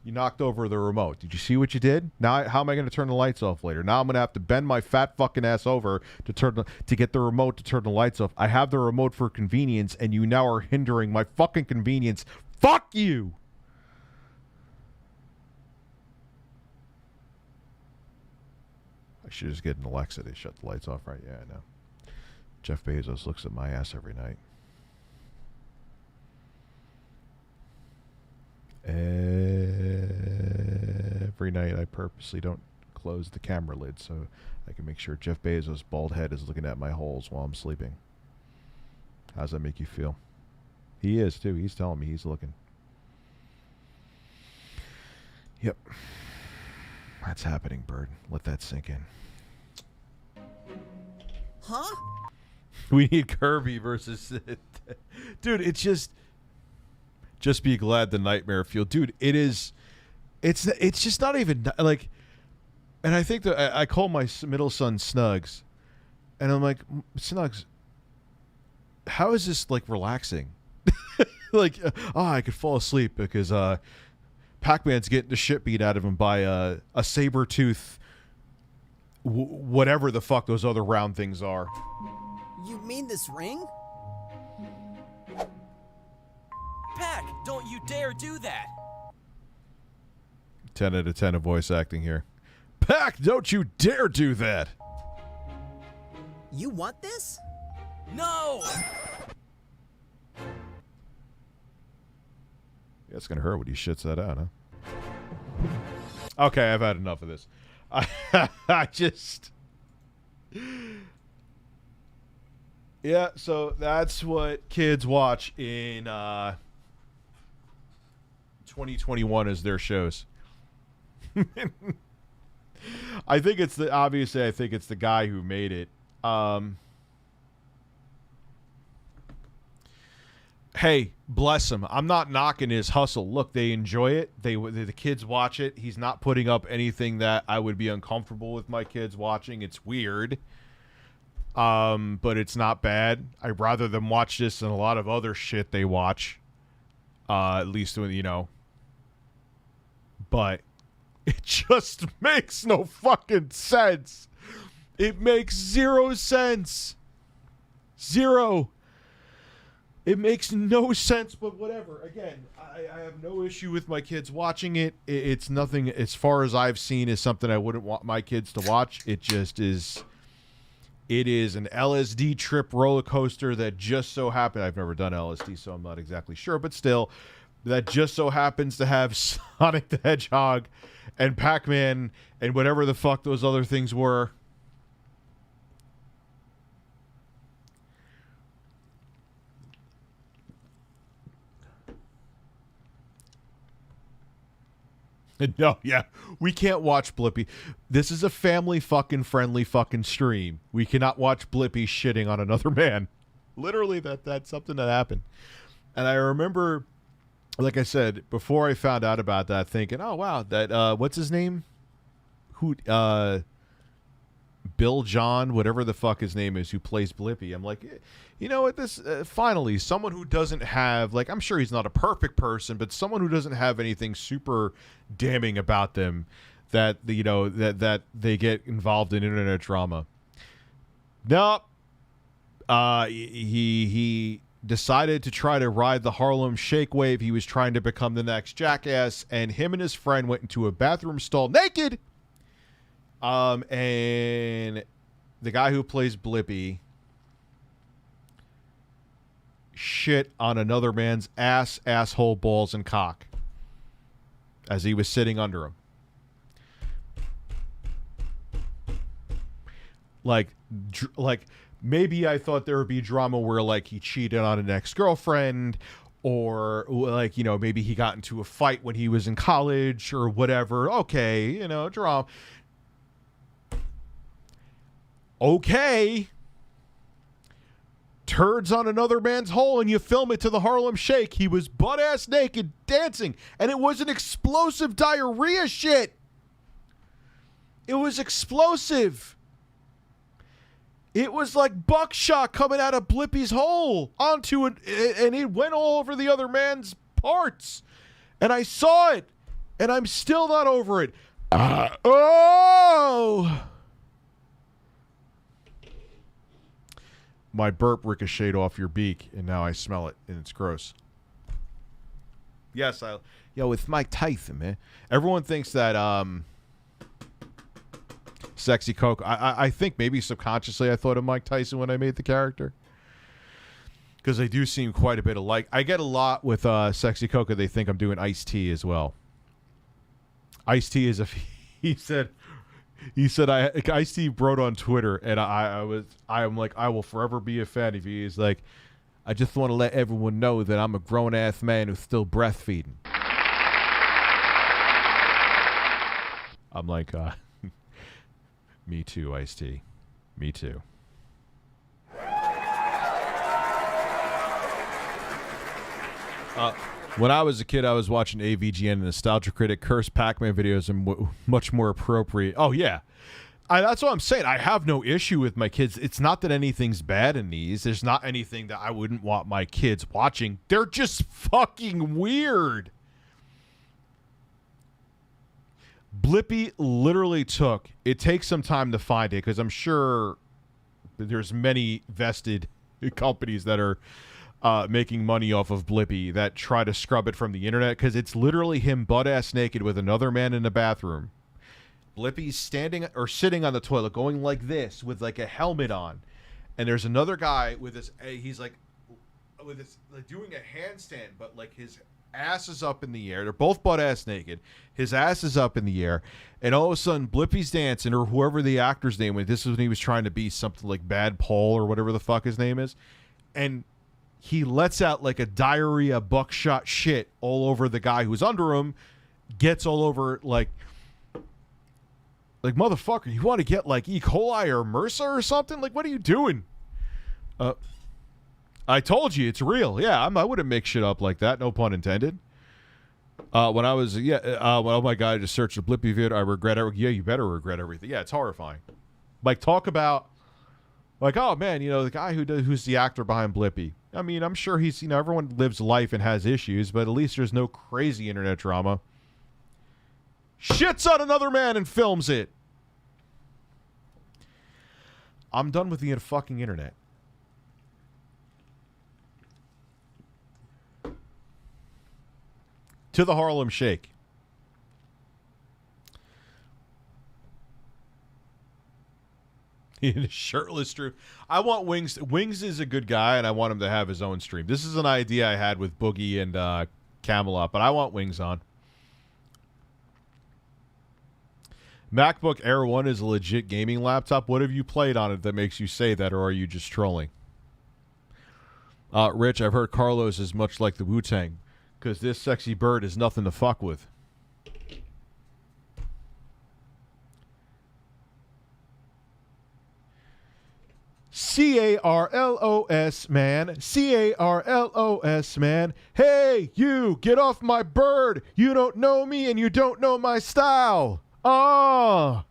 You knocked over the remote. Did you see what you did? Now, how am I going to turn the lights off later? Now I'm going to have to bend my fat fucking ass over to get the remote to turn the lights off. I have the remote for convenience, and you now are hindering my fucking convenience. Fuck you! I should just get an Alexa to shut the lights off, right? Yeah, I know. Jeff Bezos looks at my ass every night. Every night I purposely don't close the camera lid so I can make sure Jeff Bezos' bald head is looking at my holes while I'm sleeping. How's that make you feel? He is too. He's telling me he's looking. Yep. That's happening, Bird. Let that sink in. Huh? We need Kirby versus... Dude, it's just be glad the nightmare fuel. Dude, it is... It's just not even... Like, And I think that I call my middle son Snugs, and I'm like, Snugs, how is this like relaxing? Like, I could fall asleep because Pac-Man's getting the shit beat out of him by a saber-tooth, whatever the fuck those other round things are. You mean this ring? Pac, don't you dare do that! 10 out of 10 of voice acting here. Pac, don't you dare do that! You want this? No! Yeah, it's gonna hurt when he shits that out, huh? Okay, I've had enough of this. I just... Yeah, so that's what kids watch in 2021 as their shows. I think it's obviously I think it's the guy who made it. Hey, bless him. I'm not knocking his hustle. Look, they enjoy it. The kids watch it. He's not putting up anything that I would be uncomfortable with my kids watching. It's weird. But it's not bad. I'd rather them watch this than a lot of other shit they watch. At least when, you know. But it just makes no fucking sense. It makes zero sense. Zero. It makes no sense, but whatever. Again, I have no issue with my kids watching it. It's nothing, as far as I've seen, is something I wouldn't want my kids to watch. It just is. It is an LSD trip roller coaster that just so happened. I've never done LSD, so I'm not exactly sure, but still, that just so happens to have Sonic the Hedgehog and Pac-Man and whatever the fuck those other things were. No, yeah, we can't watch Blippi. This is a family fucking friendly fucking stream. We cannot watch Blippi shitting on another man. Literally, that's something that happened. And I remember, like I said, before I found out about that, thinking, oh, wow, that, what's his name? Bill John, whatever the fuck his name is, who plays Blippi. I'm like, you know what, this, finally, someone who doesn't have, like, I'm sure he's not a perfect person, but someone who doesn't have anything super damning about them that, you know, that they get involved in internet drama. Nope. He decided to try to ride the Harlem Shake wave. He was trying to become the next jackass, and him and his friend went into a bathroom stall naked. And the guy who plays Blippi shit on another man's asshole, balls, and cock as he was sitting under him. Like maybe I thought there would be drama where, like, he cheated on an ex-girlfriend, or, like, you know, maybe he got into a fight when he was in college or whatever. Okay, you know, drama. Okay. Turds on another man's hole and you film it to the Harlem Shake. He was butt-ass naked dancing, and it was an explosive diarrhea shit. It was explosive. It was like buckshot coming out of Blippi's hole onto it, and it went all over the other man's parts. And I saw it, and I'm still not over it. Oh! My burp ricocheted off your beak, and now I smell it, and it's gross. Yes, it's Mike Tyson, man. Everyone thinks that Sexy Coco. I think maybe subconsciously I thought of Mike Tyson when I made the character, because they do seem quite a bit alike. I get a lot with Sexy Coco. They think I'm doing Ice-T as well. Ice-T is He said, Ice-T wrote on Twitter, and I'm like, I will forever be a fan of you. He's like, I just want to let everyone know that I'm a grown-ass man who's still breastfeeding. I'm like, me too, Ice-T. Me too. When I was a kid, I was watching AVGN and Nostalgia Critic. Cursed Pac-Man videos are much more appropriate. Oh, yeah. That's what I'm saying. I have no issue with my kids. It's not that anything's bad in these. There's not anything that I wouldn't want my kids watching. They're just fucking weird. Blippi literally it takes some time to find it because I'm sure there's many vested companies that are making money off of Blippi that try to scrub it from the internet because it's literally him butt-ass naked with another man in the bathroom. Blippi's standing or sitting on the toilet going like this with like a helmet on. And there's another guy with this, he's like doing a handstand, but like his ass is up in the air. They're both butt-ass naked. His ass is up in the air. And all of a sudden, Blippi's dancing, or whoever the actor's name was. This is when he was trying to be something like Bad Paul or whatever the fuck his name is. And he lets out like a diarrhea buckshot shit all over the guy who's under him. Gets all over like motherfucker, you want to get like E. coli or MRSA or something? Like, what are you doing? I told you it's real. Yeah, I wouldn't make shit up like that. No pun intended. When I was oh my god, I just searched the Blippi vid. I regret it. Yeah, you better regret everything. Yeah, it's horrifying. Like, talk about like, oh man, the guy who's the actor behind Blippi. I mean, I'm sure he's everyone lives life and has issues, but at least there's no crazy internet drama. Shits on another man and films it. I'm done with the fucking internet. To the Harlem Shake. In a shirtless stream. I want Wings. Wings is a good guy, and I want him to have his own stream. This is an idea I had with Boogie and Camelot, but I want Wings on. MacBook Air 1 is a legit gaming laptop. What have you played on it that makes you say that, or are you just trolling? Rich, I've heard Carlos is much like the Wu-Tang, because this sexy bird is nothing to fuck with. C-A-R-L-O-S, man. C-A-R-L-O-S, man. Hey, you, get off my bird. You don't know me and you don't know my style. Oh.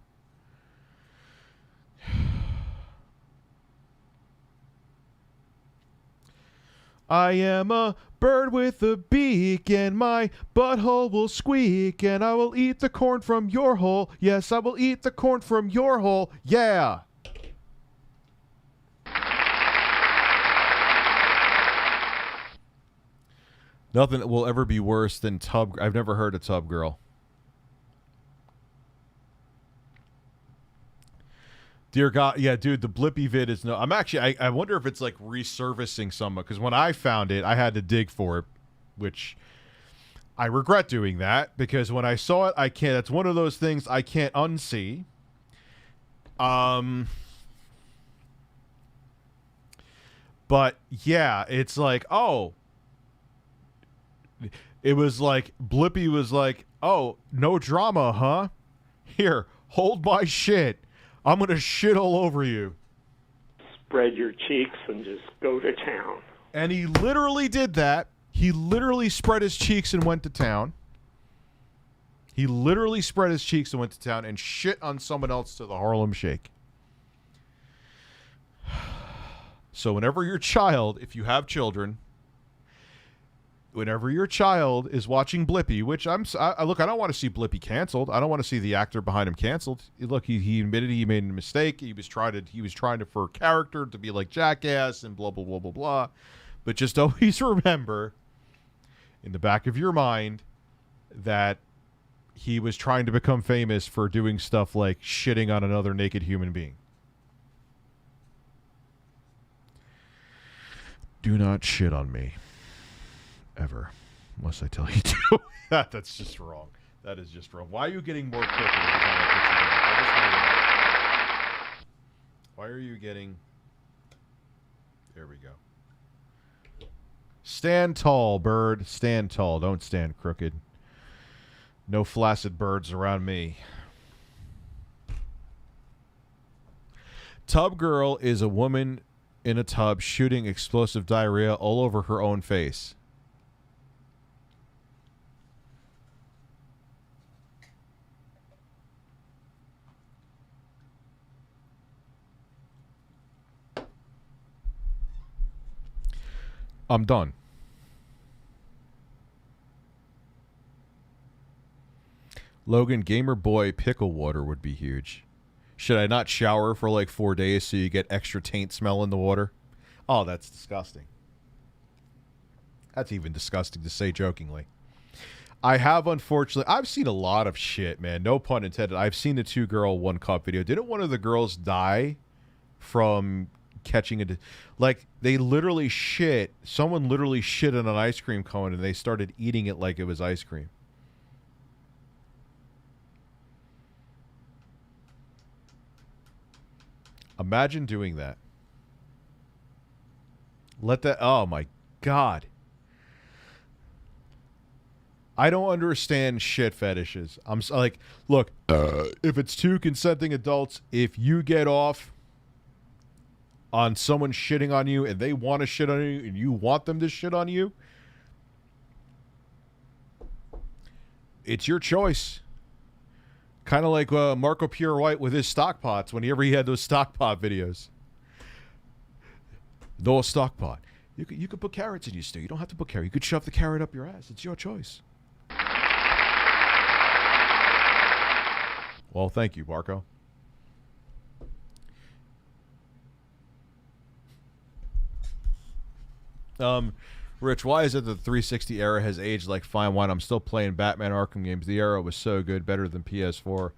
I am a bird with a beak, and my butthole will squeak, and I will eat the corn from your hole. Yes, I will eat the corn from your hole. Yeah. Nothing will ever be worse than Tub. I've never heard of Tub Girl. Dear God, yeah, dude, the Blippi vid is no. I'm actually. I wonder if it's like resurfacing some, because when I found it, I had to dig for it, which I regret doing that, because when I saw it, I can't. It's one of those things I can't unsee. But yeah, it's like, oh. It was like, Blippi was like, oh, no drama, huh? Here, hold my shit. I'm going to shit all over you. Spread your cheeks and just go to town. And he literally did that. He literally spread his cheeks and went to town. He literally spread his cheeks and went to town and shit on someone else to the Harlem Shake. So whenever your child, if you have children, whenever your child is watching Blippi, which look, I don't want to see Blippi canceled. I don't want to see the actor behind him canceled. Look, he admitted he made a mistake. He was trying to for character to be like Jackass and blah blah blah blah blah. But just always remember, in the back of your mind, that he was trying to become famous for doing stuff like shitting on another naked human being. Do not shit on me. Ever. Unless I tell you to. That's just wrong. That is just wrong. Why are you getting more crooked every time I put you down? Why are you getting... There we go. Stand tall, bird. Stand tall. Don't stand crooked. No flaccid birds around me. Tub girl is a woman in a tub shooting explosive diarrhea all over her own face. I'm done. Logan, Gamer Boy pickle water would be huge. Should I not shower for like 4 days so you get extra taint smell in the water? Oh, that's disgusting. That's even disgusting to say jokingly. I have, unfortunately, I've seen a lot of shit, man. No pun intended. I've seen the 2-girl 1 cup video. Didn't one of the girls die from catching a... Like, they literally shit. Someone literally shit in an ice cream cone and they started eating it like it was ice cream. Imagine doing that. Let that... Oh, my God. I don't understand shit fetishes. I'm like, look, if it's 2 consenting adults, if you get off on someone shitting on you and they want to shit on you and you want them to shit on you, it's your choice. Kind of like Marco Pure White with his stock pots whenever he had those stock pot videos. No stock pot. You could put carrots in your stew. You don't have to put carrot. You could shove the carrot up your ass. It's your choice. Well, thank you, Marco. Rich, why is it that the 360 era has aged like fine wine? I'm still playing Batman Arkham games. The era was so good, better than PS4.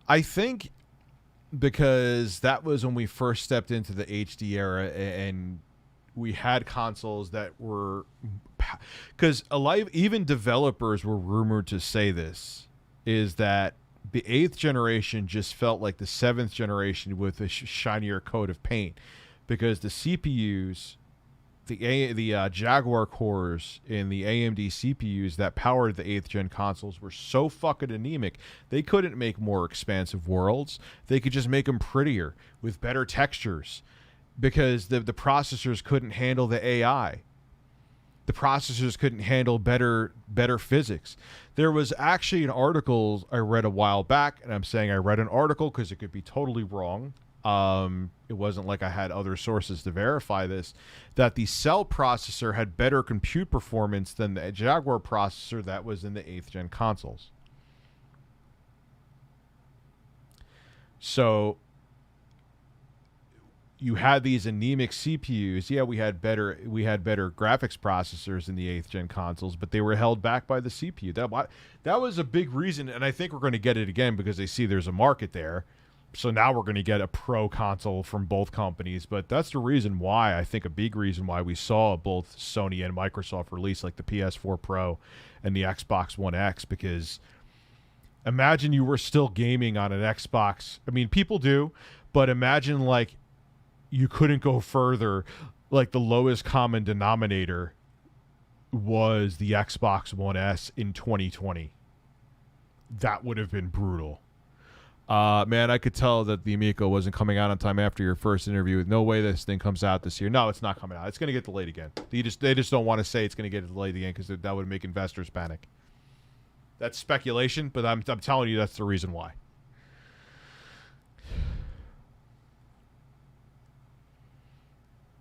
I think because that was when we first stepped into the HD era and we had consoles that were... Because even developers were rumored to say this, is that the 8th generation just felt like the 7th generation with a shinier coat of paint. Because the CPUs... The Jaguar cores in the AMD CPUs that powered the 8th gen consoles were so fucking anemic, they couldn't make more expansive worlds. They could just make them prettier with better textures because the processors couldn't handle the AI. The processors couldn't handle better physics. There was actually an article I read a while back, and I'm saying I read an article because it could be totally wrong. It wasn't like I had other sources to verify this, that the Cell processor had better compute performance than the Jaguar processor that was in the 8th gen consoles. So you had these anemic CPUs. Yeah, we had better graphics processors in the 8th gen consoles, but they were held back by the CPU. That was a big reason, and I think we're going to get it again because they see there's a market there. So now we're going to get a pro console from both companies, but that's the reason why, I think a big reason why we saw both Sony and Microsoft release like the PS4 Pro and the Xbox One X, because imagine you were still gaming on an Xbox. I mean, people do, but imagine like you couldn't go further. Like the lowest common denominator was the Xbox One S in 2020. That would have been brutal. Man, I could tell that the Amico wasn't coming out on time after your first interview. No way this thing comes out this year. No, it's not coming out. It's going to get delayed again. They just don't want to say it's going to get delayed again because that would make investors panic. That's speculation, but I'm telling you that's the reason why.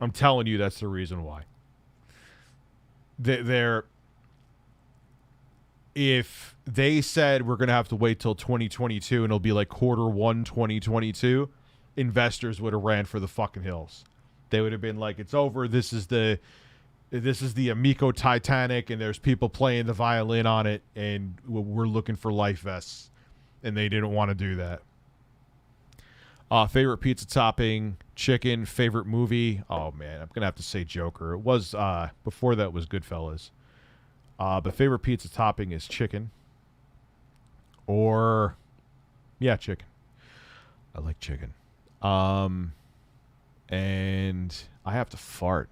I'm telling you that's the reason why. If they said we're going to have to wait till 2022 and it'll be like Q1 2022, investors would have ran for the fucking hills. They would have been like, it's over. This is the Amico Titanic and there's people playing the violin on it and we're looking for life vests. And they didn't want to do that. Favorite pizza topping, chicken. Favorite movie. Oh man, I'm going to have to say Joker. It was, before that was Goodfellas. But favorite pizza topping is chicken. Or, yeah, chicken. I like chicken. And I have to fart.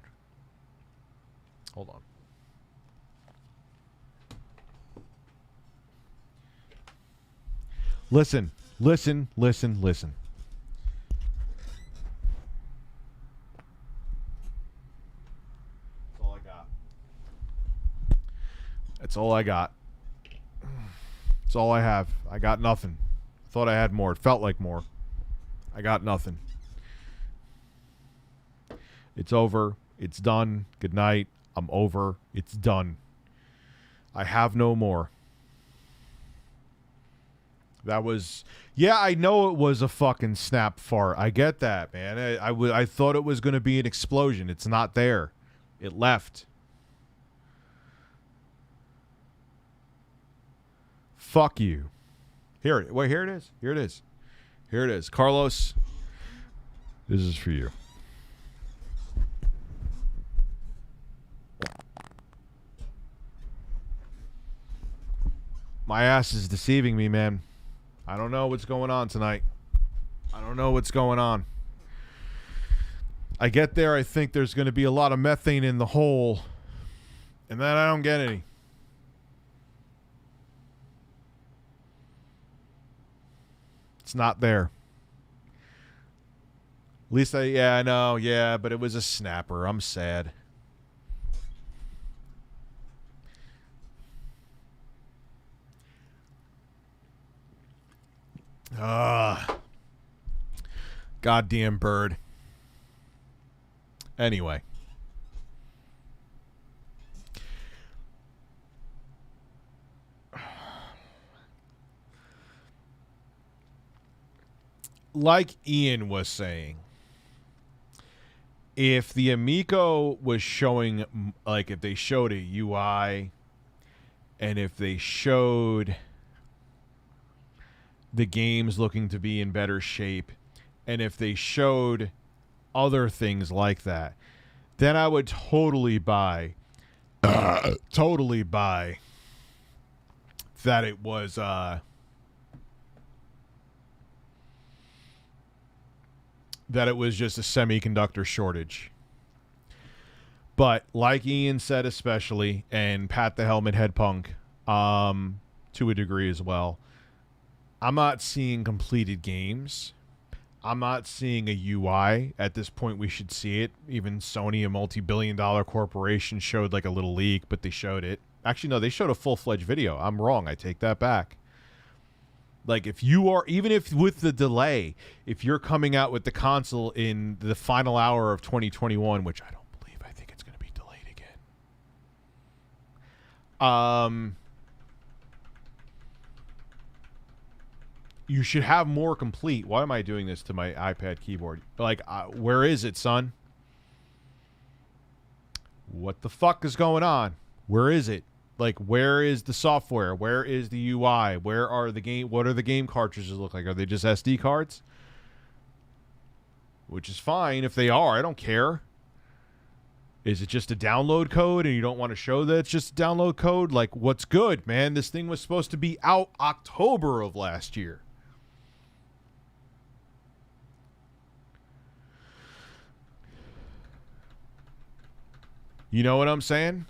Hold on. Listen. That's all I got. That's all I have. I got nothing. I thought I had more. It felt like more. I got nothing. It's over. It's done. Good night. I'm over. It's done. I have no more. That was, yeah, I know it was a fucking snap fart. I get that, man. I thought it was going to be an explosion. It's not there. It left. Fuck you. Here it is. Here it is. Here it is. Carlos, this is for you. My ass is deceiving me, man. I don't know what's going on tonight. I don't know what's going on. I get there, I think there's going to be a lot of methane in the hole, and then I don't get any. It's not there. At least I know, yeah, but it was a snapper. I'm sad. Goddamn bird. Anyway. Like Ian was saying, if the Amico was showing, like if they showed a UI and if they showed the games looking to be in better shape, and if they showed other things like that, then I would totally buy that it was just a semiconductor shortage. But like Ian said, especially, and Pat the Helmet Head Punk, to a degree as well, I'm not seeing completed games. I'm not seeing a UI. At this point, we should see it. Even Sony, a multi-billion-dollar corporation, showed like a little leak, but they showed it. Actually, no, they showed a full-fledged video. I'm wrong. I take that back. Like, if you are, even if with the delay, if you're coming out with the console in the final hour of 2021, which I don't believe, I think it's going to be delayed again. You should have more complete. Why am I doing this to my iPad keyboard? Like, where is it, son? What the fuck is going on? Where is it? Like, where is the software? Where is the UI? Where are the game? What are the game cartridges look like? Are they just SD cards? Which is fine if they are. I don't care. Is it just a download code and you don't want to show that it's just a download code? Like, what's good, man? This thing was supposed to be out October of last year. You know what I'm saying?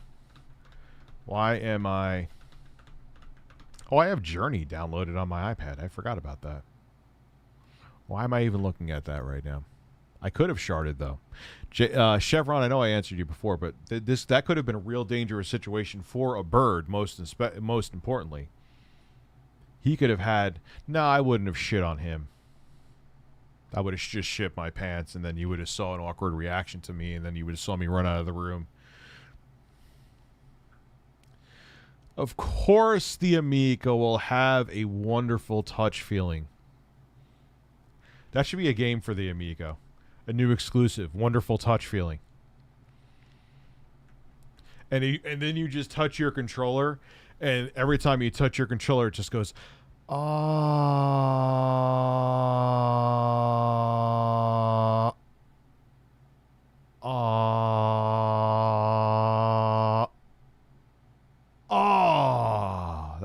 Why am I... Oh, I have Journey downloaded on my iPad. I forgot about that. Why am I even looking at that right now? I could have sharded, though. Chevron, I know I answered you before, but that could have been a real dangerous situation for a bird, most importantly. He could have had... No, I wouldn't have shit on him. I would have just shit my pants, and then you would have saw an awkward reaction to me, and then you would have saw me run out of the room. Of course, the Amico will have a wonderful touch feeling. That should be a game for the Amico. A new exclusive. Wonderful touch feeling. And then you just touch your controller, and every time you touch your controller, it just goes,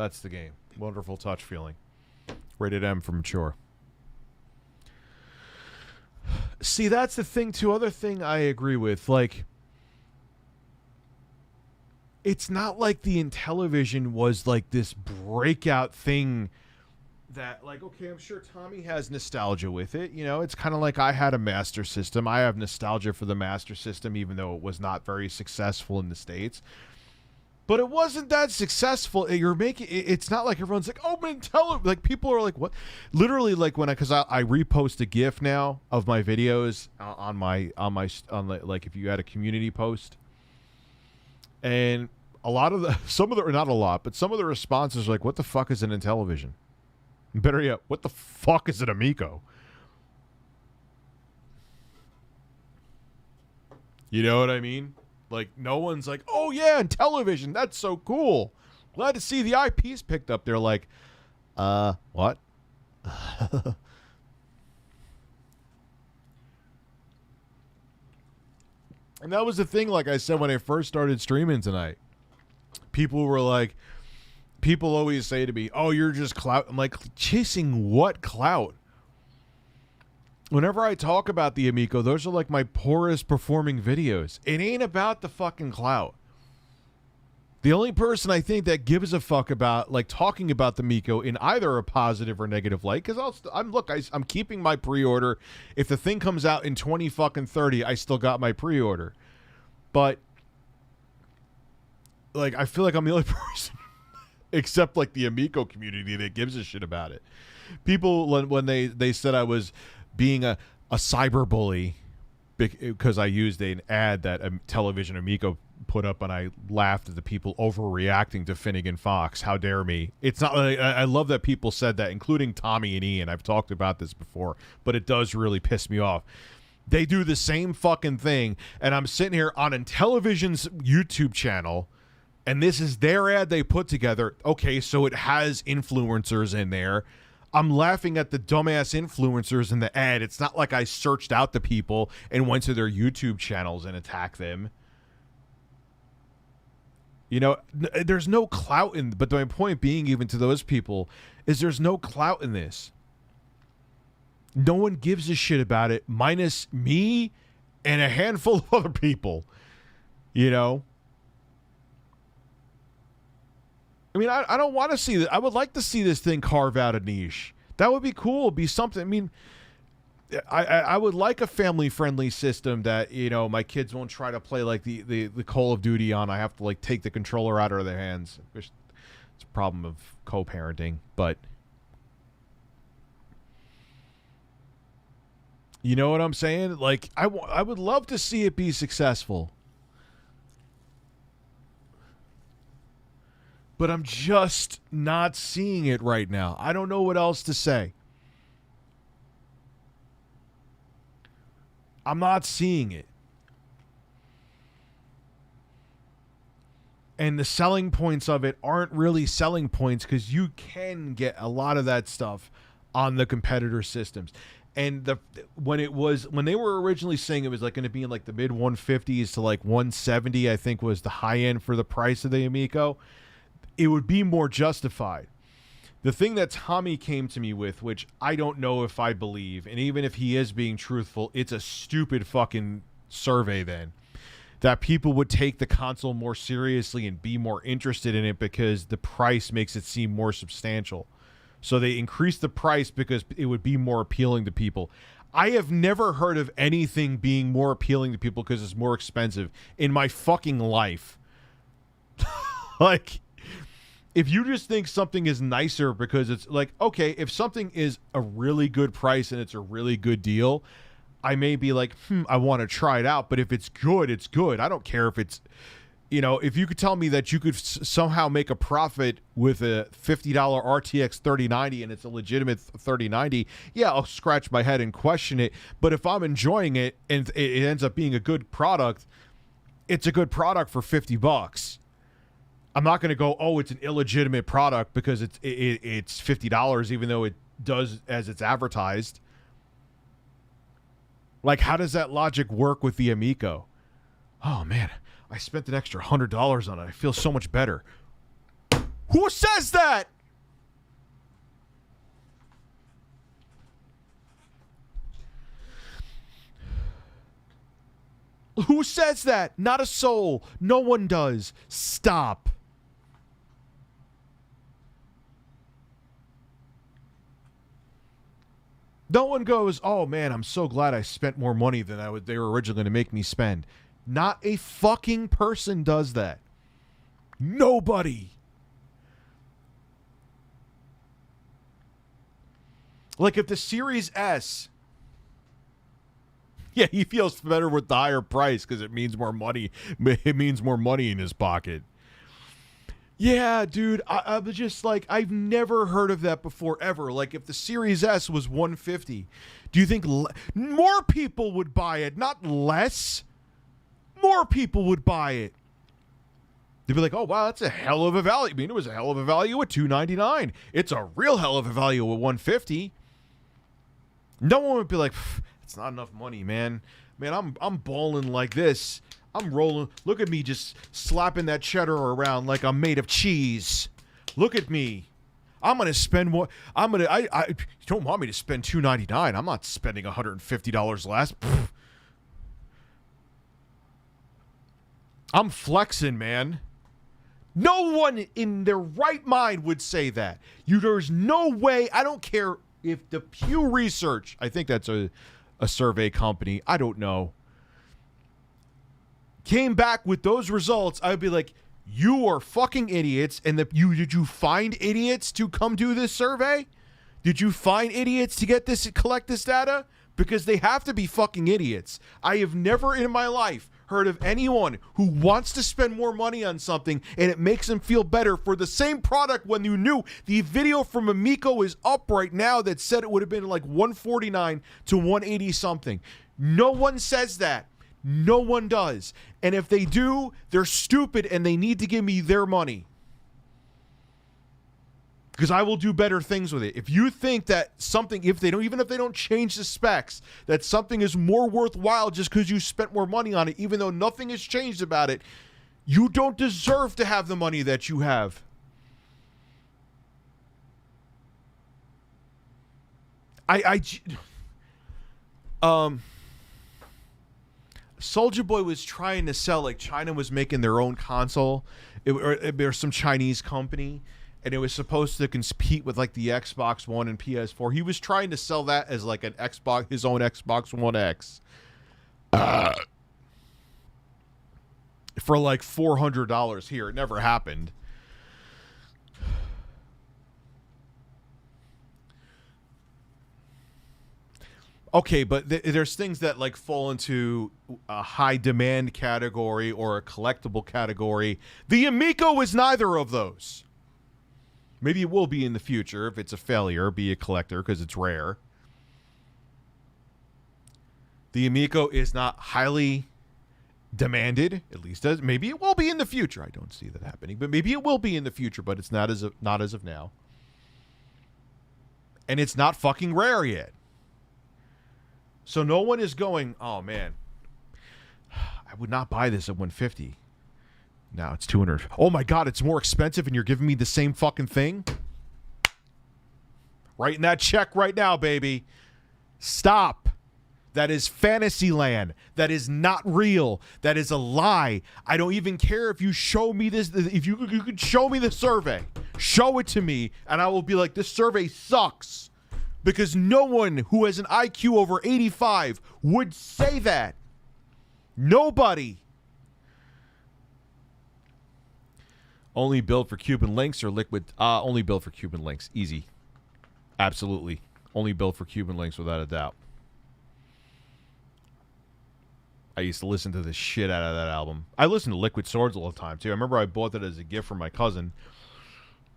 That's the game. Wonderful touch feeling. Rated M for mature. See, that's the thing, too. Other thing I agree with, like, it's not like the Intellivision was like this breakout thing that, like, okay, I'm sure Tommy has nostalgia with it. You know, it's kind of like I had a Master System. I have nostalgia for the Master System, even though it was not very successful in the States. But it wasn't that successful. You're making it's not like everyone's like, oh man, like people are like, what? Literally, like when because I repost a GIF now of my videos on like if you had a community post, and a lot of some of the not a lot, but some of the responses are like, what the fuck is an Intellivision? Better yet, what the fuck is an Amico? You know what I mean? Like, no one's like, oh, yeah, and television, that's so cool. Glad to see the IPs picked up. They're like, what? And that was the thing, like I said, when I first started streaming tonight. People were like, people always say to me, oh, you're just clout. I'm like, chasing what clout? Whenever I talk about the Amico, those are like my poorest performing videos. It ain't about the fucking clout. The only person I think that gives a fuck about like talking about the Amico in either a positive or negative light, because I'm keeping my pre-order. If the thing comes out in 2030, I still got my pre-order. But like, I feel like I'm the only person, except like the Amico community, that gives a shit about it. People when they said I was being a cyberbully because I used an ad that a television Amico put up, and I laughed at the people overreacting to Finnegan Fox. How dare me? It's not. I love that people said that, including Tommy and Ian. I've talked about this before, but it does really piss me off. They do the same fucking thing, and I'm sitting here on Intellivision's YouTube channel, and this is their ad they put together. Okay, so it has influencers in there. I'm laughing at the dumbass influencers in the ad. It's not like I searched out the people and went to their YouTube channels and attacked them. You know, there's no clout in, but my point being, even to those people, is there's no clout in this. No one gives a shit about it, minus me and a handful of other people. You know? I mean, I don't want to see that. I would like to see this thing carve out a niche. That would be cool. Be something. I mean, I would like a family-friendly system that, you know, my kids won't try to play like the Call of Duty on. I have to like take the controller out of their hands. It's a problem of co-parenting, but you know what I'm saying? Like, I would love to see it be successful. But I'm just not seeing it right now. I don't know what else to say. I'm not seeing it. And the selling points of it aren't really selling points, because you can get a lot of that stuff on the competitor systems. And when they were originally saying it was like going to be in like the mid 150s to like 170, I think was the high end for the price of the Amico, it would be more justified. The thing that Tommy came to me with, which I don't know if I believe, and even if he is being truthful, it's a stupid fucking survey then, that people would take the console more seriously and be more interested in it because the price makes it seem more substantial. So they increased the price because it would be more appealing to people. I have never heard of anything being more appealing to people because it's more expensive in my fucking life. Like, if you just think something is nicer because it's like, okay, if something is a really good price and it's a really good deal, I may be like, I want to try it out. But if it's good, it's good. I don't care if it's, you know, if you could tell me that you could somehow make a profit with a $50 RTX 3090 and it's a legitimate 3090, yeah, I'll scratch my head and question it. But if I'm enjoying it and it ends up being a good product, it's a good product for $50. I'm not going to go, oh, it's an illegitimate product because it's $50, even though it does as it's advertised. Like, how does that logic work with the Amico? Oh, man, I spent an extra $100 on it. I feel so much better. Who says that? Who says that? Not a soul. No one does. Stop. No one goes, oh man, I'm so glad I spent more money than they were originally going to make me spend. Not a fucking person does that. Nobody. Like if the Series S, yeah, he feels better with the higher price because it means more money. It means more money in his pocket. Yeah, dude, I was just like, I've never heard of that before, ever. Like, if the Series S was $150, do you think more people would buy it? Not less. More people would buy it. They'd be like, oh, wow, that's a hell of a value. I mean, it was a hell of a value at $299. It's a real hell of a value at $150. No one would be like, it's not enough money, man. Man, I'm balling like this. I'm rolling. Look at me just slapping that cheddar around like I'm made of cheese. Look at me. I'm going to spend more. You don't want me to spend $299. I'm not spending $150 less. Pfft. I'm flexing, man. No one in their right mind would say that. There's no way. I don't care if the Pew Research, I think that's a survey company. I don't know. Came back with those results, I would be like, you are fucking idiots. And did you find idiots to come do this survey? Did you find idiots to collect this data? Because they have to be fucking idiots. I have never in my life heard of anyone who wants to spend more money on something and it makes them feel better for the same product when you knew the video from Amico is up right now that said it would have been like $149 to $180 something. No one says that. No one does. And if they do, they're stupid and they need to give me their money. Because I will do better things with it. If you think that something, even if they don't change the specs, that something is more worthwhile just because you spent more money on it, even though nothing has changed about it, you don't deserve to have the money that you have. Soulja Boy was trying to sell, like China was making their own console. There's some Chinese company, and it was supposed to compete with like the Xbox One and PS4. He was trying to sell that as like an Xbox, his own Xbox One X, for like $400 here. It never happened. Okay, but there's things that like fall into a high demand category or a collectible category. The Amico is neither of those. Maybe it will be in the future if it's a failure, be a collector because it's rare. The Amico is not highly demanded, at least maybe it will be in the future. I don't see that happening, but maybe it will be in the future, but it's not as of now. And it's not fucking rare yet. So no one is going, oh man, I would not buy this at $150. Now it's $200. Oh my God, it's more expensive and you're giving me the same fucking thing? Writing that check right now, baby. Stop. That is fantasy land. That is not real. That is a lie. I don't even care if you show me this. If you could show me the survey. Show it to me and I will be like, this survey sucks. Because no one who has an IQ over 85 would say that. Nobody. Only built for Cuban links or liquid? Only built for Cuban links. Easy. Absolutely. Only built for Cuban links without a doubt. I used to listen to the shit out of that album. I listen to Liquid Swords all the time, too. I remember I bought that as a gift from my cousin.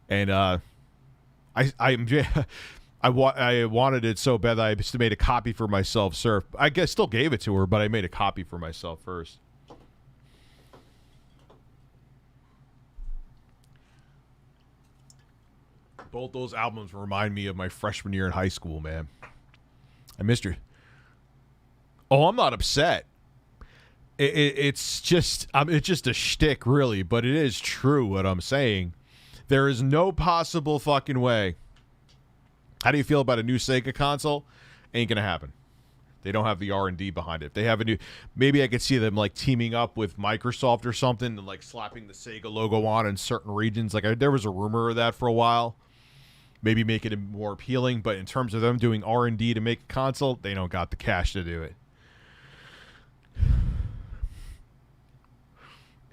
And I wanted it so bad that I just made a copy for myself, sir. I guess still gave it to her, but I made a copy for myself first. Both those albums remind me of my freshman year in high school, man. I missed her. Oh, I'm not upset. It's just a shtick, really, but it is true what I'm saying. There is no possible fucking way. How do you feel about a new Sega console? Ain't gonna happen. They don't have the R&D behind it. If they have a new, maybe I could see them like teaming up with Microsoft or something and like slapping the Sega logo on in certain regions. Like there was a rumor of that for a while. Maybe making it more appealing, but in terms of them doing R&D to make a console, they don't got the cash to do it.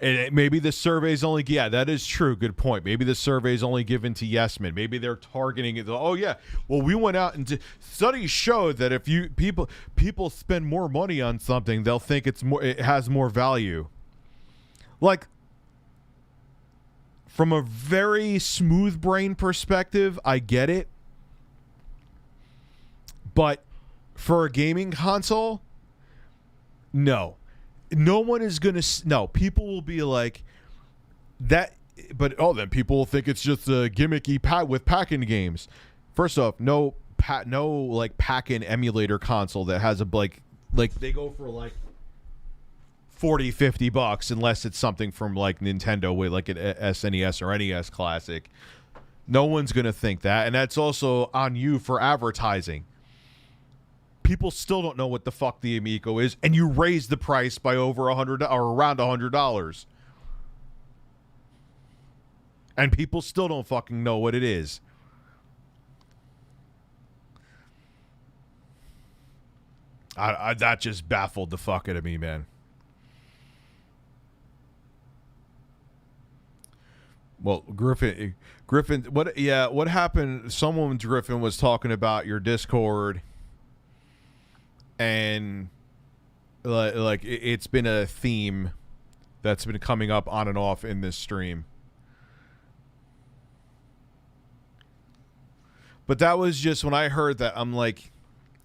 And maybe the survey's only, yeah, that is true. Good point. Maybe the survey's only given to yes men. Maybe they're targeting it. Oh yeah, well we went out and studies show that if you people spend more money on something, they'll think it has more value. Like, from a very smooth brain perspective, I get it. But for a gaming console, no. No one is going to... No, people will be like... that. But, then people will think it's just a gimmicky with pack-in games. First off, no pack-in emulator console that has a... Like they go for, like, $40-$50 unless it's something from, like, Nintendo with, like, an SNES or NES Classic. No one's going to think that. And that's also on you for advertising. People still don't know what the fuck the Amico is, and you raise the price by over $100 or around $100, and people still don't fucking know what it is. That just baffled the fuck out of me, man. Well, Griffin, what happened? Someone, Griffin, was talking about your Discord. And like it's been a theme that's been coming up on and off in this stream. But that was just when I heard that, I'm like,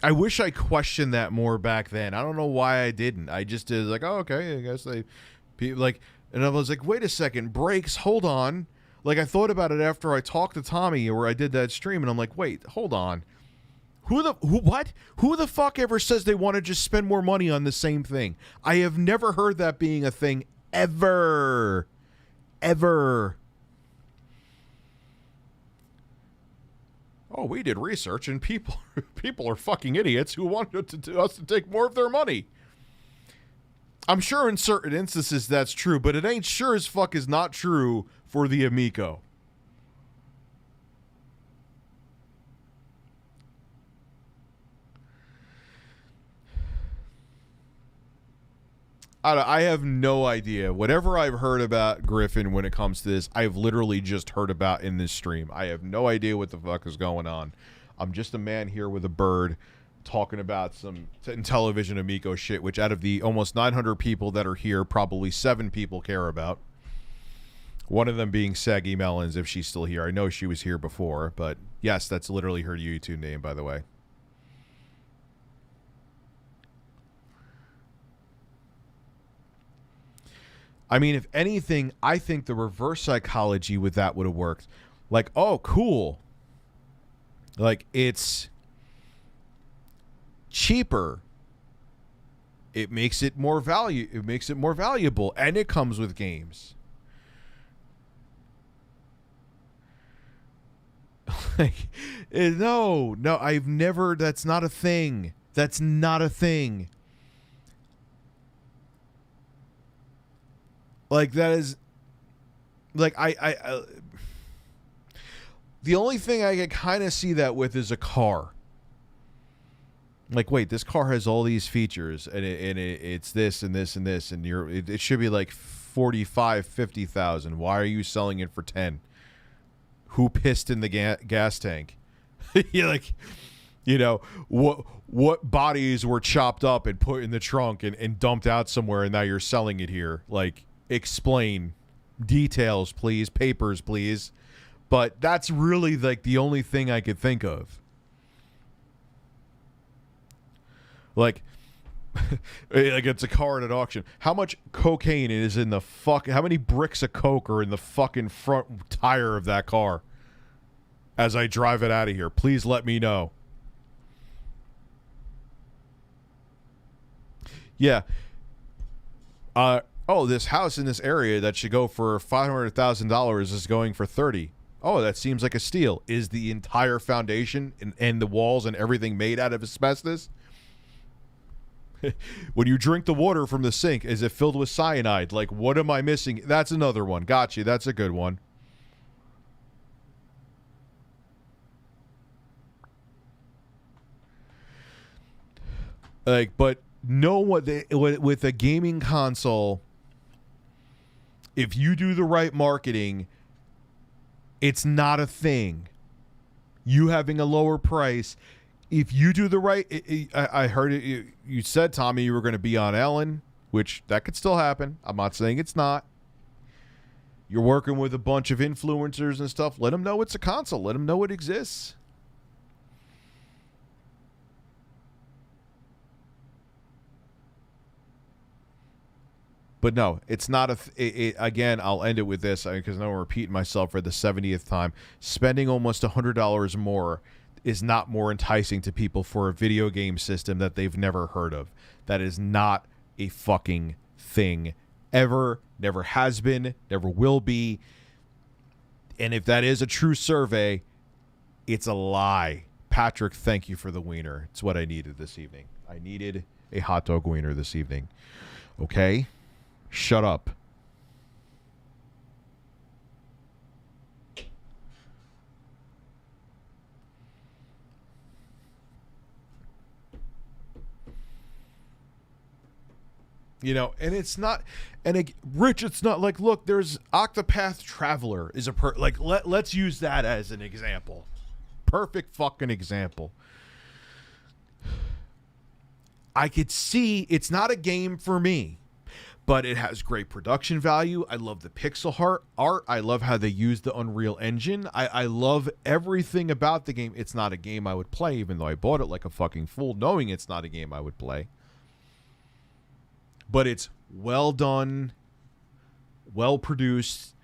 I wish I questioned that more back then. I don't know why I didn't. I just did like, oh, okay, I guess they like, and I was like, wait a second, brakes, hold on. Like, I thought about it after I talked to Tommy or I did that stream, and I'm like, wait, hold on. Who the fuck ever says they want to just spend more money on the same thing? I have never heard that being a thing ever. Ever. Oh, we did research and people are fucking idiots who want us to take more of their money. I'm sure in certain instances that's true, but it ain't sure as fuck is not true for the Amico. I have no idea. Whatever I've heard about Griffin when it comes to this, I've literally just heard about in this stream. I have no idea what the fuck is going on. I'm just a man here with a bird talking about some television Amico shit, which out of the almost 900 people that are here, probably 7 people care about. One of them being Saggy Melons, if she's still here. I know she was here before, but yes, that's literally her YouTube name, by the way. I mean, if anything, I think the reverse psychology with that would have worked. Like, oh, cool. Like, it's cheaper. It makes it more valuable, and it comes with games. Like, no, I've never. That's not a thing. That's not a thing. Like, that is, like, I the only thing I can kind of see that with is a car. Like, wait, this car has all these features, and it's this and this and this, and it should be like 45, 50,000. Why are you selling it for 10? Who pissed in the gas tank? You're like, you know, what bodies were chopped up and put in the trunk and dumped out somewhere, and now you're selling it here? Like, explain. Details, please. Papers, please. But that's really, like, the only thing I could think of. Like, like it's a car at an auction. How much cocaine is in the how many bricks of coke are in the fucking front tire of that car as I drive it out of here? Please let me know. Yeah. Oh, this house in this area that should go for $500,000 is going for $30,000. Oh, that seems like a steal. Is the entire foundation and the walls and everything made out of asbestos? When you drink the water from the sink, is it filled with cyanide? Like, what am I missing? That's another one. Got you. That's a good one. Like, but no one with a gaming console, If you do the right marketing, it's not a thing. You having a lower price, if you do the right, I heard it. You said, Tommy, you were going to be on Ellen, which that could still happen. I'm not saying it's not. You're working with a bunch of influencers and stuff. Let them know it's a console. Let them know it exists. But no, it's not again, I'll end it with this because I know I'm repeating myself for the 70th time. Spending almost $100 more is not more enticing to people for a video game system that they've never heard of. That is not a fucking thing ever. Never has been. Never will be. And if that is a true survey, it's a lie. Patrick, thank you for the wiener. It's what I needed this evening. I needed a hot dog wiener this evening. Okay? Shut up. You know, and it's not, and Rich, it's not like, look, there's Octopath Traveler is let's use that as an example. Perfect fucking example. I could see it's not a game for me, but it has great production value. I love the pixel art. I love how they use the Unreal Engine. I love everything about the game. It's not a game I would play, even though I bought it like a fucking fool, knowing it's not a game I would play. But it's well done, well produced,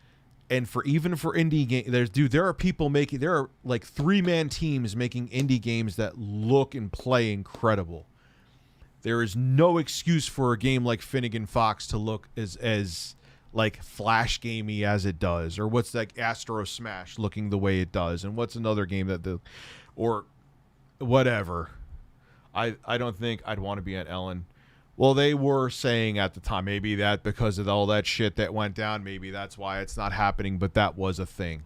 and even for indie games, there are people there are like 3-man teams making indie games that look and play incredible. There is no excuse for a game like Finnegan Fox to look as like flash gamey as it does, or what's like Astro Smash looking the way it does, and what's another game or whatever. I don't think I'd want to be at Ellen. Well, they were saying at the time, maybe that because of all that shit that went down, maybe that's why it's not happening, but that was a thing.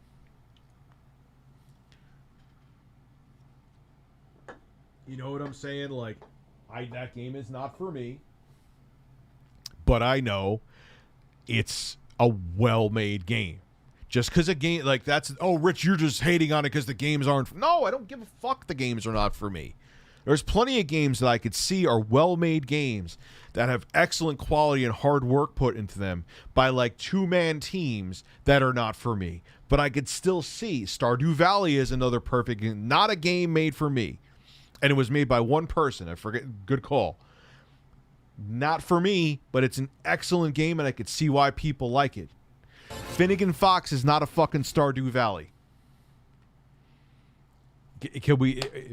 You know what I'm saying? Like, that game is not for me, but I know it's a well-made game. Just because a game, like Rich, you're just hating on it because the games aren't. No, I don't give a fuck the games are not for me. There's plenty of games that I could see are well-made games that have excellent quality and hard work put into them by like 2-man teams that are not for me. But I could still see Stardew Valley is another perfect game, not a game made for me. And it was made by one person. I forget. Good call. Not for me, but it's an excellent game, and I could see why people like it. Finnegan Fox is not a fucking Stardew Valley.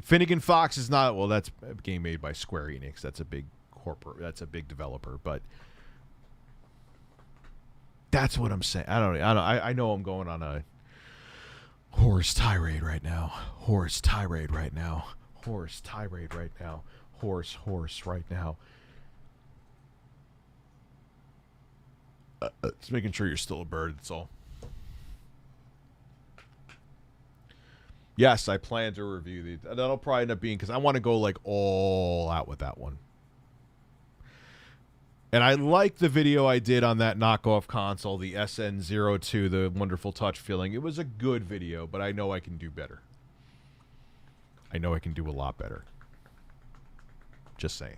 Finnegan Fox is not. Well, that's a game made by Square Enix. That's a big corporate. That's a big developer. But that's what I'm saying. I know I'm going on a horse tirade right now. Horse tirade right now. Horse tirade right now. Horse right now. Just making sure you're still a bird. That's all. Yes, I plan to review these. That'll probably end up being because I want to go like all out with that one. And I like the video I did on that knockoff console, the SN02, the Wonderful Touch Feeling. It was a good video, but I know I can do better. I know I can do a lot better. Just saying.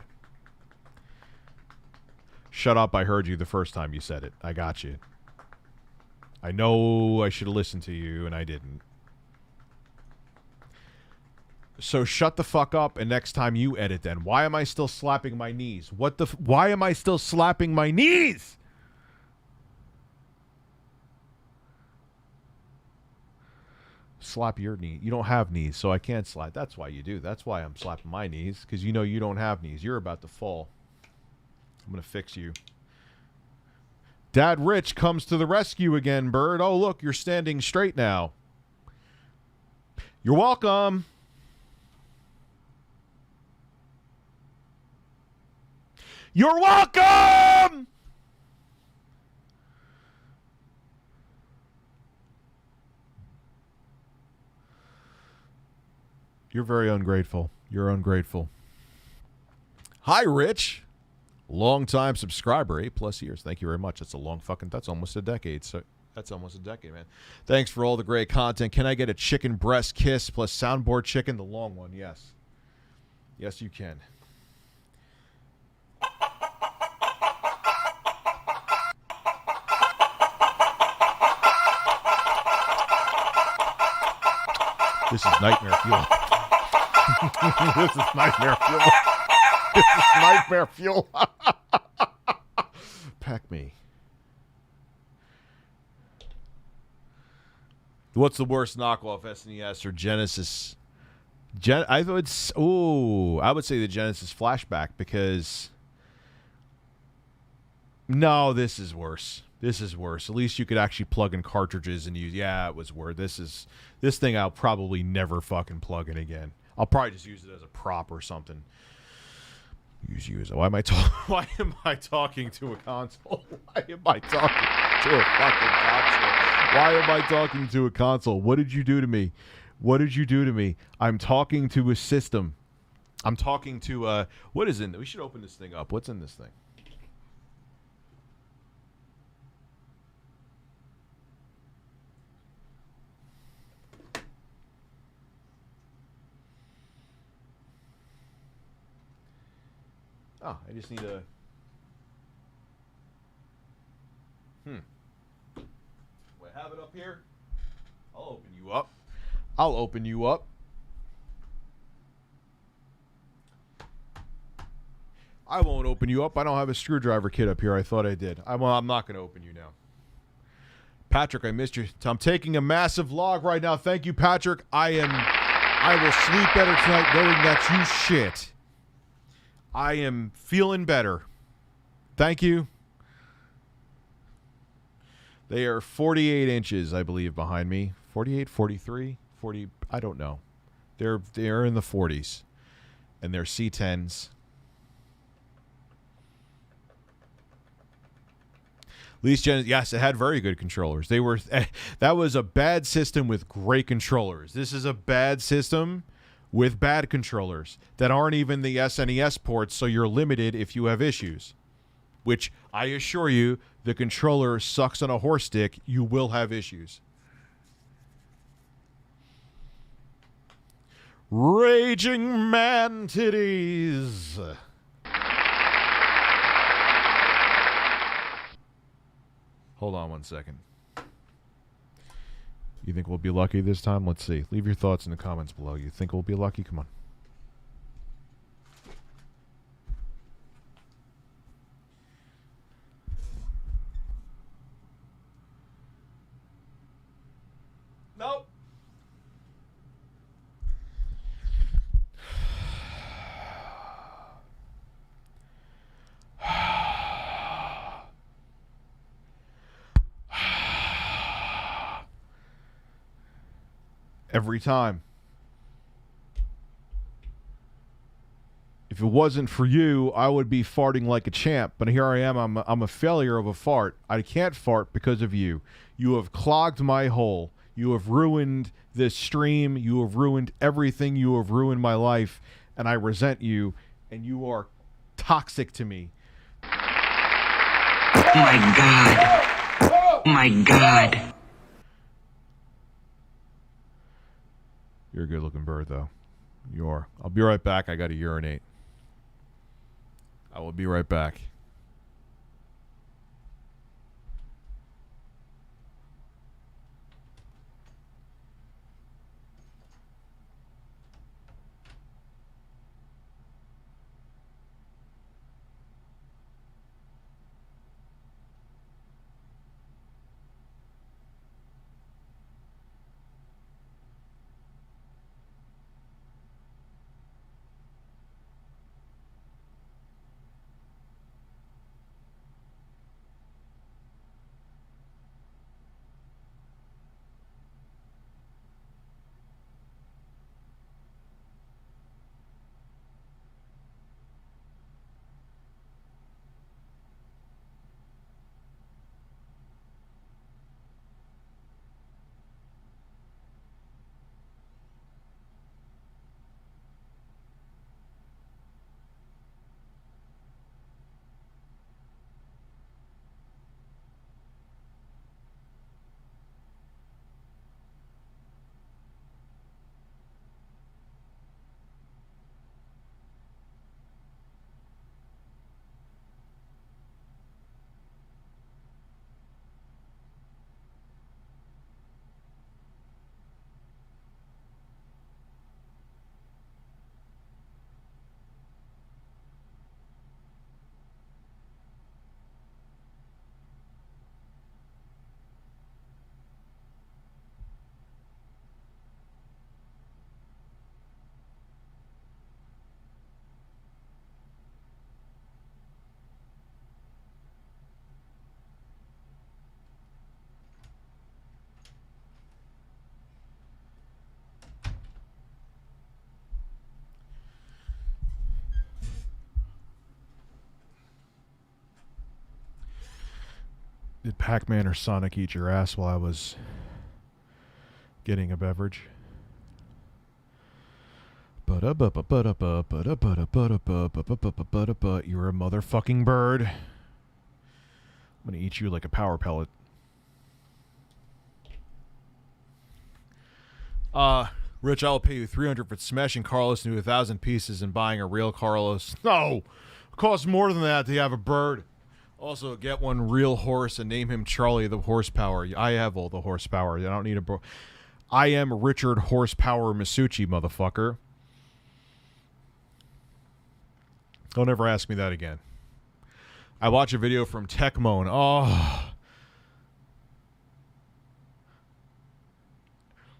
Shut up, I heard you the first time you said it. I got you. I know I should have listened to you, and I didn't. So shut the fuck up, and next time you edit then. Why am I still slapping my knees? Why am I still slapping my knees? Slap your knee. You don't have knees, so I can't slap. That's why you do. That's why I'm slapping my knees, because you know you don't have knees. You're about to fall. I'm going to fix you. Dad Rich comes to the rescue again, Bird. Oh, look, you're standing straight now. You're welcome. You're welcome! You're very ungrateful. You're ungrateful. Hi, Rich. Long-time subscriber, 8+ years. Thank you very much. That's almost a decade. So that's almost a decade, man. Thanks for all the great content. Can I get a chicken breast kiss plus soundboard chicken? The long one, yes. Yes, you can. This is nightmare fuel. This is nightmare fuel. This is nightmare fuel. Pack me. What's the worst knockoff, SNES or Genesis? I would say the Genesis Flashback because no, this is worse. This is worse. At least you could actually plug in cartridges and use. Yeah, it was worse. This thing I'll probably never fucking plug in again. I'll probably just use it as a prop or something. Use. Why am I talking to a console? Why am I talking to a fucking console? Why am I talking to a console? What did you do to me? What did you do to me? I'm talking to a system. I'm talking to what is in? We should open this thing up. What's in this thing? Oh, I just need a... Do I have it up here? I'll open you up. I'll open you up. I won't open you up. I don't have a screwdriver kit up here. I thought I did. I'm not going to open you now. Patrick, I missed you. I'm taking a massive log right now. Thank you, Patrick. I will sleep better tonight knowing that you shit. I am feeling better. Thank you. They are 48 inches, I believe, behind me. 48, 43, 40, I don't know. They're in the 40s. And they're C10s. At least, yes, it had very good controllers. That was a bad system with great controllers. This is a bad system with bad controllers that aren't even the SNES ports, so you're limited if you have issues. Which, I assure you, the controller sucks on a horse stick, you will have issues. Raging man titties. Hold on one second. You think we'll be lucky this time? Let's see. Leave your thoughts in the comments below. You think we'll be lucky? Come on. Nope. Every time. If it wasn't for you, I would be farting like a champ. But here I am. I'm a failure of a fart. I can't fart because of you. You have clogged my hole. You have ruined this stream. You have ruined everything. You have ruined my life. And I resent you. And you are toxic to me. Oh my God. Oh my God. You're a good-looking bird, though. You are. I'll be right back. I got to urinate. I will be right back. Did Pac-Man or Sonic eat your ass while I was getting a beverage? You're a motherfucking bird. I'm gonna eat you like a power pellet. Rich, I'll pay you $300 for smashing Carlos into 1,000 pieces and buying a real Carlos. No! It costs more than that to have a bird. Also, get one real horse and name him Charlie the Horsepower. I have all the horsepower. I don't need a... I am Richard Horsepower Masucci, motherfucker. Don't ever ask me that again. I watch a video from Techmoan. Oh.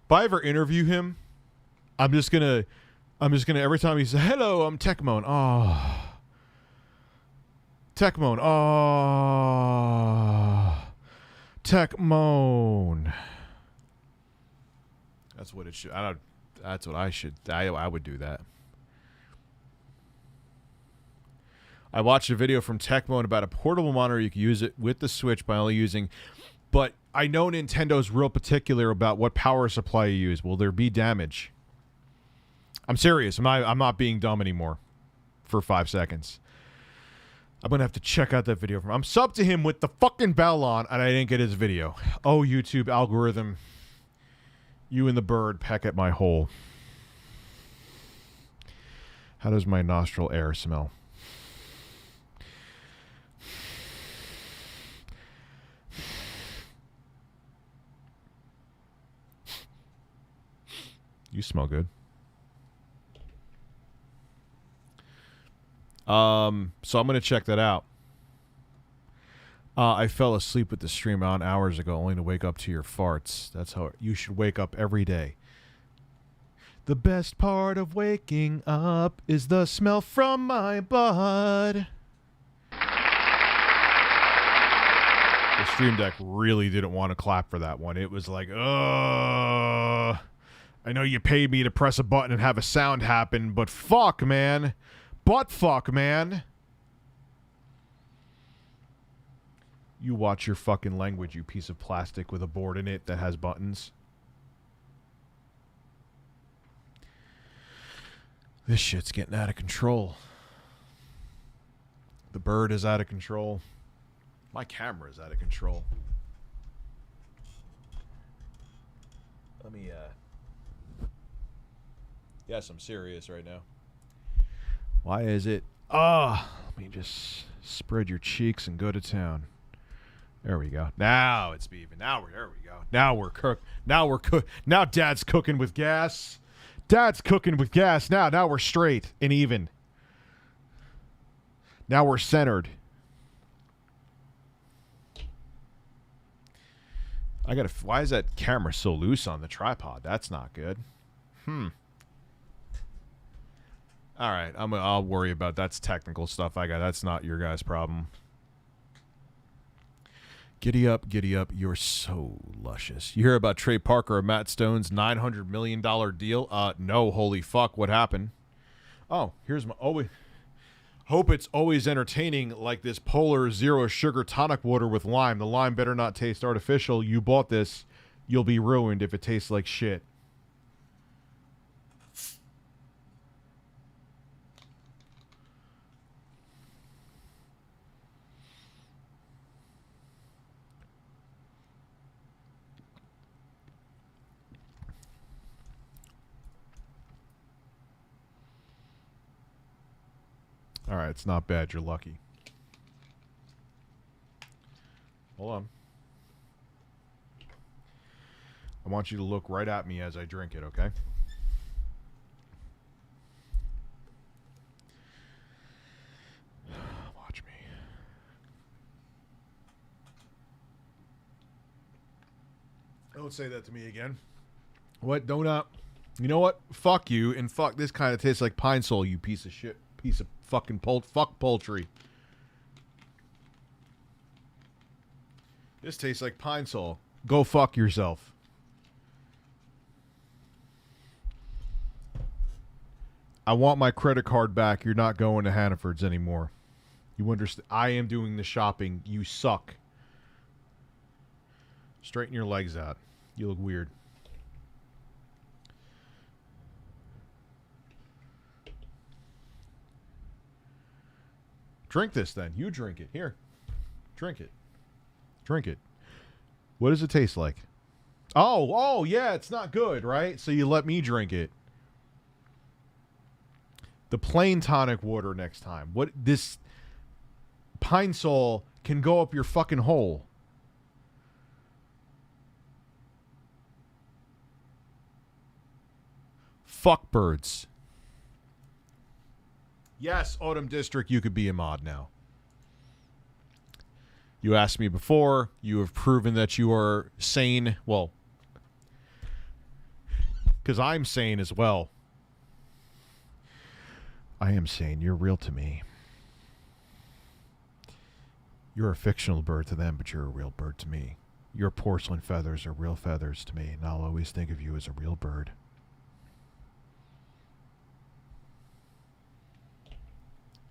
If I ever interview him, I'm just gonna every time he says, hello, I'm Techmoan. Oh. Techmoan. Oh. Techmoan. That's what it should. That's what I should. I would do that. I watched a video from Techmoan about a portable monitor. You can use it with the Switch by only using... But I know Nintendo's real particular about what power supply you use. Will there be damage? I'm serious. I'm not being dumb anymore for 5 seconds. I'm going to have to check out that video. I'm subbed to him with the fucking bell on, and I didn't get his video. Oh, YouTube algorithm. You and the bird peck at my hole. How does my nostril air smell? You smell good. So I'm going to check that out. I fell asleep with the stream on hours ago only to wake up to your farts. That's how you should wake up every day. The best part of waking up is the smell from my butt. The Stream Deck really didn't want to clap for that one. It was like, I know you paid me to press a button and have a sound happen, but fuck, man. Butt fuck, man. You watch your fucking language, you piece of plastic with a board in it that has buttons. This shit's getting out of control. The bird is out of control. My camera is out of control. Let me, Yes, I'm serious right now. Why is it? Let me just spread your cheeks and go to town. There we go. Now it's even. There we go. Now we're cooked. Now Dad's cooking with gas. Dad's cooking with gas. Now we're straight and even. Now we're centered. Why is that camera so loose on the tripod? That's not good. All right, I'll worry about that's technical stuff. That's not your guys' problem. Giddy up, you're so luscious. You hear about Trey Parker or Matt Stone's $900 million deal? No, holy fuck, what happened? Oh, here's my hope it's always entertaining like this Polar Zero Sugar tonic water with lime. The lime better not taste artificial. You bought this, you'll be ruined if it tastes like shit. All right, it's not bad. You're lucky. Hold on. I want you to look right at me as I drink it, okay? Watch me. Don't say that to me again. What? Don't you know what? Fuck you and fuck this kind of tastes like Pine Sol, you piece of shit. Piece of fucking fuck poultry. This tastes like Pine Sol. Go fuck yourself. I want my credit card back. You're not going to Hannaford's anymore. You understand? I am doing the shopping. You suck. Straighten your legs out. You look weird. Drink this then. You drink it. Here. Drink it. Drink it. What does it taste like? Oh, yeah, it's not good, right? So you let me drink it. The plain tonic water next time. What this Pine Sol can go up your fucking hole. Fuck birds. Yes, Autumn District, you could be a mod now. You asked me before. You have proven that you are sane. Well, because I'm sane as well. I am sane. You're real to me. You're a fictional bird to them, but you're a real bird to me. Your porcelain feathers are real feathers to me, and I'll always think of you as a real bird.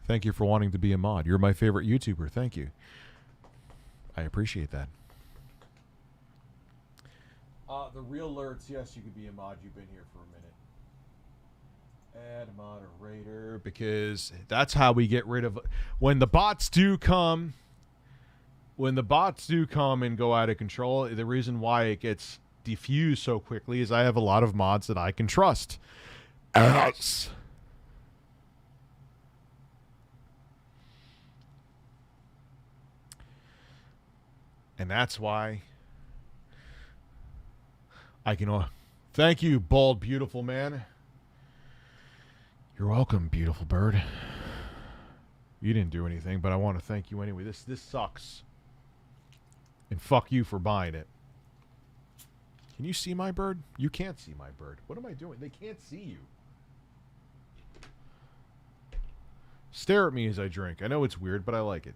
Thank you for wanting to be a mod. You're my favorite YouTuber. Thank you. I appreciate that. The real alerts, yes, you could be a mod. You've been here for a minute. Add moderator, because that's how we get rid of... When the bots do come and go out of control, the reason why it gets diffused so quickly is I have a lot of mods that I can trust. Ass. And that's why I can... Thank you, bald, beautiful man. You're welcome, beautiful bird. You didn't do anything, but I want to thank you anyway. This sucks. And fuck you for buying it. Can you see my bird? You can't see my bird. What am I doing? They can't see you. Stare at me as I drink. I know it's weird, but I like it.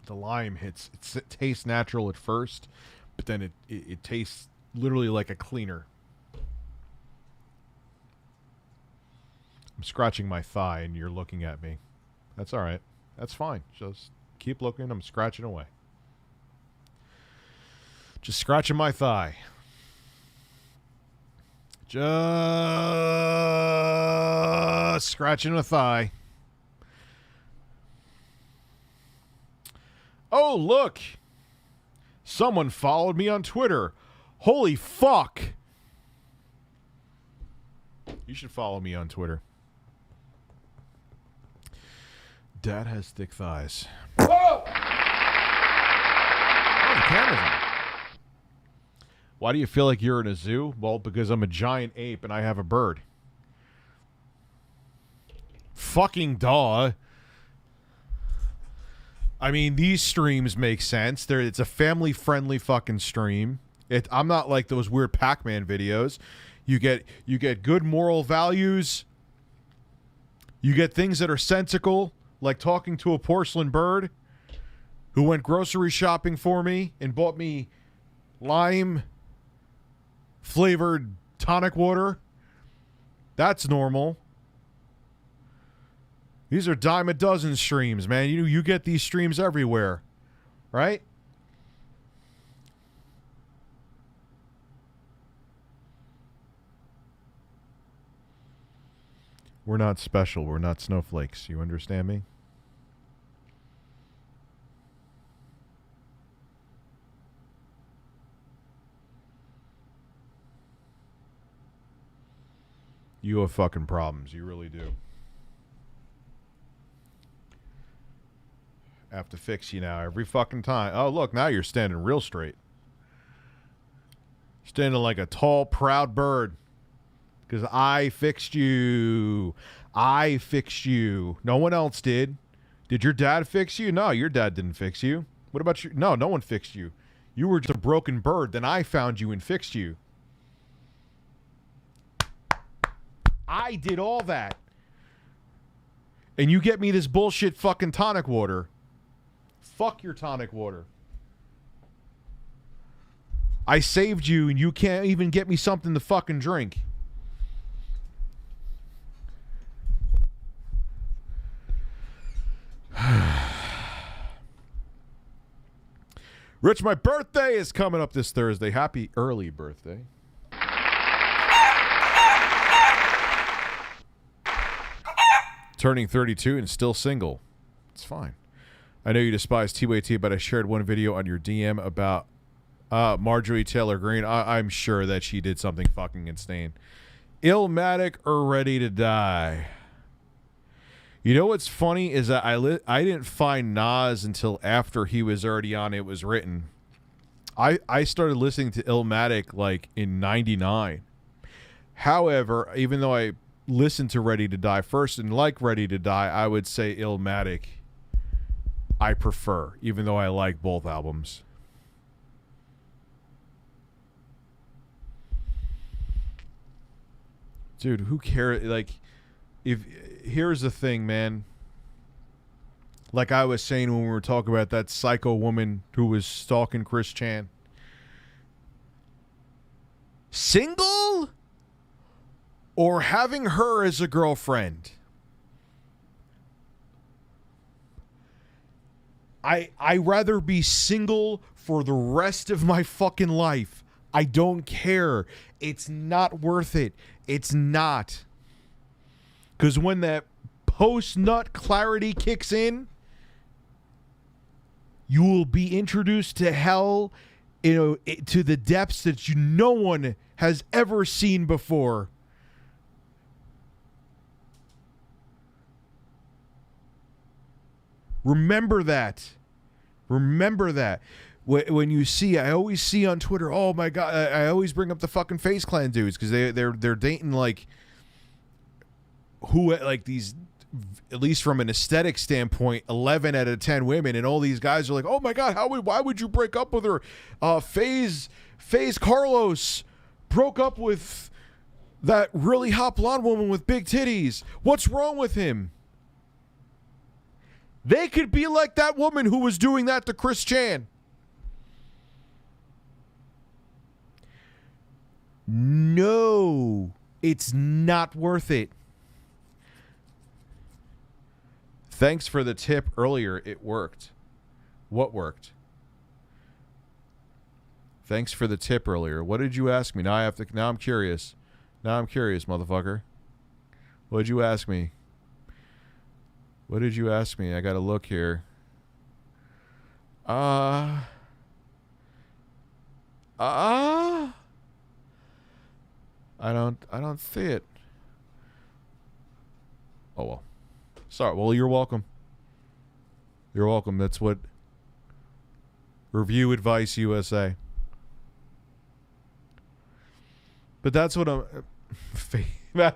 The lime hits. It tastes natural at first, but then it tastes literally like a cleaner. I'm scratching my thigh and you're looking at me. That's all right. That's fine. Just keep looking. I'm scratching away. Just scratching my thigh. Just scratching a thigh. Oh, look. Someone followed me on Twitter. Holy fuck. You should follow me on Twitter. Dad has thick thighs. Whoa! Oh, the camera's on. Why do you feel like you're in a zoo? Well, because I'm a giant ape and I have a bird. Fucking duh. I mean, these streams make sense. It's a family-friendly fucking stream. I'm not like those weird Pac-Man videos. You get good moral values. You get things that are sensical, like talking to a porcelain bird who went grocery shopping for me and bought me lime-flavored tonic water. That's normal. These are dime a dozen streams, man. You get these streams everywhere, right? We're not special. We're not snowflakes. You understand me? You have fucking problems. You really do. I have to fix you now every fucking time. Oh, look, now you're standing real straight. Standing like a tall, proud bird. Because I fixed you. I fixed you. No one else did. Did your dad fix you? No, your dad didn't fix you. What about you? No, no one fixed you. You were just a broken bird. Then I found you and fixed you. I did all that. And you get me this bullshit fucking tonic water. Fuck your tonic water. I saved you and you can't even get me something to fucking drink. Rich, my birthday is coming up this Thursday. Happy early birthday. Turning 32 and still single. It's fine. I know you despise TYT, but I shared one video on your DM about Marjorie Taylor Greene. I'm sure that she did something fucking insane. Illmatic or ready to die? You know what's funny is that I didn't find Nas until after he was already on It Was Written. I started listening to Illmatic like in '99. However, even though I listened to Ready to Die first and like Ready to Die, I would say Illmatic I prefer, even though I like both albums. Dude, who cares? Like, here's the thing, man. Like I was saying when we were talking about that psycho woman who was stalking Chris Chan. Single or having her as a girlfriend? I rather be single for the rest of my fucking life. I don't care. It's not worth it. It's not. Because when that post-nut clarity kicks in, you will be introduced to hell, to the depths that no one has ever seen before. Remember that. Remember that. When you see, I always see on Twitter, oh my God, I always bring up the fucking FaZe Clan dudes because they're dating like these, at least from an aesthetic standpoint, 11 out of 10 women, and all these guys are like, oh my God, why would you break up with her? FaZe Carlos broke up with that really hot blonde woman with big titties. What's wrong with him? They could be like that woman who was doing that to Chris Chan. No, it's not worth it. Thanks for the tip earlier. It worked. What worked? Thanks for the tip earlier. What did you ask me? Now I'm curious. Now I'm curious, motherfucker. What did you ask me? What did you ask me? I gotta look here. I don't see it. Oh well. Sorry. Well, you're welcome. You're welcome. That's what Review Advice USA. But that's what I'm. Yeah,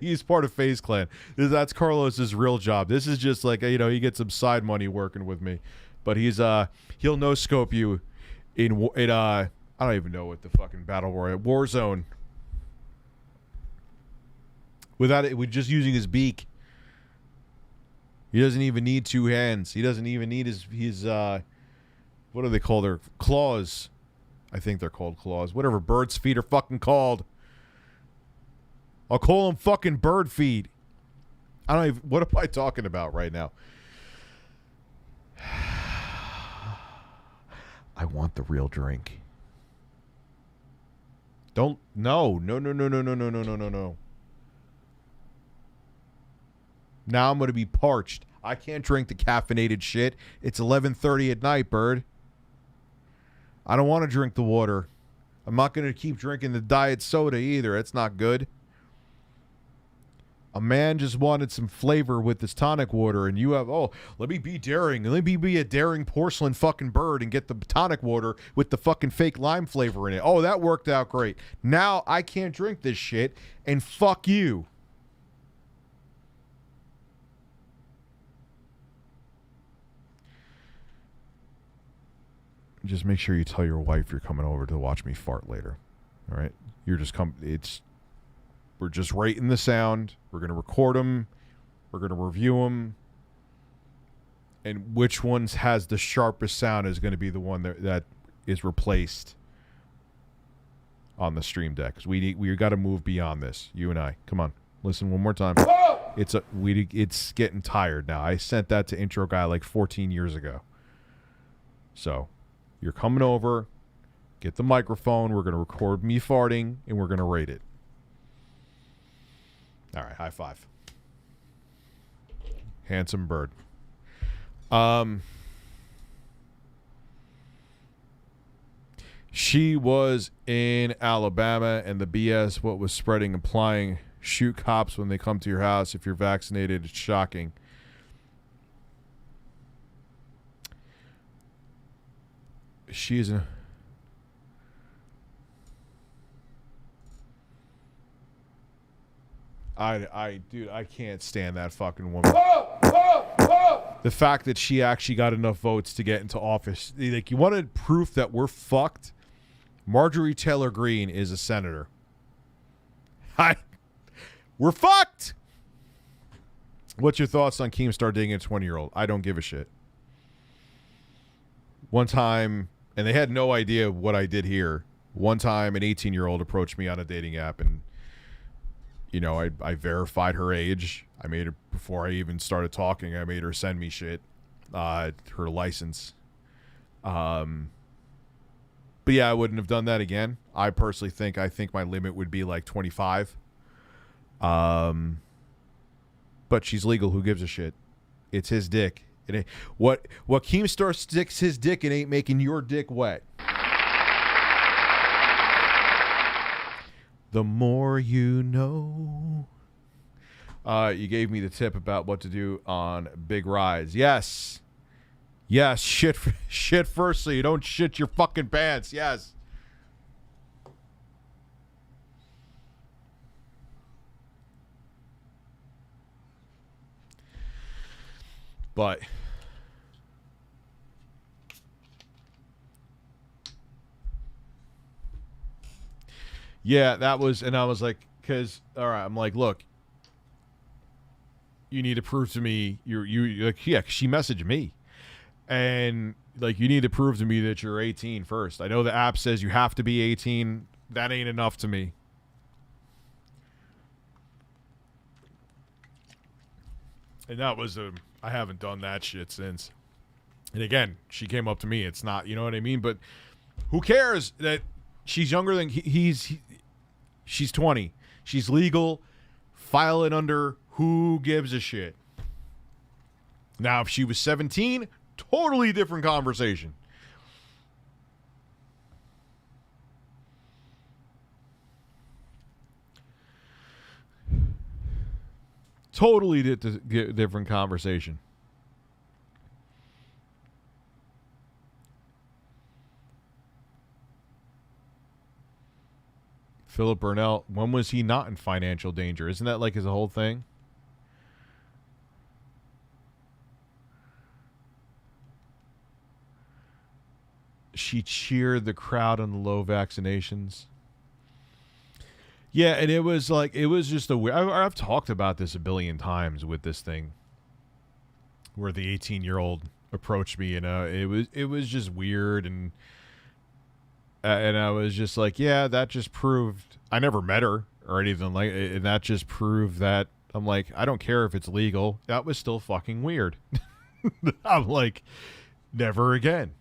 he's part of FaZe Clan. That's Carlos's real job. This is just like, he gets some side money working with me, but he'll no scope you in I don't even know what the fucking battle royale Warzone without it with just using his beak. He doesn't even need two hands. He doesn't even need his what do they call their claws? I think they're called claws. Whatever birds' feet are fucking called. I'll call them fucking bird feet. I don't even, what am I talking about right now? I want the real drink. No. Now I'm going to be parched. I can't drink the caffeinated shit. It's 11:30 at night, bird. I don't want to drink the water. I'm not going to keep drinking the diet soda either. It's not good. A man just wanted some flavor with this tonic water, and you have, let me be daring. Let me be a daring porcelain fucking bird and get the tonic water with the fucking fake lime flavor in it. Oh, that worked out great. Now I can't drink this shit, and fuck you. Just make sure you tell your wife you're coming over to watch me fart later. All right? We're just rating the sound. We're going to record them. We're going to review them. And which ones has the sharpest sound is going to be the one that is replaced on the stream deck. Because we got to move beyond this. You and I. Come on. Listen one more time. It's getting tired now. I sent that to intro guy like 14 years ago. So You're coming over. Get the microphone. We're going to record me farting, and we're going to rate it. All right, high five. Handsome bird. She was in Alabama, and the BS what was spreading, implying shoot cops when they come to your house if you're vaccinated. It's shocking. She's a... Dude, I can't stand that fucking woman. The fact that she actually got enough votes to get into office. Like, you wanted proof that we're fucked? Marjorie Taylor Greene is a senator. We're fucked! What's your thoughts on Keemstar dating a 20-year-old? I don't give a shit. One time, and they had no idea what I did here. One time, an 18-year-old approached me on a dating app, and you know, I verified her age. I made her, before I even started talking, I made her send me shit, her license. But yeah, I wouldn't have done that again. I personally think my limit would be like 25. But she's legal. Who gives a shit? It's his dick. It ain't, what Keemstar sticks his dick in ain't making your dick wet. The more you know. You gave me the tip about what to do on big rides. Yes. Yes, shit first so you don't shit your fucking pants. Yes. But yeah, that was, and I was like, because, all right, I'm like, look, you need to prove to me you like, yeah, she messaged me, and like, you need to prove to me that you're 18 first. I know the app says you have to be 18. That ain't enough to me. And that was I haven't done that shit since. And again, she came up to me. It's not, you know what I mean? But who cares that she's younger than she's 20. She's legal. File it under. Who gives a shit? Now, if she was 17, totally different conversation. Totally different conversation. Philip Burnell, when was he not in financial danger? Isn't that like his whole thing? She cheered the crowd on the low vaccinations. Yeah, and it was like, it was just a weird... I've talked about this a billion times with this thing, where the 18-year-old approached me, and it was just weird, and I was just like, yeah, that just proved... I never met her or anything like, and that just proved that... I'm like, I don't care if it's legal. That was still fucking weird. I'm like, never again.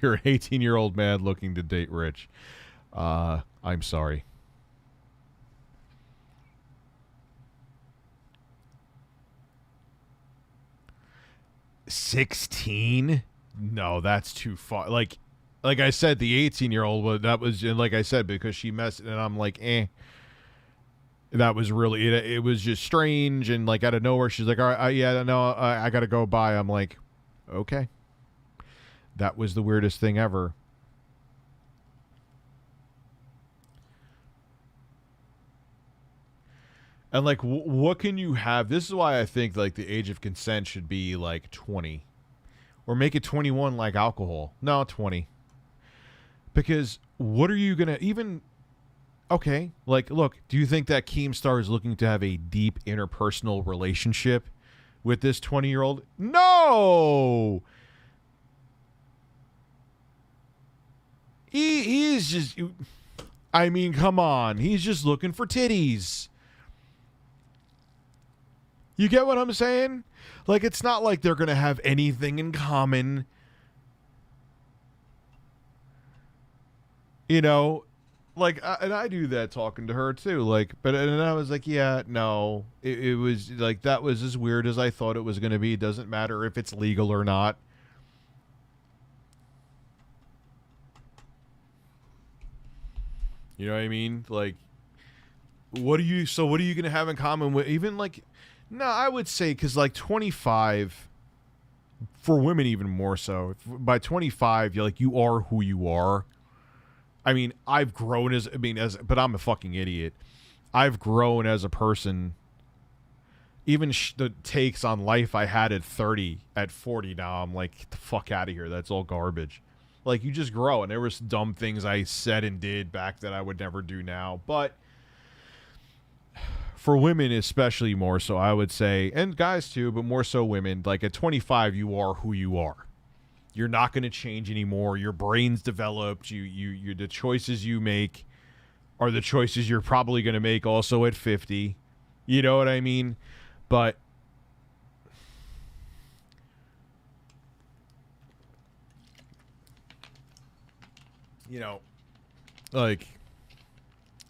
You're an 18-year-old man looking to date rich. I'm sorry. $16? No, that's too far. Like I said, the 18-year-old, that was, and like I said, because she messed, and I'm like, eh. That was really, it was just strange, and like out of nowhere, she's like, all right, yeah, no, I gotta go by. I'm like, okay. That was the weirdest thing ever. And like, what can you have? This is why I think like the age of consent should be like 20, or make it 21 like alcohol. No, 20. Because what are you gonna even? Okay, like, look, do you think that Keemstar is looking to have a deep interpersonal relationship with this 20-year-old? No. He's just, I mean, come on. He's just looking for titties. You get what I'm saying? Like, it's not like they're going to have anything in common. You know, like, and I do that talking to her too. Like, but and I was like, yeah, no, it was like that was as weird as I thought it was going to be. It doesn't matter if it's legal or not. You know what I mean? Like, what are you going to have in common with even like, no, I would say because like 25 for women, even more so by 25, you're like, you are who you are. I mean, I've grown but I'm a fucking idiot. I've grown as a person. Even the takes on life I had at 30, at 40 now, I'm like, get the fuck out of here. That's all garbage. Like, you just grow, and there was dumb things I said and did back that I would never do now. But for women especially more so, I would say, and guys too, but more so women, like at 25, you are who you are. You're not going to change anymore. Your brain's developed. You the choices you make are the choices you're probably going to make also at 50. You know what I mean? But you know, like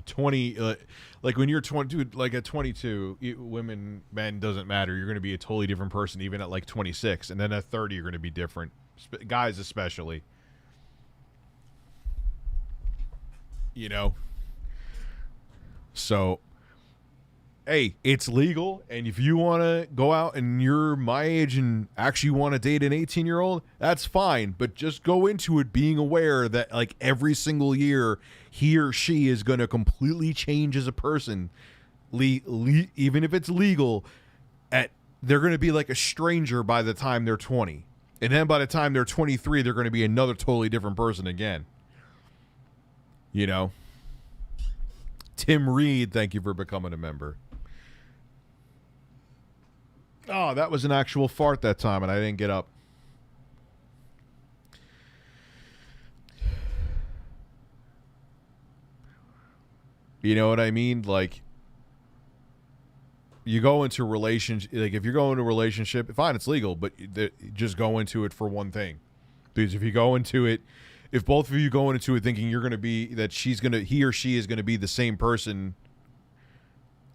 20, like when you're 22, like at 22, women, men, doesn't matter. You're going to be a totally different person even at like 26. And then at 30, you're going to be different. Guys especially. You know? So, hey, it's legal, and if you want to go out and you're my age and actually want to date an 18-year-old, that's fine, but just go into it being aware that like every single year he or she is going to completely change as a person. Even if it's legal, they're going to be like a stranger by the time they're 20. And then by the time they're 23, they're going to be another totally different person again. You know? Tim Reed, thank you for becoming a member. Oh, that was an actual fart that time, and I didn't get up. You know what I mean? Like, you go into a relationship, like if you're going into a relationship, fine, it's legal, but just go into it for one thing. Because if you go into it, if both of you go into it thinking you're going to be, that he or she is going to be the same person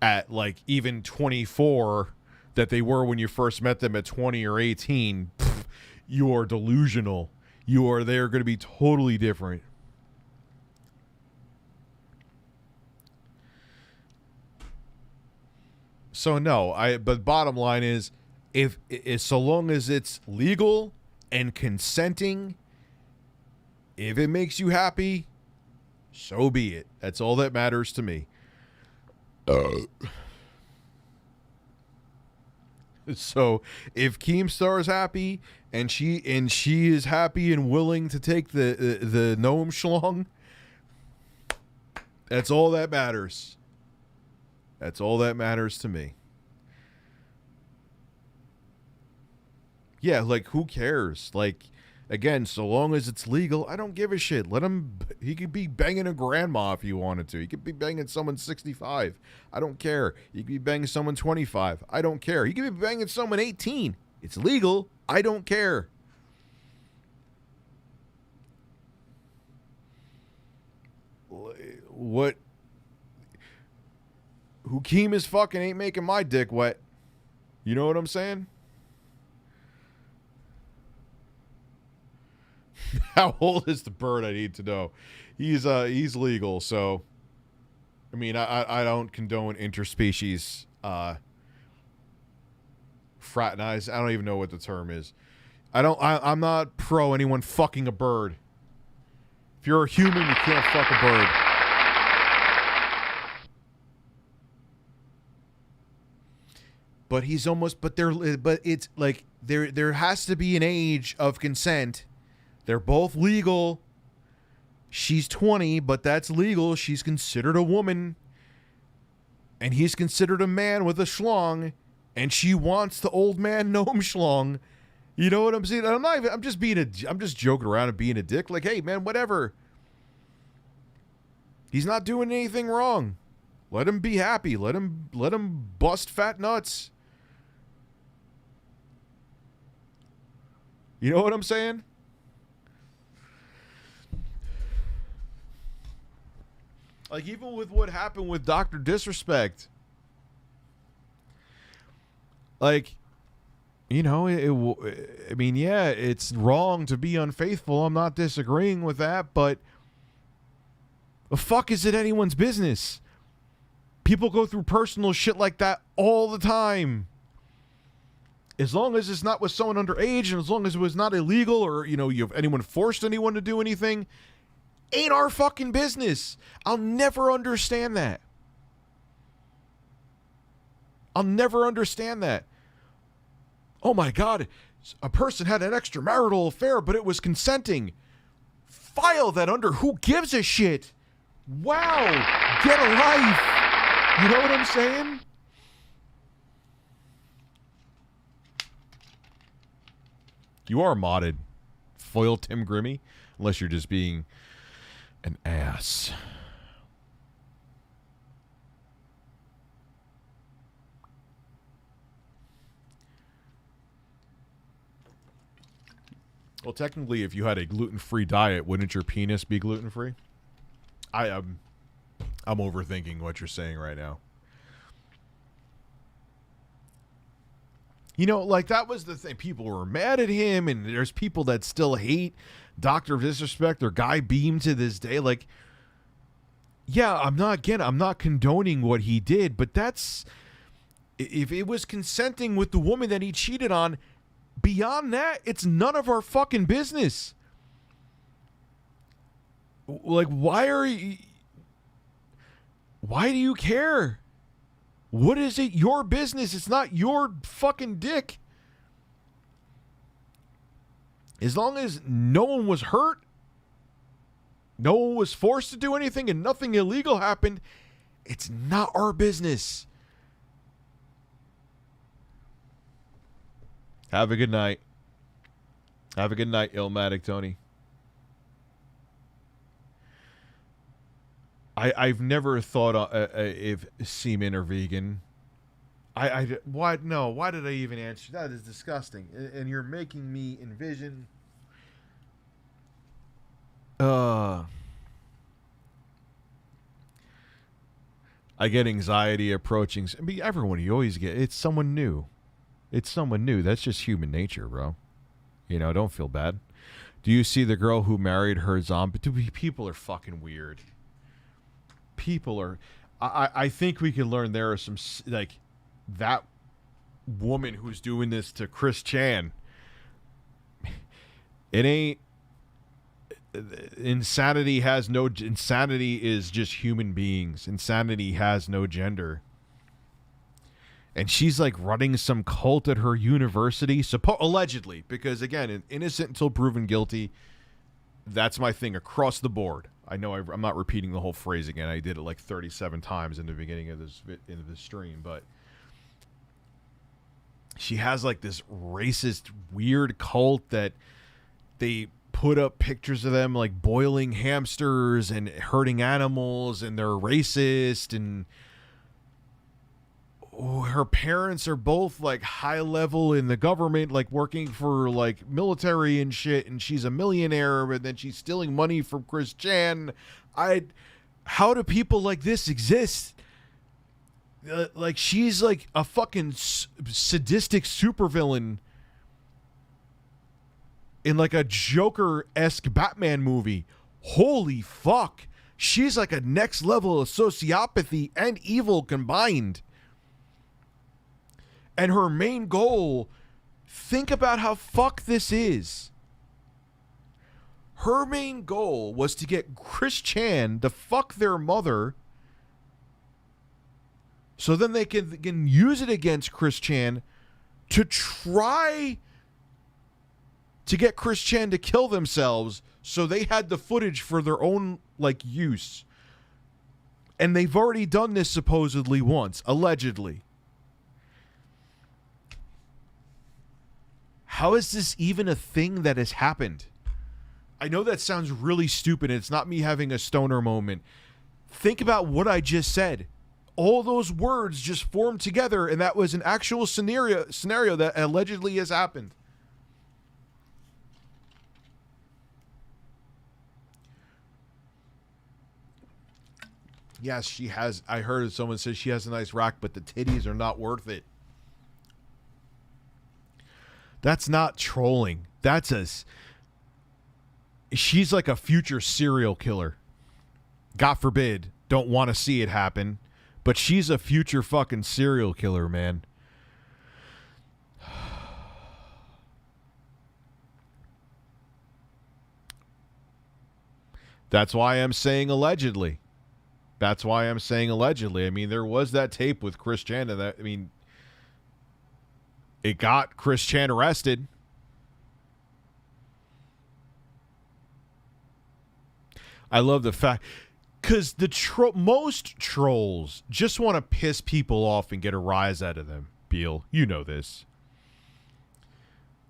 at like even 24 that they were when you first met them at 20 or 18, you are delusional. They're going to be totally different. So no, but bottom line is, if so long as it's legal and consenting, if it makes you happy, so be it. That's all that matters to me. So if Keemstar is happy and she is happy and willing to take the gnome schlong, that's all that matters. That's all that matters to me. Yeah, like who cares? Like, again, so long as it's legal, I don't give a shit. He could be banging a grandma if he wanted to. He could be banging someone 65. I don't care. He could be banging someone 25. I don't care. He could be banging someone 18. It's legal. I don't care. What? Hukeem is fucking ain't making my dick wet. You know what I'm saying? How old is the bird? I need to know. He's legal, so I mean I don't condone interspecies fraternize. I don't even know what the term is. I'm not pro anyone fucking a bird. If you're a human, you can't fuck a bird. But it's like there has to be an age of consent. They're both legal. She's 20, but that's legal. She's considered a woman. And he's considered a man with a schlong. And she wants the old man gnome schlong. You know what I'm saying? I'm just joking around and being a dick. Like, hey man, whatever. He's not doing anything wrong. Let him be happy. Let him bust fat nuts. You know what I'm saying? Like, even with what happened with Dr. Disrespect, like, you know, I mean, yeah, it's wrong to be unfaithful. I'm not disagreeing with that, but the fuck is it anyone's business? People go through personal shit like that all the time. As long as it's not with someone underage, and as long as it was not illegal, or, you know, anyone forced anyone to do anything, ain't our fucking business. I'll never understand that. I'll never understand that. Oh my God, a person had an extramarital affair, but it was consenting. File that under who gives a shit. Wow, get a life. You know what I'm saying? You are modded. Foil Tim Grimmy, unless you're just being an ass. Well, technically, if you had a gluten-free diet, wouldn't your penis be gluten-free? I'm overthinking what you're saying right now. You know, like, that was the thing. People were mad at him, and there's people that still hate Dr. Disrespect or Guy Beam to this day. Like, yeah, I'm not condoning what he did, but that's, if it was consenting with the woman that he cheated on, beyond that, it's none of our fucking business. Like, why do you care? What is it your business? It's not your fucking dick. As long as no one was hurt, no one was forced to do anything, and nothing illegal happened, it's not our business. Have a good night. Have a good night, Illmatic Tony. I've never thought if semen or vegan. Why? No, why did I even answer? That is disgusting. And you're making me envision. I get anxiety approaching. I mean, everyone, you always get. It's someone new. It's someone new. That's just human nature, bro. You know, don't feel bad. Do you see the girl who married her zombie? People are fucking weird. People are. I think we can learn there are some, like, that woman who's doing this to Chris Chan. It ain't. Insanity is just human beings. Insanity has no gender. And she's like running some cult at her university, allegedly, because again, innocent until proven guilty. That's my thing across the board. I know I'm not repeating the whole phrase again. I did it like 37 times in the beginning of this stream, but she has like this racist, weird cult that they put up pictures of them like boiling hamsters and hurting animals, and they're racist, and her parents are both like high level in the government, like working for like military and shit, and she's a millionaire, but then she's stealing money from Chris Chan. How do people like this exist? Like, she's like a fucking sadistic supervillain in like a Joker-esque Batman movie. Holy fuck. She's like a next level of sociopathy and evil combined. And her main goal, think about how fucked this is. Her main goal was to get Chris Chan to fuck their mother, so then they can use it against Chris Chan to try to get Chris Chan to kill themselves, so they had the footage for their own like use. And they've already done this supposedly once, allegedly. How is this even a thing that has happened? I know that sounds really stupid. It's not me having a stoner moment. Think about what I just said. All those words just formed together, and that was an actual scenario that allegedly has happened. Yes, she has. I heard someone say she has a nice rack, but the titties are not worth it. That's not trolling. That's she's like a future serial killer. God forbid, don't want to see it happen, but she's a future fucking serial killer, man. That's why I'm saying allegedly. That's why I'm saying allegedly. I mean, there was that tape with Chris Chan, and it got Chris Chan arrested. I love the fact, because most trolls just want to piss people off and get a rise out of them. Beal, you know this.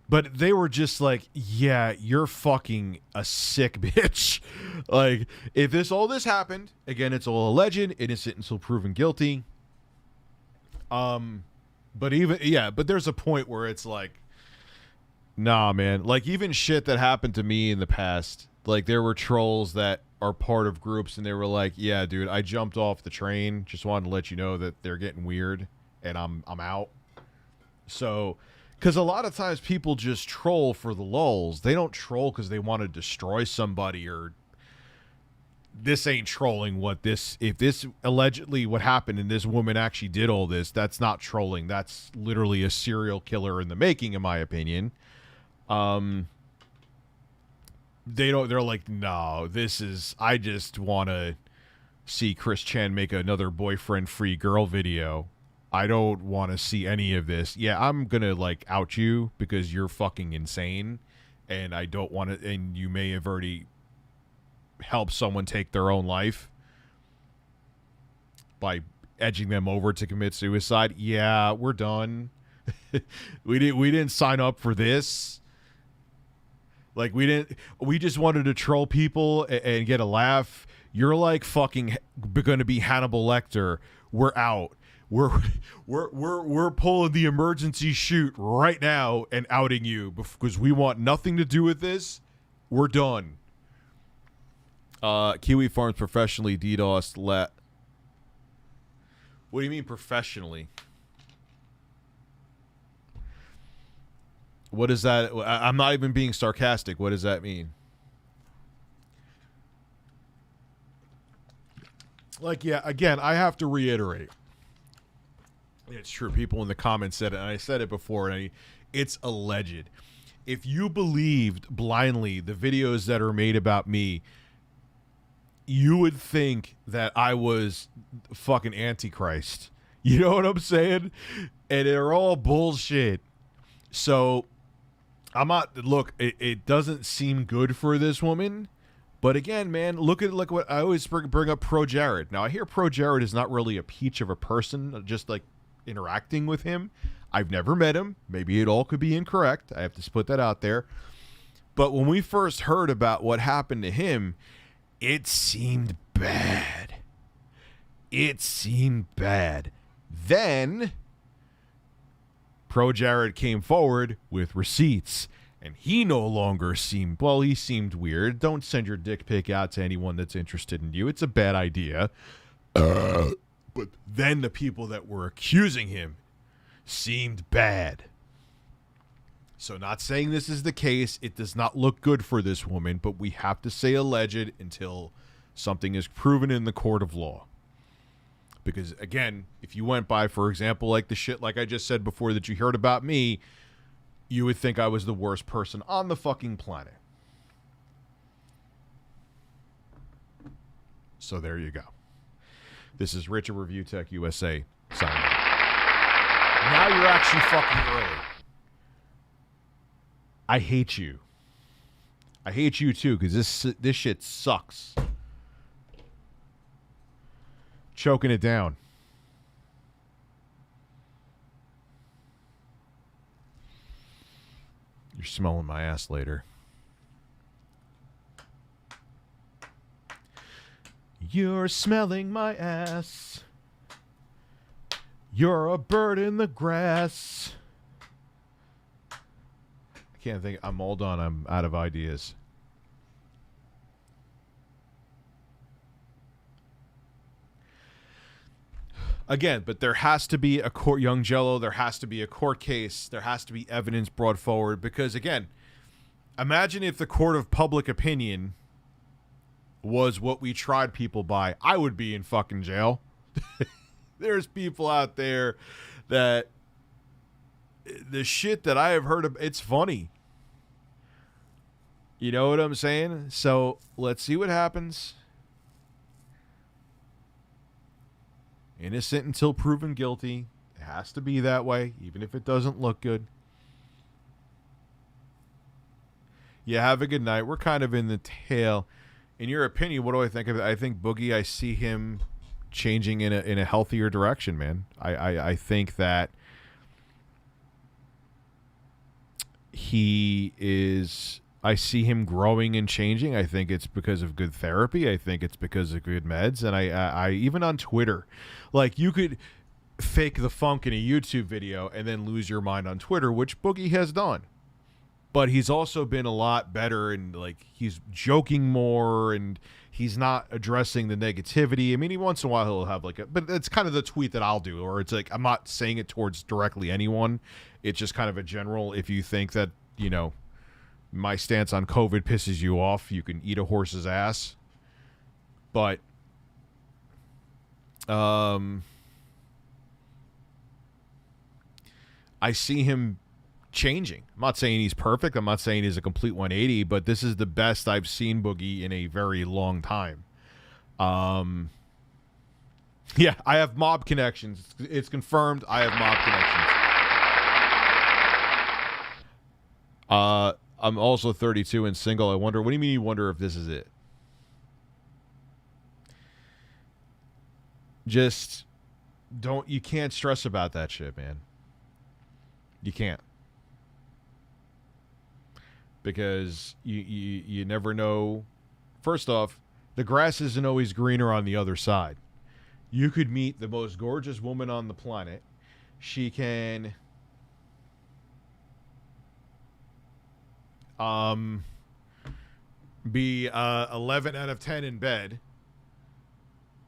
But they were just like, yeah, you're fucking a sick bitch. Like, if all this happened, again, it's all alleged, innocent until proven guilty. But there's a point where it's like, nah, man. Like, even shit that happened to me in the past, like, there were trolls that are part of groups, and they were like, yeah, dude, I jumped off the train. Just wanted to let you know that they're getting weird, and I'm out. So, because a lot of times people just troll for the lulz. They don't troll because they want to destroy somebody, or this ain't trolling. If this allegedly what happened and this woman actually did all this, that's not trolling. That's literally a serial killer in the making, in my opinion. They're like, no, I just want to see Chris Chan make another boyfriend-free girl video. I don't want to see any of this. Yeah, I'm going to, like, out you because you're fucking insane, and I don't want to, and you may have already helped someone take their own life by edging them over to commit suicide. Yeah, we're done. We didn't sign up for this. Like, we just wanted to troll people and get a laugh. You're like fucking going to be Hannibal Lecter. We're out. We're pulling the emergency shoot right now and outing you because we want nothing to do with this. We're done. Kiwi Farms professionally DDoSed What do you mean professionally? What is that? I'm not even being sarcastic. What does that mean? Like, yeah, again, I have to reiterate. It's true. People in the comments said it, and I said it before, and it's alleged. If you believed blindly the videos that are made about me, you would think that I was fucking Antichrist. You know what I'm saying? And they're all bullshit. So, look, it doesn't seem good for this woman. But again, man, look what I always bring up Pro Jared. Now, I hear Pro Jared is not really a peach of a person, just like interacting with him. I've never met him. Maybe it all could be incorrect. I have to put that out there. But when we first heard about what happened to him, it seemed bad. It seemed bad. Then Pro Jared came forward with receipts, and he no longer seemed, well, he seemed weird. Don't send your dick pic out to anyone that's interested in you. It's a bad idea. But then the people that were accusing him seemed bad. So not saying this is the case. It does not look good for this woman, but we have to say alleged until something is proven in the court of law. Because, again, if you went by, for example, like the shit like I just said before that you heard about me, you would think I was the worst person on the fucking planet. So there you go. This is Richard Review Tech USA signing off. Now you're actually fucking early. I hate you. I hate you too, because this shit sucks. Choking it down. You're smelling my ass later. You're smelling my ass. You're a bird in the grass. I can't think. I'm all done. I'm out of ideas. Again, but there has to be a court, young Jello, there has to be a court case, there has to be evidence brought forward, because again, imagine if the court of public opinion was what we tried people by. I would be in fucking jail. There's people out there that the shit that I have heard of, it's funny. You know what I'm saying? So let's see what happens. Innocent until proven guilty. It has to be that way, even if it doesn't look good. Yeah, have a good night. We're kind of in the tail. In your opinion, what do I think of it? I think Boogie, I see him changing in a healthier direction, man. I think that he is... I see him growing and changing. I think it's because of good therapy. I think it's because of good meds. And I even on Twitter, like, you could fake the funk in a YouTube video and then lose your mind on Twitter, which Boogie has done. But he's also been a lot better, and like, he's joking more, and he's not addressing the negativity. I mean, once in a while he'll have like but it's kind of the tweet that I'll do, or it's like, I'm not saying it towards directly anyone. It's just kind of a general, if you think that, you know, my stance on COVID pisses you off, you can eat a horse's ass. But I see him changing. I'm not saying he's perfect. I'm not saying he's a complete 180, but this is the best I've seen Boogie in a very long time. Yeah, I have mob connections. It's confirmed I have mob connections. I'm also 32 and single. I wonder, what do you mean you wonder if this is it? Just you can't stress about that shit, man. You can't. Because you never know. First off, the grass isn't always greener on the other side. You could meet the most gorgeous woman on the planet. She can be 11 out of 10 in bed,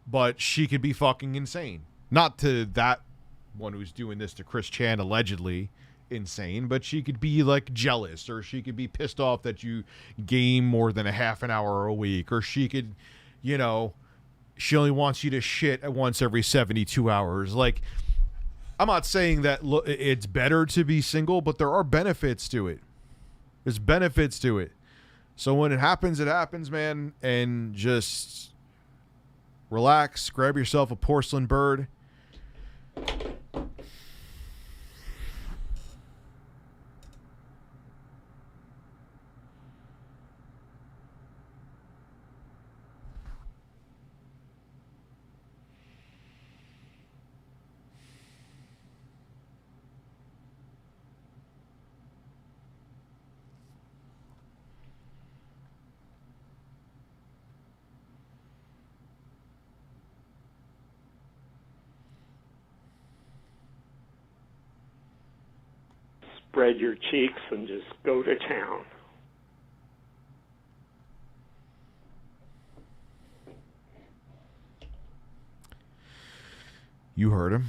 but she could be fucking insane. Not to that one who's doing this to Chris Chan, allegedly insane, but she could be like jealous, or she could be pissed off that you game more than a half an hour a week, or she could, you know, she only wants you to shit at once every 72 hours. Like, I'm not saying that it's better to be single, but there are benefits to it. There's benefits to it. So when it happens, man, and just relax, grab yourself a porcelain bird. Spread your cheeks and just go to town. You heard him.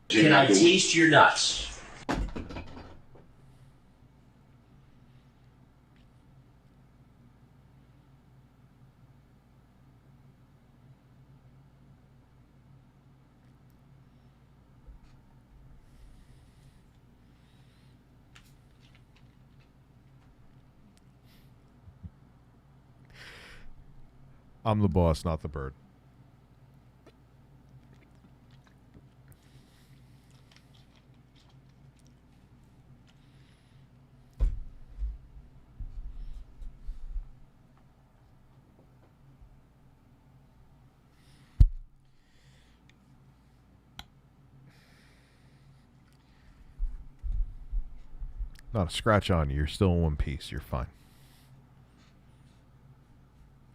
Can I taste your nuts? I'm the boss, not the bird. Not a scratch on you. You're still in one piece. You're fine.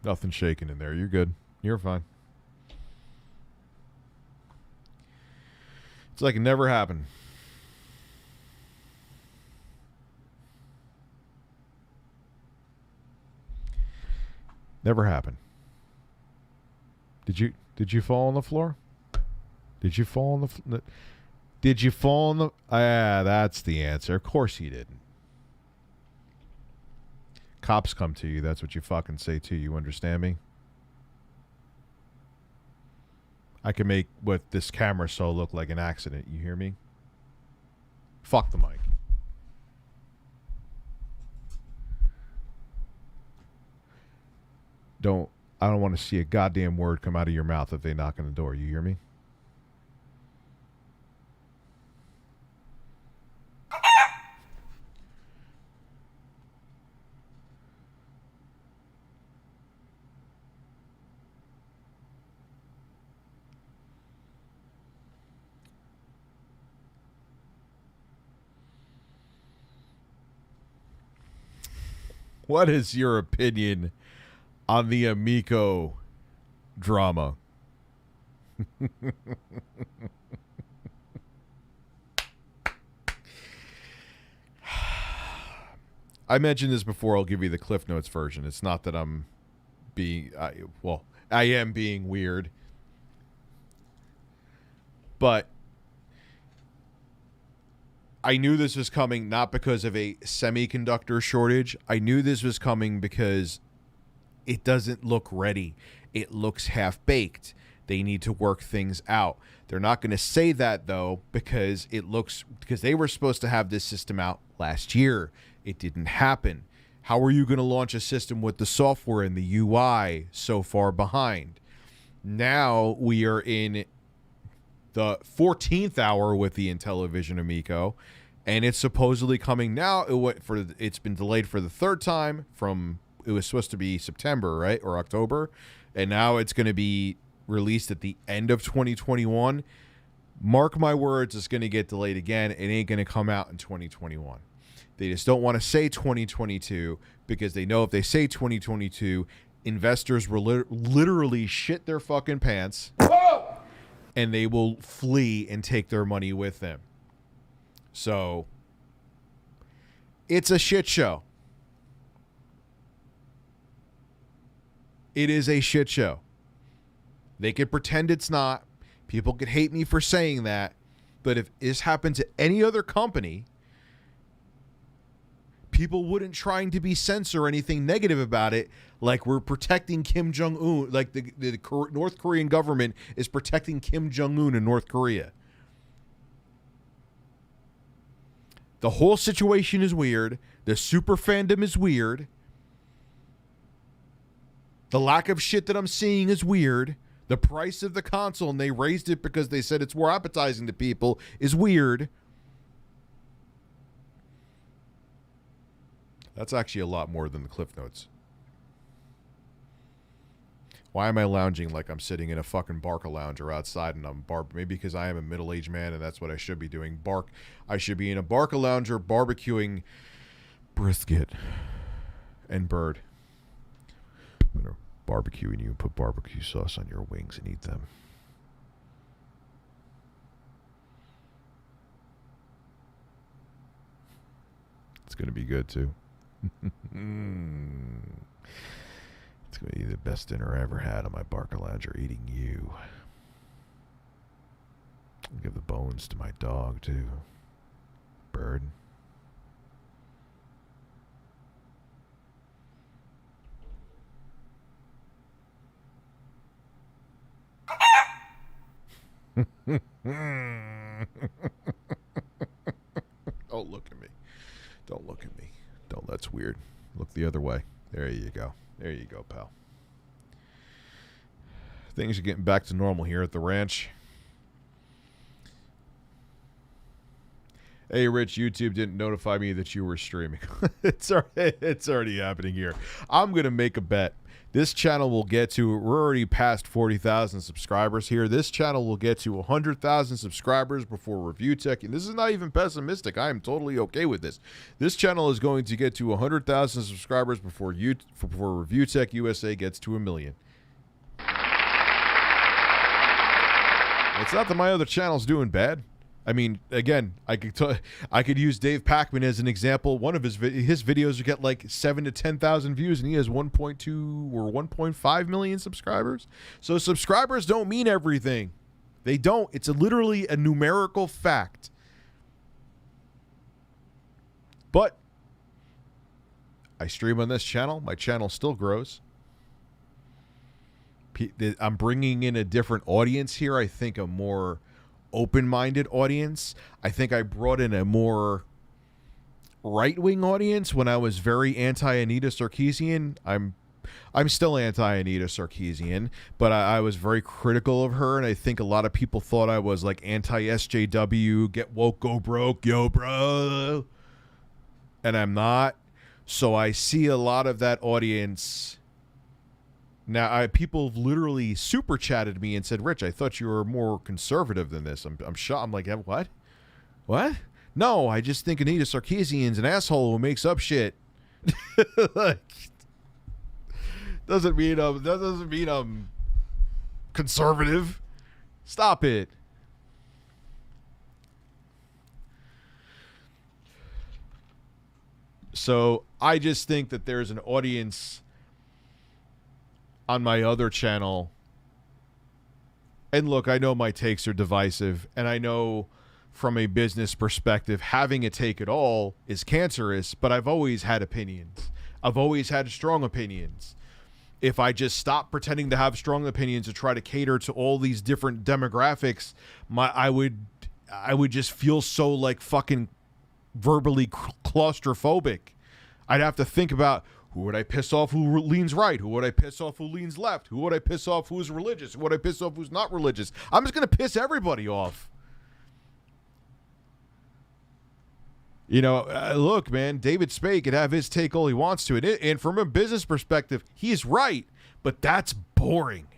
Nothing shaking in there. You're good. You're fine. It's like it never happened. Never happened. Did you fall on the floor? Did you fall on the Did you fall on the that's the answer. Of course you didn't. Cops come to you, that's what you fucking say too. You understand me? I can make what this camera so look like an accident. You hear me? Fuck the mic. I don't want to see a goddamn word come out of your mouth if they knock on the door. You hear me? What is your opinion on the Amico drama? I mentioned this before. I'll give you the Cliff Notes version. It's not that I'm being, I am being weird. But I knew this was coming not because of a semiconductor shortage. I knew this was coming because it doesn't look ready. It looks half-baked. They need to work things out. They're not going to say that, though, because they were supposed to have this system out last year. It didn't happen. How are you going to launch a system with the software and the UI so far behind? Now we are in the 14th hour with the Intellivision Amico, and it's supposedly coming now. It's been delayed for the third time it was supposed to be September, right? Or October. And now it's going to be released at the end of 2021. Mark my words, it's going to get delayed again. It ain't going to come out in 2021. They just don't want to say 2022 because they know if they say 2022, investors will literally shit their fucking pants. Whoa! And they will flee and take their money with them. So it's a shit show. It is a shit show. They could pretend it's not. People could hate me for saying that. But if this happened to any other company, people wouldn't trying to be censor anything negative about it. Like we're protecting Kim Jong-un. Like the North Korean government is protecting Kim Jong-un in North Korea. The whole situation is weird. The super fandom is weird. The lack of shit that I'm seeing is weird. The price of the console, and they raised it because they said it's more appetizing to people, is weird. That's actually a lot more than the Cliff Notes. Why am I lounging like I'm sitting in a fucking Barca lounge or outside and I'm maybe because I am a middle-aged man and that's what I should be doing. I should be in a Barca lounger barbecuing brisket and bird. I'm going to barbecue and you put barbecue sauce on your wings and eat them. It's going to be good too. It's going to be the best dinner I ever had on my Barca lounger eating you. I'll give the bones to my dog too. Bird. Don't look at me. Don't look at me. Don't. That's weird. Look the other way. There you go. There you go, pal. Things are getting back to normal here at the ranch. Hey, Rich, YouTube didn't notify me that you were streaming. It's already happening here. I'm going to make a bet This channel will get to, we're already past 40,000 subscribers here. This channel will get to 100,000 subscribers before Review Tech. And this is not even pessimistic. I am totally okay with this. This channel is going to get to 100,000 subscribers before Review Tech USA gets to 1 million. It's not that my other channel's doing bad. I mean, again, I could use Dave Pacman as an example. One of his videos get like 7 to 10,000 views, and he has 1.2 or 1.5 million subscribers. So subscribers don't mean everything. They don't. It's literally a numerical fact. But I stream on this channel. My channel still grows. I'm bringing in a different audience here. I think a more open-minded audience. I think I brought in a more right-wing audience when I was very anti-Anita Sarkeesian. I'm still anti-Anita Sarkeesian, but I was very critical of her, and I think a lot of people thought I was like anti-SJW, get woke, go broke, yo, bro. And I'm not. So I see a lot of that audience. Now, people have literally super chatted me and said, Rich, I thought you were more conservative than this. I'm shocked. I'm like, what? What? No, I just think Anita Sarkeesian's an asshole who makes up shit. Doesn't mean I'm conservative. Stop it. So I just think that there's an audience on my other channel. And look, I know my takes are divisive, and I know from a business perspective, having a take at all is cancerous, but I've always had opinions. I've always had strong opinions. If I just stop pretending to have strong opinions and try to cater to all these different demographics, I would just feel so like fucking verbally claustrophobic. I'd have to think about, who would I piss off who leans right? Who would I piss off who leans left? Who would I piss off who's religious? Who would I piss off who's not religious? I'm just going to piss everybody off. You know, look, man, David Spade could have his take all he wants to. And from a business perspective, he's right. But that's boring.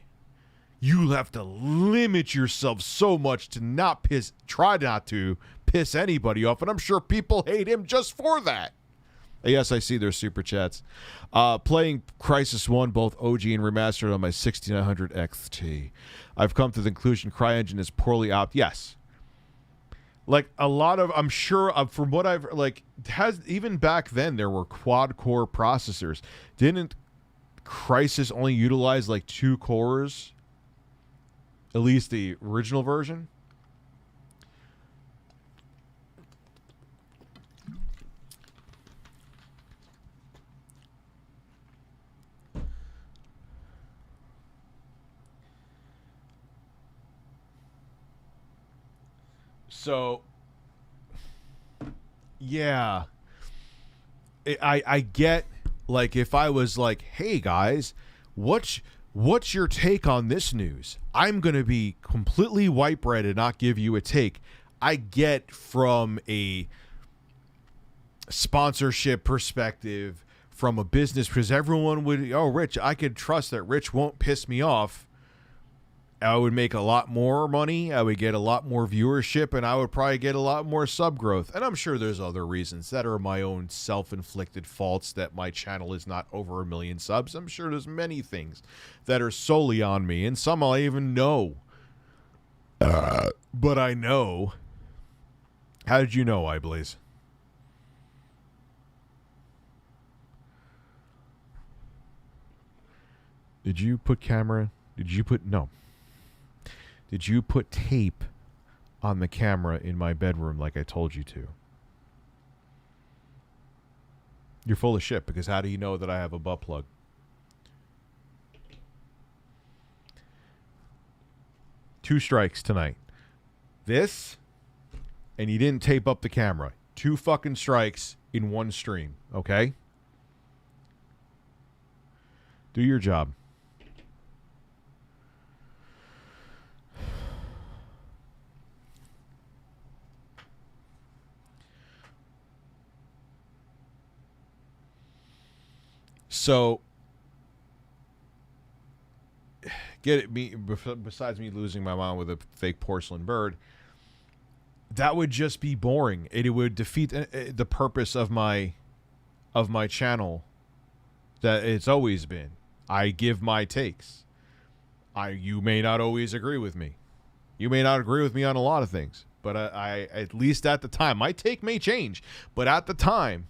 You have to limit yourself so much to try not to piss anybody off. And I'm sure people hate him just for that. Yes, I see their super chats. Playing Crysis 1, both OG and remastered on my 6900 XT. I've come to the conclusion CryEngine is poorly Yes. Like a lot of, I'm sure from what I've, even back then there were quad core processors. Didn't Crysis only utilize like 2 cores? At least the original version? So, yeah, I get, like, if I was like, hey guys, what's your take on this news? I'm going to be completely white bread and not give you a take. I get from a sponsorship perspective, from a business, because everyone would, Rich, I could trust that Rich won't piss me off. I would make a lot more money, I would get a lot more viewership, and I would probably get a lot more sub growth. And I'm sure there's other reasons that are my own self-inflicted faults that my channel is not over 1 million subs. I'm sure there's many things that are solely on me, and some I even know. But I know. How did you know, iBlaze? Did you put no. Did you put tape on the camera in my bedroom like I told you to? You're full of shit, because how do you know that I have a butt plug? Two strikes tonight. This, and you didn't tape up the camera. 2 fucking strikes in one stream, okay? Do your job. So, get it. Besides me losing my mind with a fake porcelain bird, that would just be boring. It would defeat the purpose of my channel that it's always been. I give my takes. You may not always agree with me. You may not agree with me on a lot of things, but I at least at the time, my take may change, but at the time,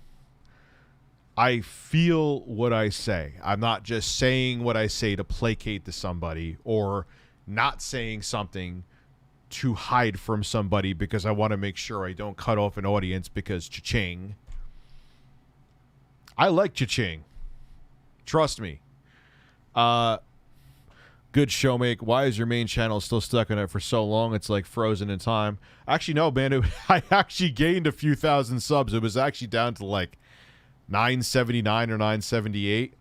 I feel what I say. I'm not just saying what I say to placate to somebody or not saying something to hide from somebody because I want to make sure I don't cut off an audience because cha-ching. I like cha-ching. Trust me. Good show, make. Why is your main channel still stuck on it for so long? It's like frozen in time. Actually, no, man. I actually gained a few thousand subs. It was actually down to like 979 or 978.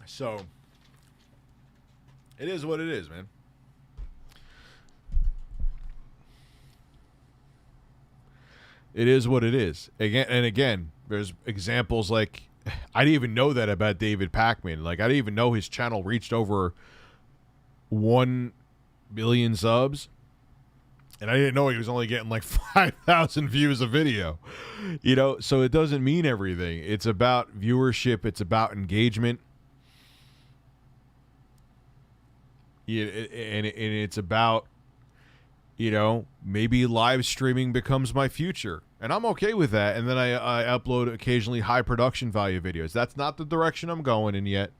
So, it is what it is, man. It is what it is. Again, there's examples like, I didn't even know that about David Pakman. Like, I didn't even know his channel reached over 1 billion subs. And I didn't know he was only getting like 5,000 views a video. You know, so it doesn't mean everything. It's about viewership. It's about engagement. Yeah, and it's about, you know, maybe live streaming becomes my future. And I'm okay with that. And then I upload occasionally high production value videos. That's not the direction I'm going in yet.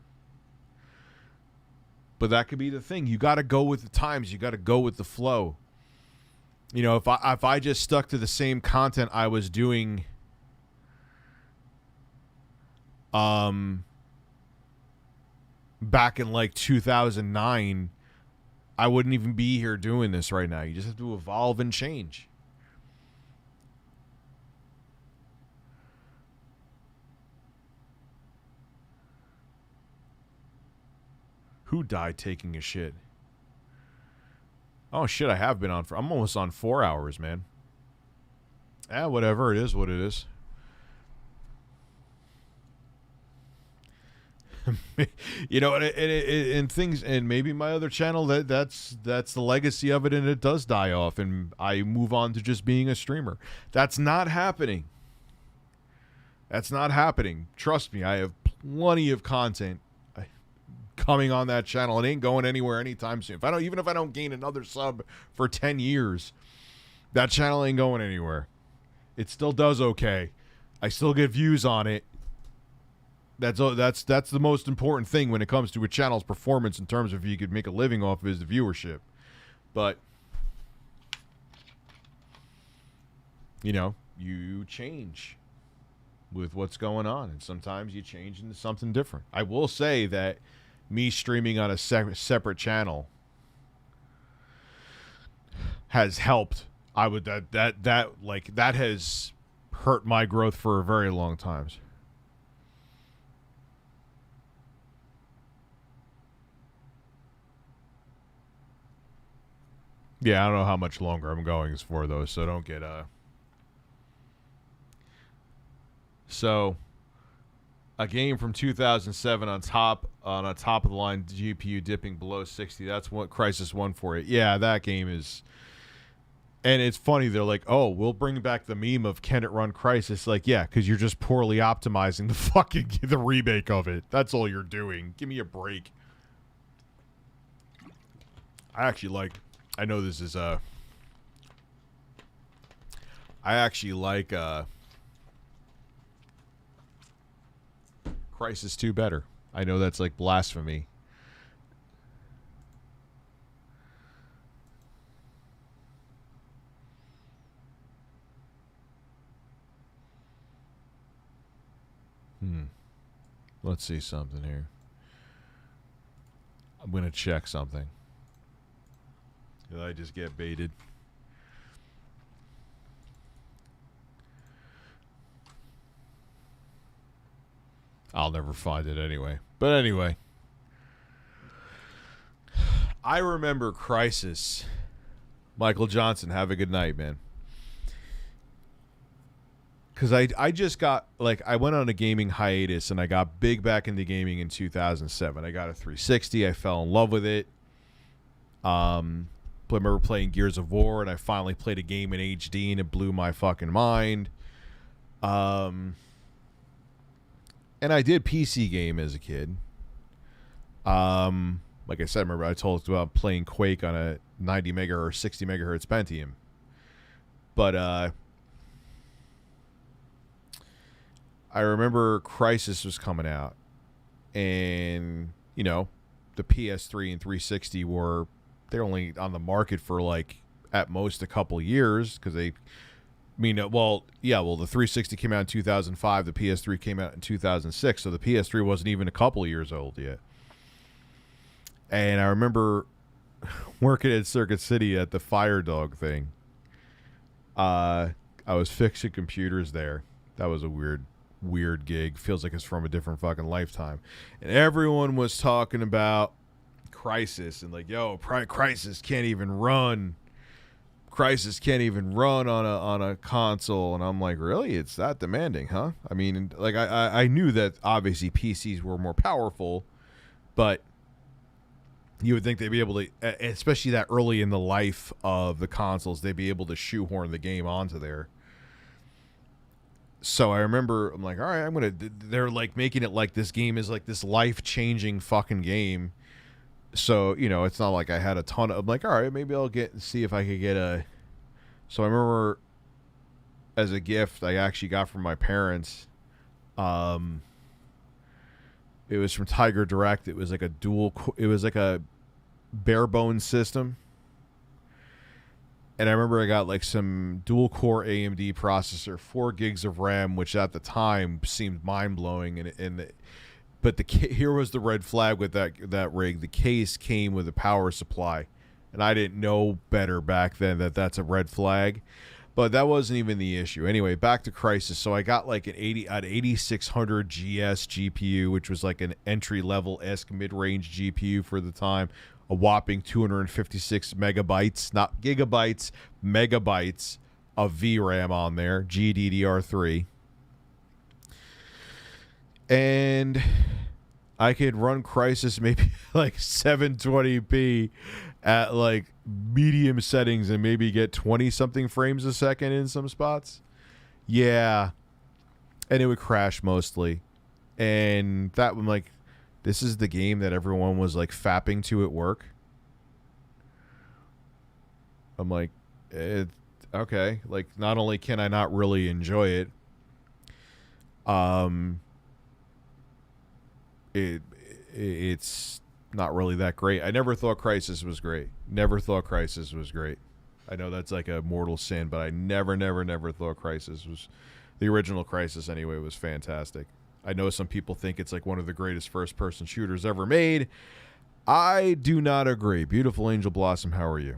But that could be the thing. You got to go with the times. You got to go with the flow. You know, if I just stuck to the same content I was doing back in like 2009, I wouldn't even be here doing this right now. You just have to evolve and change. Who died taking a shit? Oh shit, I have been on for, I'm almost on 4 hours, man. Whatever, it is what it is. You know, and things, and maybe my other channel, that's the legacy of it, and it does die off, and I move on to just being a streamer. That's not happening. That's not happening. Trust me, I have plenty of content coming on that channel. It ain't going anywhere anytime soon. Even if I don't gain another sub for 10 years, that channel ain't going anywhere. It still does okay. I still get views on it. That's the most important thing when it comes to a channel's performance in terms of if you could make a living off of is the viewership. But you know, you change with what's going on, and sometimes you change into something different. I will say that me streaming on a separate channel has helped. That has hurt my growth for a very long time. Yeah, I don't know how much longer I'm going is for those, so don't get So, a game from 2007 on a top of the line GPU dipping below 60. That's what Crysis 1 for it. Yeah, that game is. And it's funny, they're like, "Oh, we'll bring back the meme of can it run Crysis?" Like, yeah, because you're just poorly optimizing the remake of it. That's all you're doing. Give me a break. I know this is I actually like Crysis 2 better. I know that's like blasphemy. Let's see something here. I'm going to check something. Did I just get baited? I'll never find it anyway. But anyway. I remember Crisis. Michael Johnson, have a good night, man. Because I just got, like, I went on a gaming hiatus, and I got big back into gaming in 2007. I got a 360. I fell in love with it. I remember playing Gears of War, and I finally played a game in HD, and it blew my fucking mind. And I did PC game as a kid. Like I said, remember I told you about playing Quake on a 90 megahertz or 60 megahertz Pentium. But I remember Crysis was coming out, and you know, the PS3 and 360 they're only on the market for like at most a couple years because the 360 came out in 2005, the PS3 came out in 2006, so the PS3 wasn't even a couple years old yet. And I remember working at Circuit City at the Fire Dog thing. I was fixing computers there. That was a weird gig. Feels like it's from a different fucking lifetime. And everyone was talking about Crysis and like, yo, Crysis can't even run. Crysis can't even run on a console. And I'm like, really? It's that demanding, huh? I mean, like I knew that obviously PCs were more powerful, but you would think they'd be able to, especially that early in the life of the consoles, they'd be able to shoehorn the game onto there. So I remember, I'm like, all right, they're like making it like this game is like this life-changing fucking game. So, you know, it's not like I had a ton of, I'm like, all right, maybe I'll see if I could get so I remember as a gift I actually got from my parents, it was from Tiger Direct. It was like a bare bones system. And I remember I got like some dual core AMD processor, 4 gigs of RAM, which at the time seemed mind blowing. But here was the red flag with that rig. The case came with a power supply, and I didn't know better back then that that's a red flag. But that wasn't even the issue. Anyway, back to Crysis. So I got like an 8600 GS GPU, which was like an entry-level-esque mid-range GPU for the time. A whopping 256 megabytes, not gigabytes, megabytes of VRAM on there, GDDR3. And I could run Crysis maybe like 720p at like medium settings and maybe get 20-something frames a second in some spots. Yeah. And it would crash mostly. And that I'm like, this is the game that everyone was like fapping to at work. I'm like, okay. Like, not only can I not really enjoy it, it's not really that great. I never thought Crysis was great. I know that's like a mortal sin, but I never thought Crysis was, the original Crysis anyway, was fantastic. I know some people think it's like one of the greatest first-person shooters ever made. I do not agree. Beautiful Angel Blossom, how are you?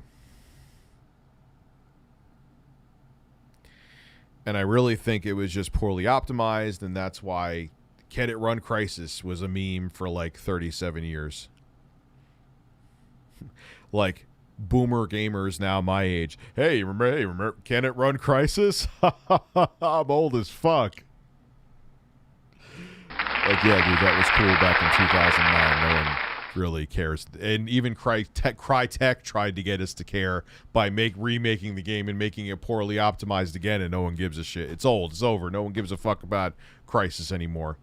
And I really think it was just poorly optimized, and that's why Can It Run Crysis was a meme for like 37 years. Like, boomer gamers now my age. Hey, remember Can It Run Crysis? I'm old as fuck. Like, yeah, dude, that was cool back in 2009. No one really cares. And even Crytek tried to get us to care by remaking the game and making it poorly optimized again, and no one gives a shit. It's old. It's over. No one gives a fuck about Crysis anymore.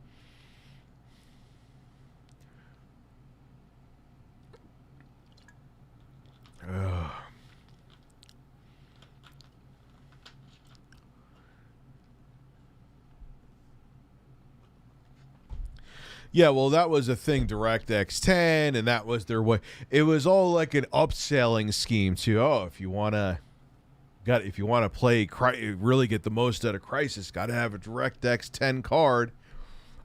Ugh. Yeah, well, that was a thing, DirectX 10, and that was their way. It was all like an upselling scheme too. Oh, if you want to play, really get the most out of Crysis, got to have a DirectX 10 card.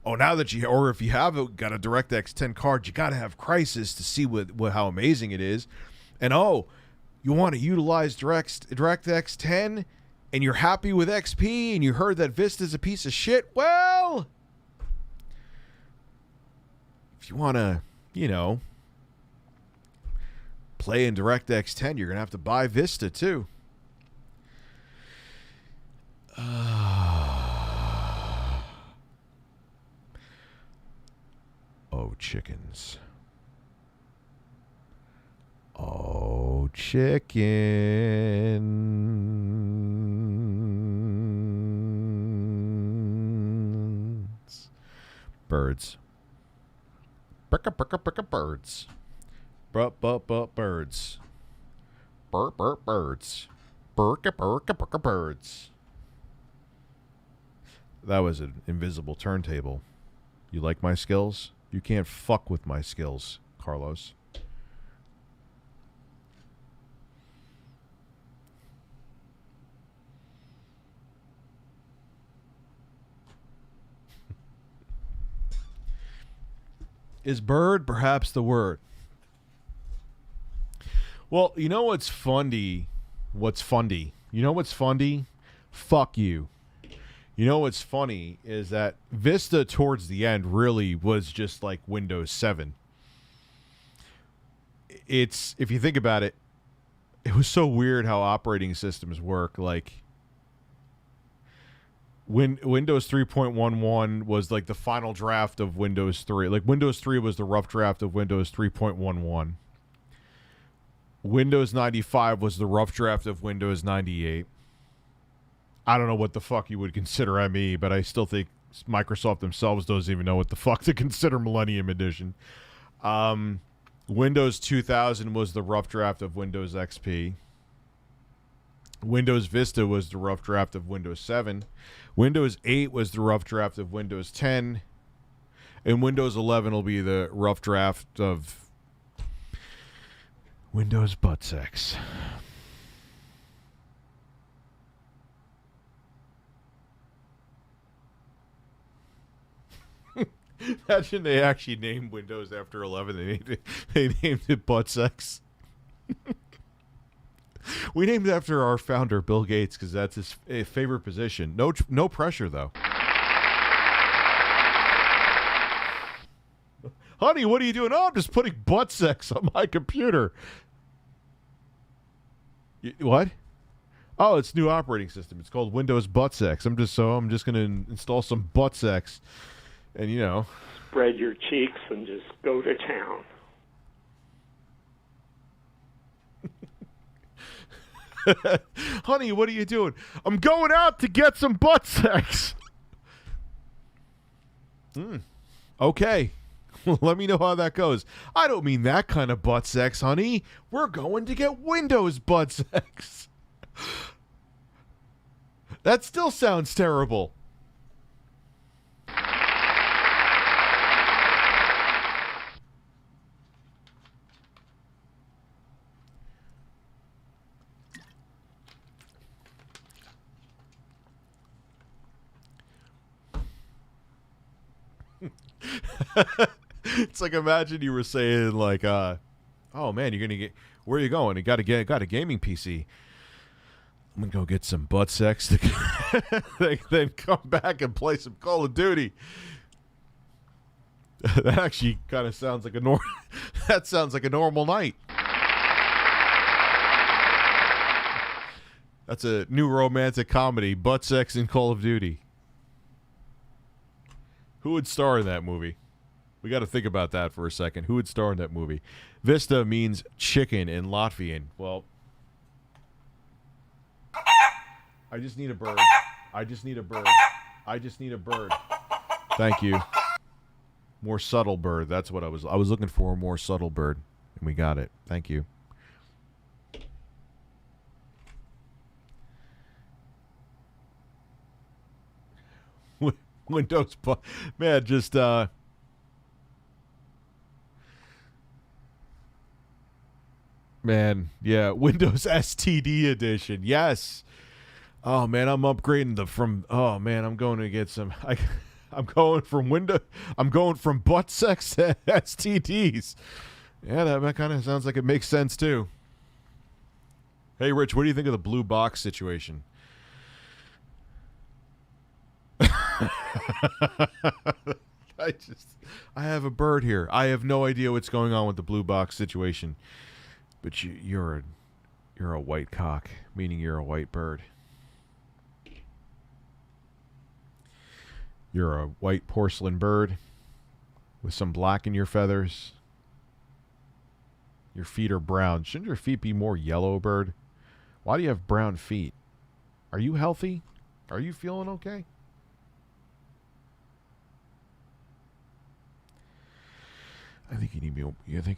Oh, now that or if you got a DirectX 10 card, you got to have Crysis to see how amazing it is. And oh, you want to utilize DirectX 10, and you're happy with XP, and you heard that Vista's a piece of shit. Well, if you want to, play in DirectX 10, you're going to have to buy Vista too. Oh, chickens. Oh, chickens. Birds. Birds. Birds. Birds. Birds. That was an invisible turntable. You like my skills? You can't fuck with my skills, Carlos. Is bird perhaps the word? Well, you know what's funny? What's funny? You know what's funny? Fuck you. You know what's funny is that Vista towards the end really was just like Windows 7. It's, if you think about it, it was so weird how operating systems work. Like, when Windows 3.11 was like the final draft of Windows 3. Like, Windows 3 was the rough draft of Windows 3.11. Windows 95 was the rough draft of Windows 98. I don't know what the fuck you would consider ME, but I still think Microsoft themselves doesn't even know what the fuck to consider Millennium Edition. Windows 2000 was the rough draft of Windows XP. Windows Vista was the rough draft of Windows 7. Windows 8 was the rough draft of Windows 10. And Windows 11 will be the rough draft of Windows butt sex. Imagine they actually named Windows after 11. They named it butt sex. We named it after our founder, Bill Gates, because that's his favorite position. No pressure, though. Honey, what are you doing? Oh, I'm just putting butt sex on my computer. What? Oh, it's new operating system. It's called Windows Butt Sex. I'm just going to install some butt sex. And, you know, spread your cheeks and just go to town. Honey, what are you doing? I'm going out to get some butt sex. Okay. Let me know how that goes. I don't mean that kind of butt sex, honey. We're going to get Windows butt sex. That still sounds terrible. It's like, imagine you were saying like, oh man, you're gonna get, where are you going? You got a gaming PC. I'm gonna go get some butt sex then come back and play some Call of Duty. That actually kind of sounds like a that sounds like a normal night. That's a new romantic comedy, butt sex and Call of Duty. Who would star in that movie? We got to think about that for a second. Who would star in that movie? Vista means chicken in Latvian. Well, I just need a bird. I just need a bird. I just need a bird. Thank you. More subtle bird. That's what I was looking for, a more subtle bird. And we got it. Thank you. Windows, man, just man, yeah, Windows STD edition. Yes. Oh man, I'm upgrading I'm going to get some I'm going from butt sex to STDs. Yeah, that kind of sounds like it makes sense too. Hey Rich, what do you think of the blue box situation? I have a bird here. I have no idea what's going on with the blue box situation. But you're a white cock, meaning you're a white bird. You're a white porcelain bird with some black in your feathers. Your feet are brown. Shouldn't your feet be more yellow, bird? Why do you have brown feet? Are you healthy? Are you feeling okay? I think you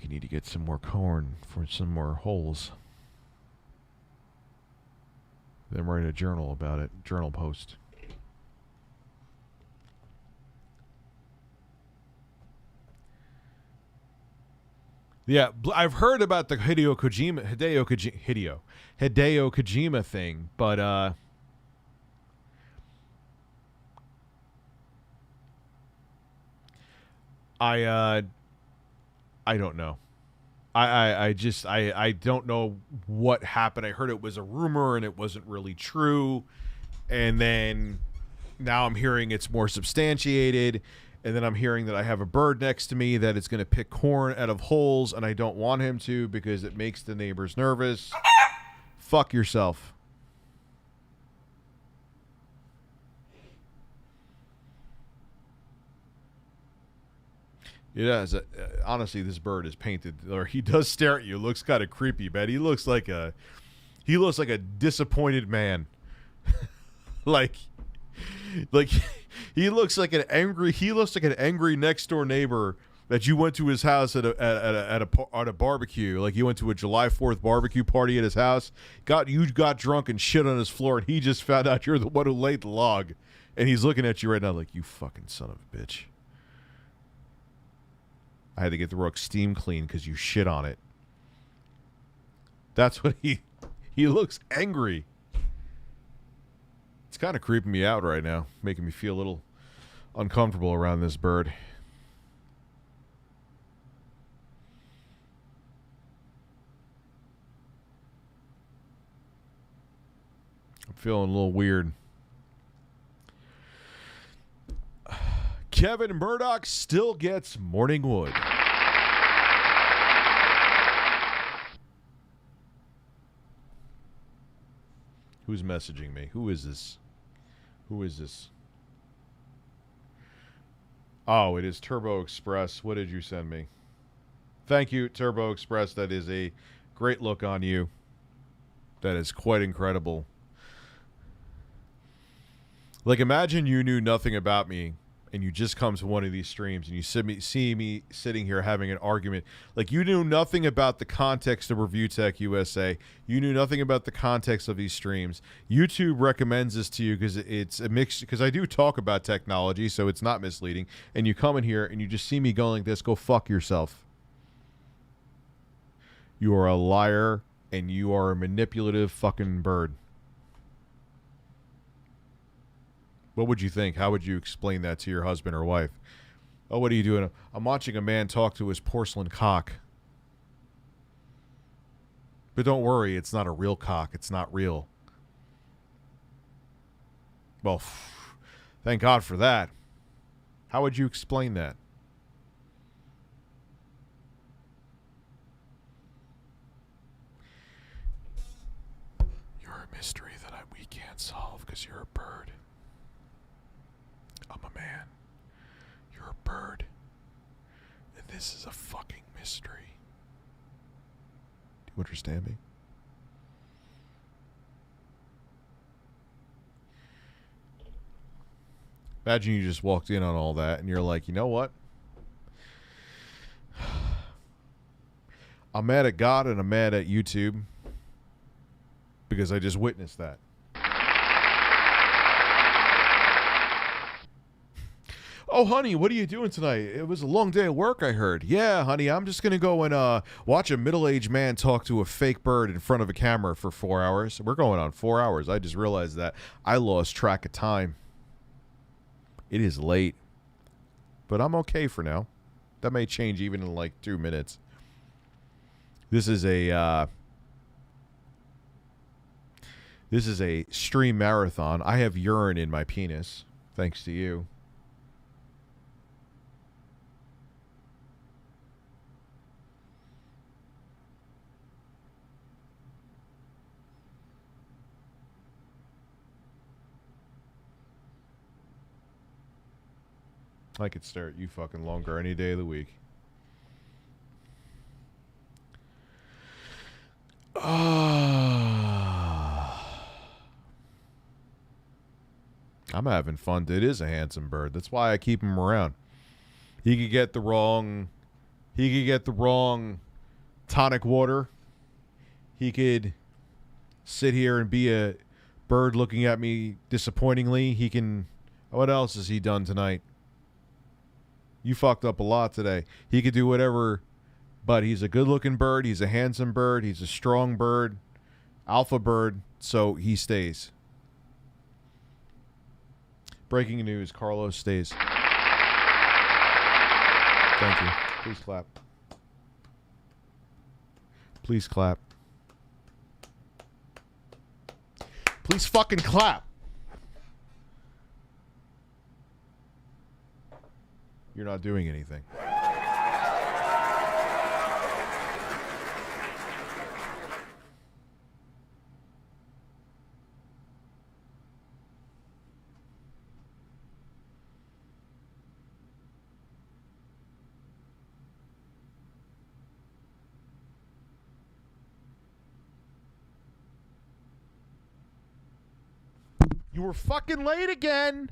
need to get some more corn for some more holes. Then write a journal about it. Journal post. Yeah, I've heard about the Hideo Kojima thing, but I don't know. I don't know what happened. I heard it was a rumor and it wasn't really true, and then now I'm hearing it's more substantiated. And then I'm hearing that I have a bird next to me that is going to pick corn out of holes, and I don't want him to because it makes the neighbors nervous. Fuck yourself. Yeah, honestly, this bird is painted, or he does stare at you. Looks kind of creepy, man. He looks like a disappointed man. like he looks like an angry next door neighbor that you went to his house at a barbecue. Like you went to a July 4th barbecue party at his house. You got drunk and shit on his floor, and he just found out you're the one who laid the log, and he's looking at you right now like, you fucking son of a bitch. I had to get the rug steam clean because you shit on it. That's what he looks angry. It's kind of creeping me out right now, making me feel a little uncomfortable around this bird. I'm feeling a little weird. Kevin Murdoch still gets morning wood. Who's messaging me? Who is this? Who is this? Oh, it is Turbo Express. What did you send me? Thank you, Turbo Express. That is a great look on you. That is quite incredible. Like, imagine you knew nothing about me and you just come to one of these streams and you see me sitting here having an argument. Like, you knew nothing about the context of Review Tech USA. You knew nothing about the context of these streams. YouTube recommends this to you because it's a mix, because I do talk about technology, so it's not misleading. And you come in here and you just see me going like this, go fuck yourself. You are a liar and you are a manipulative fucking bird. What would you think? How would you explain that to your husband or wife? Oh, what are you doing? I'm watching a man talk to his porcelain cock. But don't worry, it's not a real cock. It's not real. Well, thank God for that. How would you explain that? You're a mystery that we can't solve because you're a bird. I'm a man. You're a bird. And this is a fucking mystery. Do you understand me? Imagine you just walked in on all that and you're like, you know what? I'm mad at God and I'm mad at YouTube because I just witnessed that. Oh, honey, what are you doing tonight? It was a long day of work, I heard. Yeah, honey, I'm just going to go and watch a middle-aged man talk to a fake bird in front of a camera for 4 hours. We're going on 4 hours. I just realized that I lost track of time. It is late, but I'm okay for now. That may change even in like 2 minutes. This is a stream marathon. I have urine in my penis, thanks to you. I could stare at you fucking longer any day of the week. I'm having fun. It is a handsome bird. That's why I keep him around. He could get the wrong tonic water. He could sit here and be a bird looking at me disappointingly. He can... What else has he done tonight? You fucked up a lot today. He could do whatever, but he's a good-looking bird. He's a handsome bird. He's a strong bird. Alpha bird, so he stays. Breaking news, Carlos stays. Thank you. Please clap. Please clap. Please fucking clap. You're not doing anything. You were fucking late again.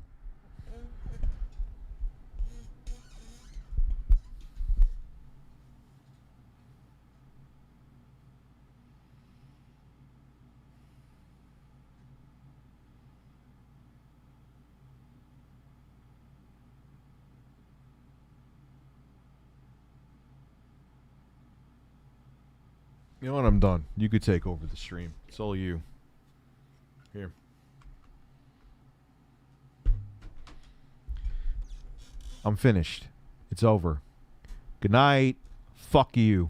You know what? I'm done. You could take over the stream. It's all you. Here. I'm finished. It's over. Good night. Fuck you.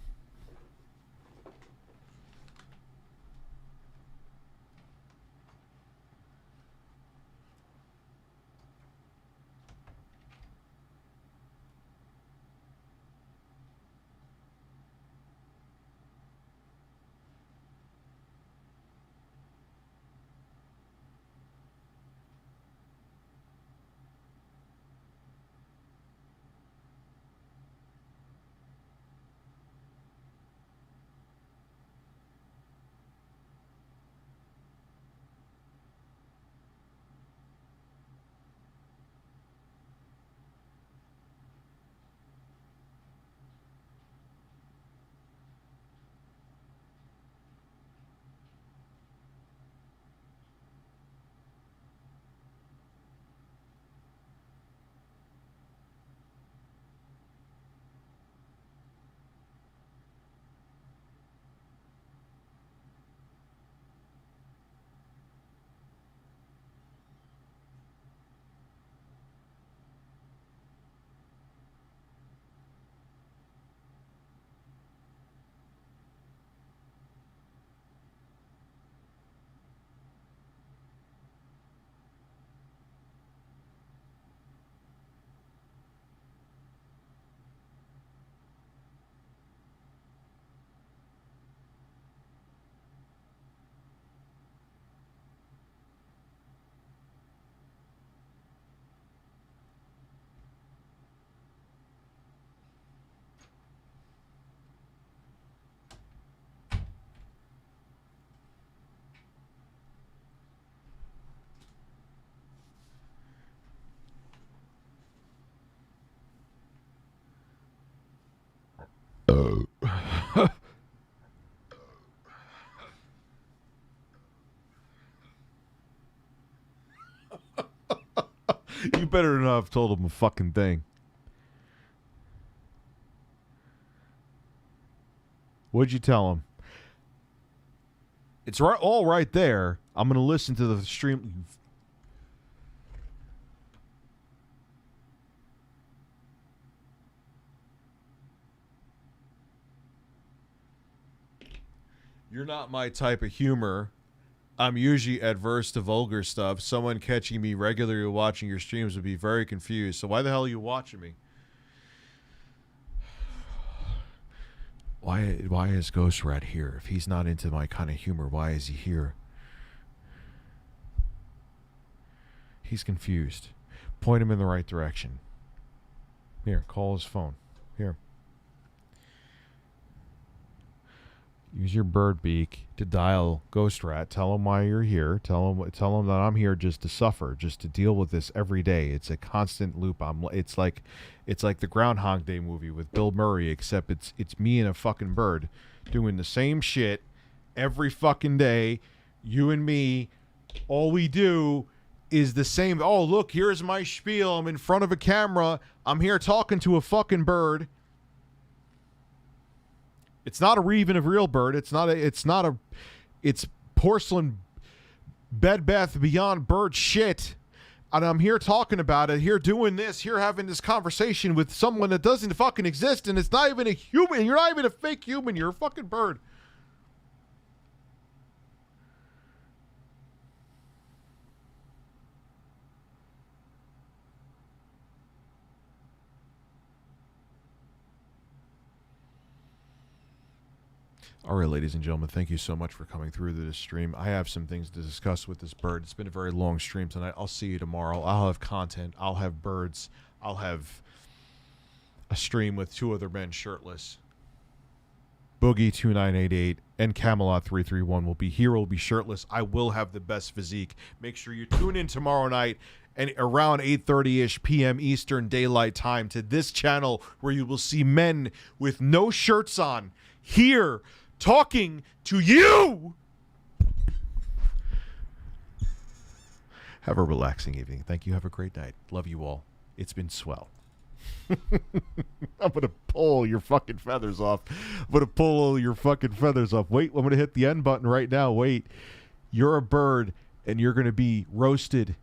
You better not have told him a fucking thing. What'd you tell him? It's right, all right there. I'm going to listen to the stream. You're not my type of humor. I'm usually adverse to vulgar stuff. Someone catching me regularly watching your streams would be very confused. So why the hell are you watching me? Why is Ghost Rat here? If he's not into my kind of humor, why is he here? He's confused. Point him in the right direction. Here, call his phone. Here. Use your bird beak to dial Ghost Rat. Tell him why you're here. Tell him that I'm here just to suffer, just to deal with this every day. It's a constant loop. It's like the Groundhog Day movie with Bill Murray, except it's me and a fucking bird doing the same shit every fucking day. You and me, all we do is the same. Oh, look, here's my spiel. I'm in front of a camera. I'm here talking to a fucking bird. It's not even a real bird. It's porcelain Bed Bath Beyond bird shit. And I'm here talking about it, here doing this, here having this conversation with someone that doesn't fucking exist, and it's not even a human. You're not even a fake human. You're a fucking bird. All right, ladies and gentlemen, thank you so much for coming through this stream. I have some things to discuss with this bird. It's been a very long stream tonight. I'll see you tomorrow. I'll have content. I'll have birds. I'll have a stream with 2 other men shirtless. Boogie2988 and Camelot331 will be here. Will be shirtless. I will have the best physique. Make sure you tune in tomorrow night and around 8:30ish p.m. Eastern Daylight Time to this channel where you will see men with no shirts on here talking to you. Have a relaxing evening. Thank you. Have a great night. Love you all. It's been swell. I'm going to pull your fucking feathers off. I'm going to pull your fucking feathers off. Wait, I'm going to hit the end button right now. Wait. You're a bird, and you're going to be roasted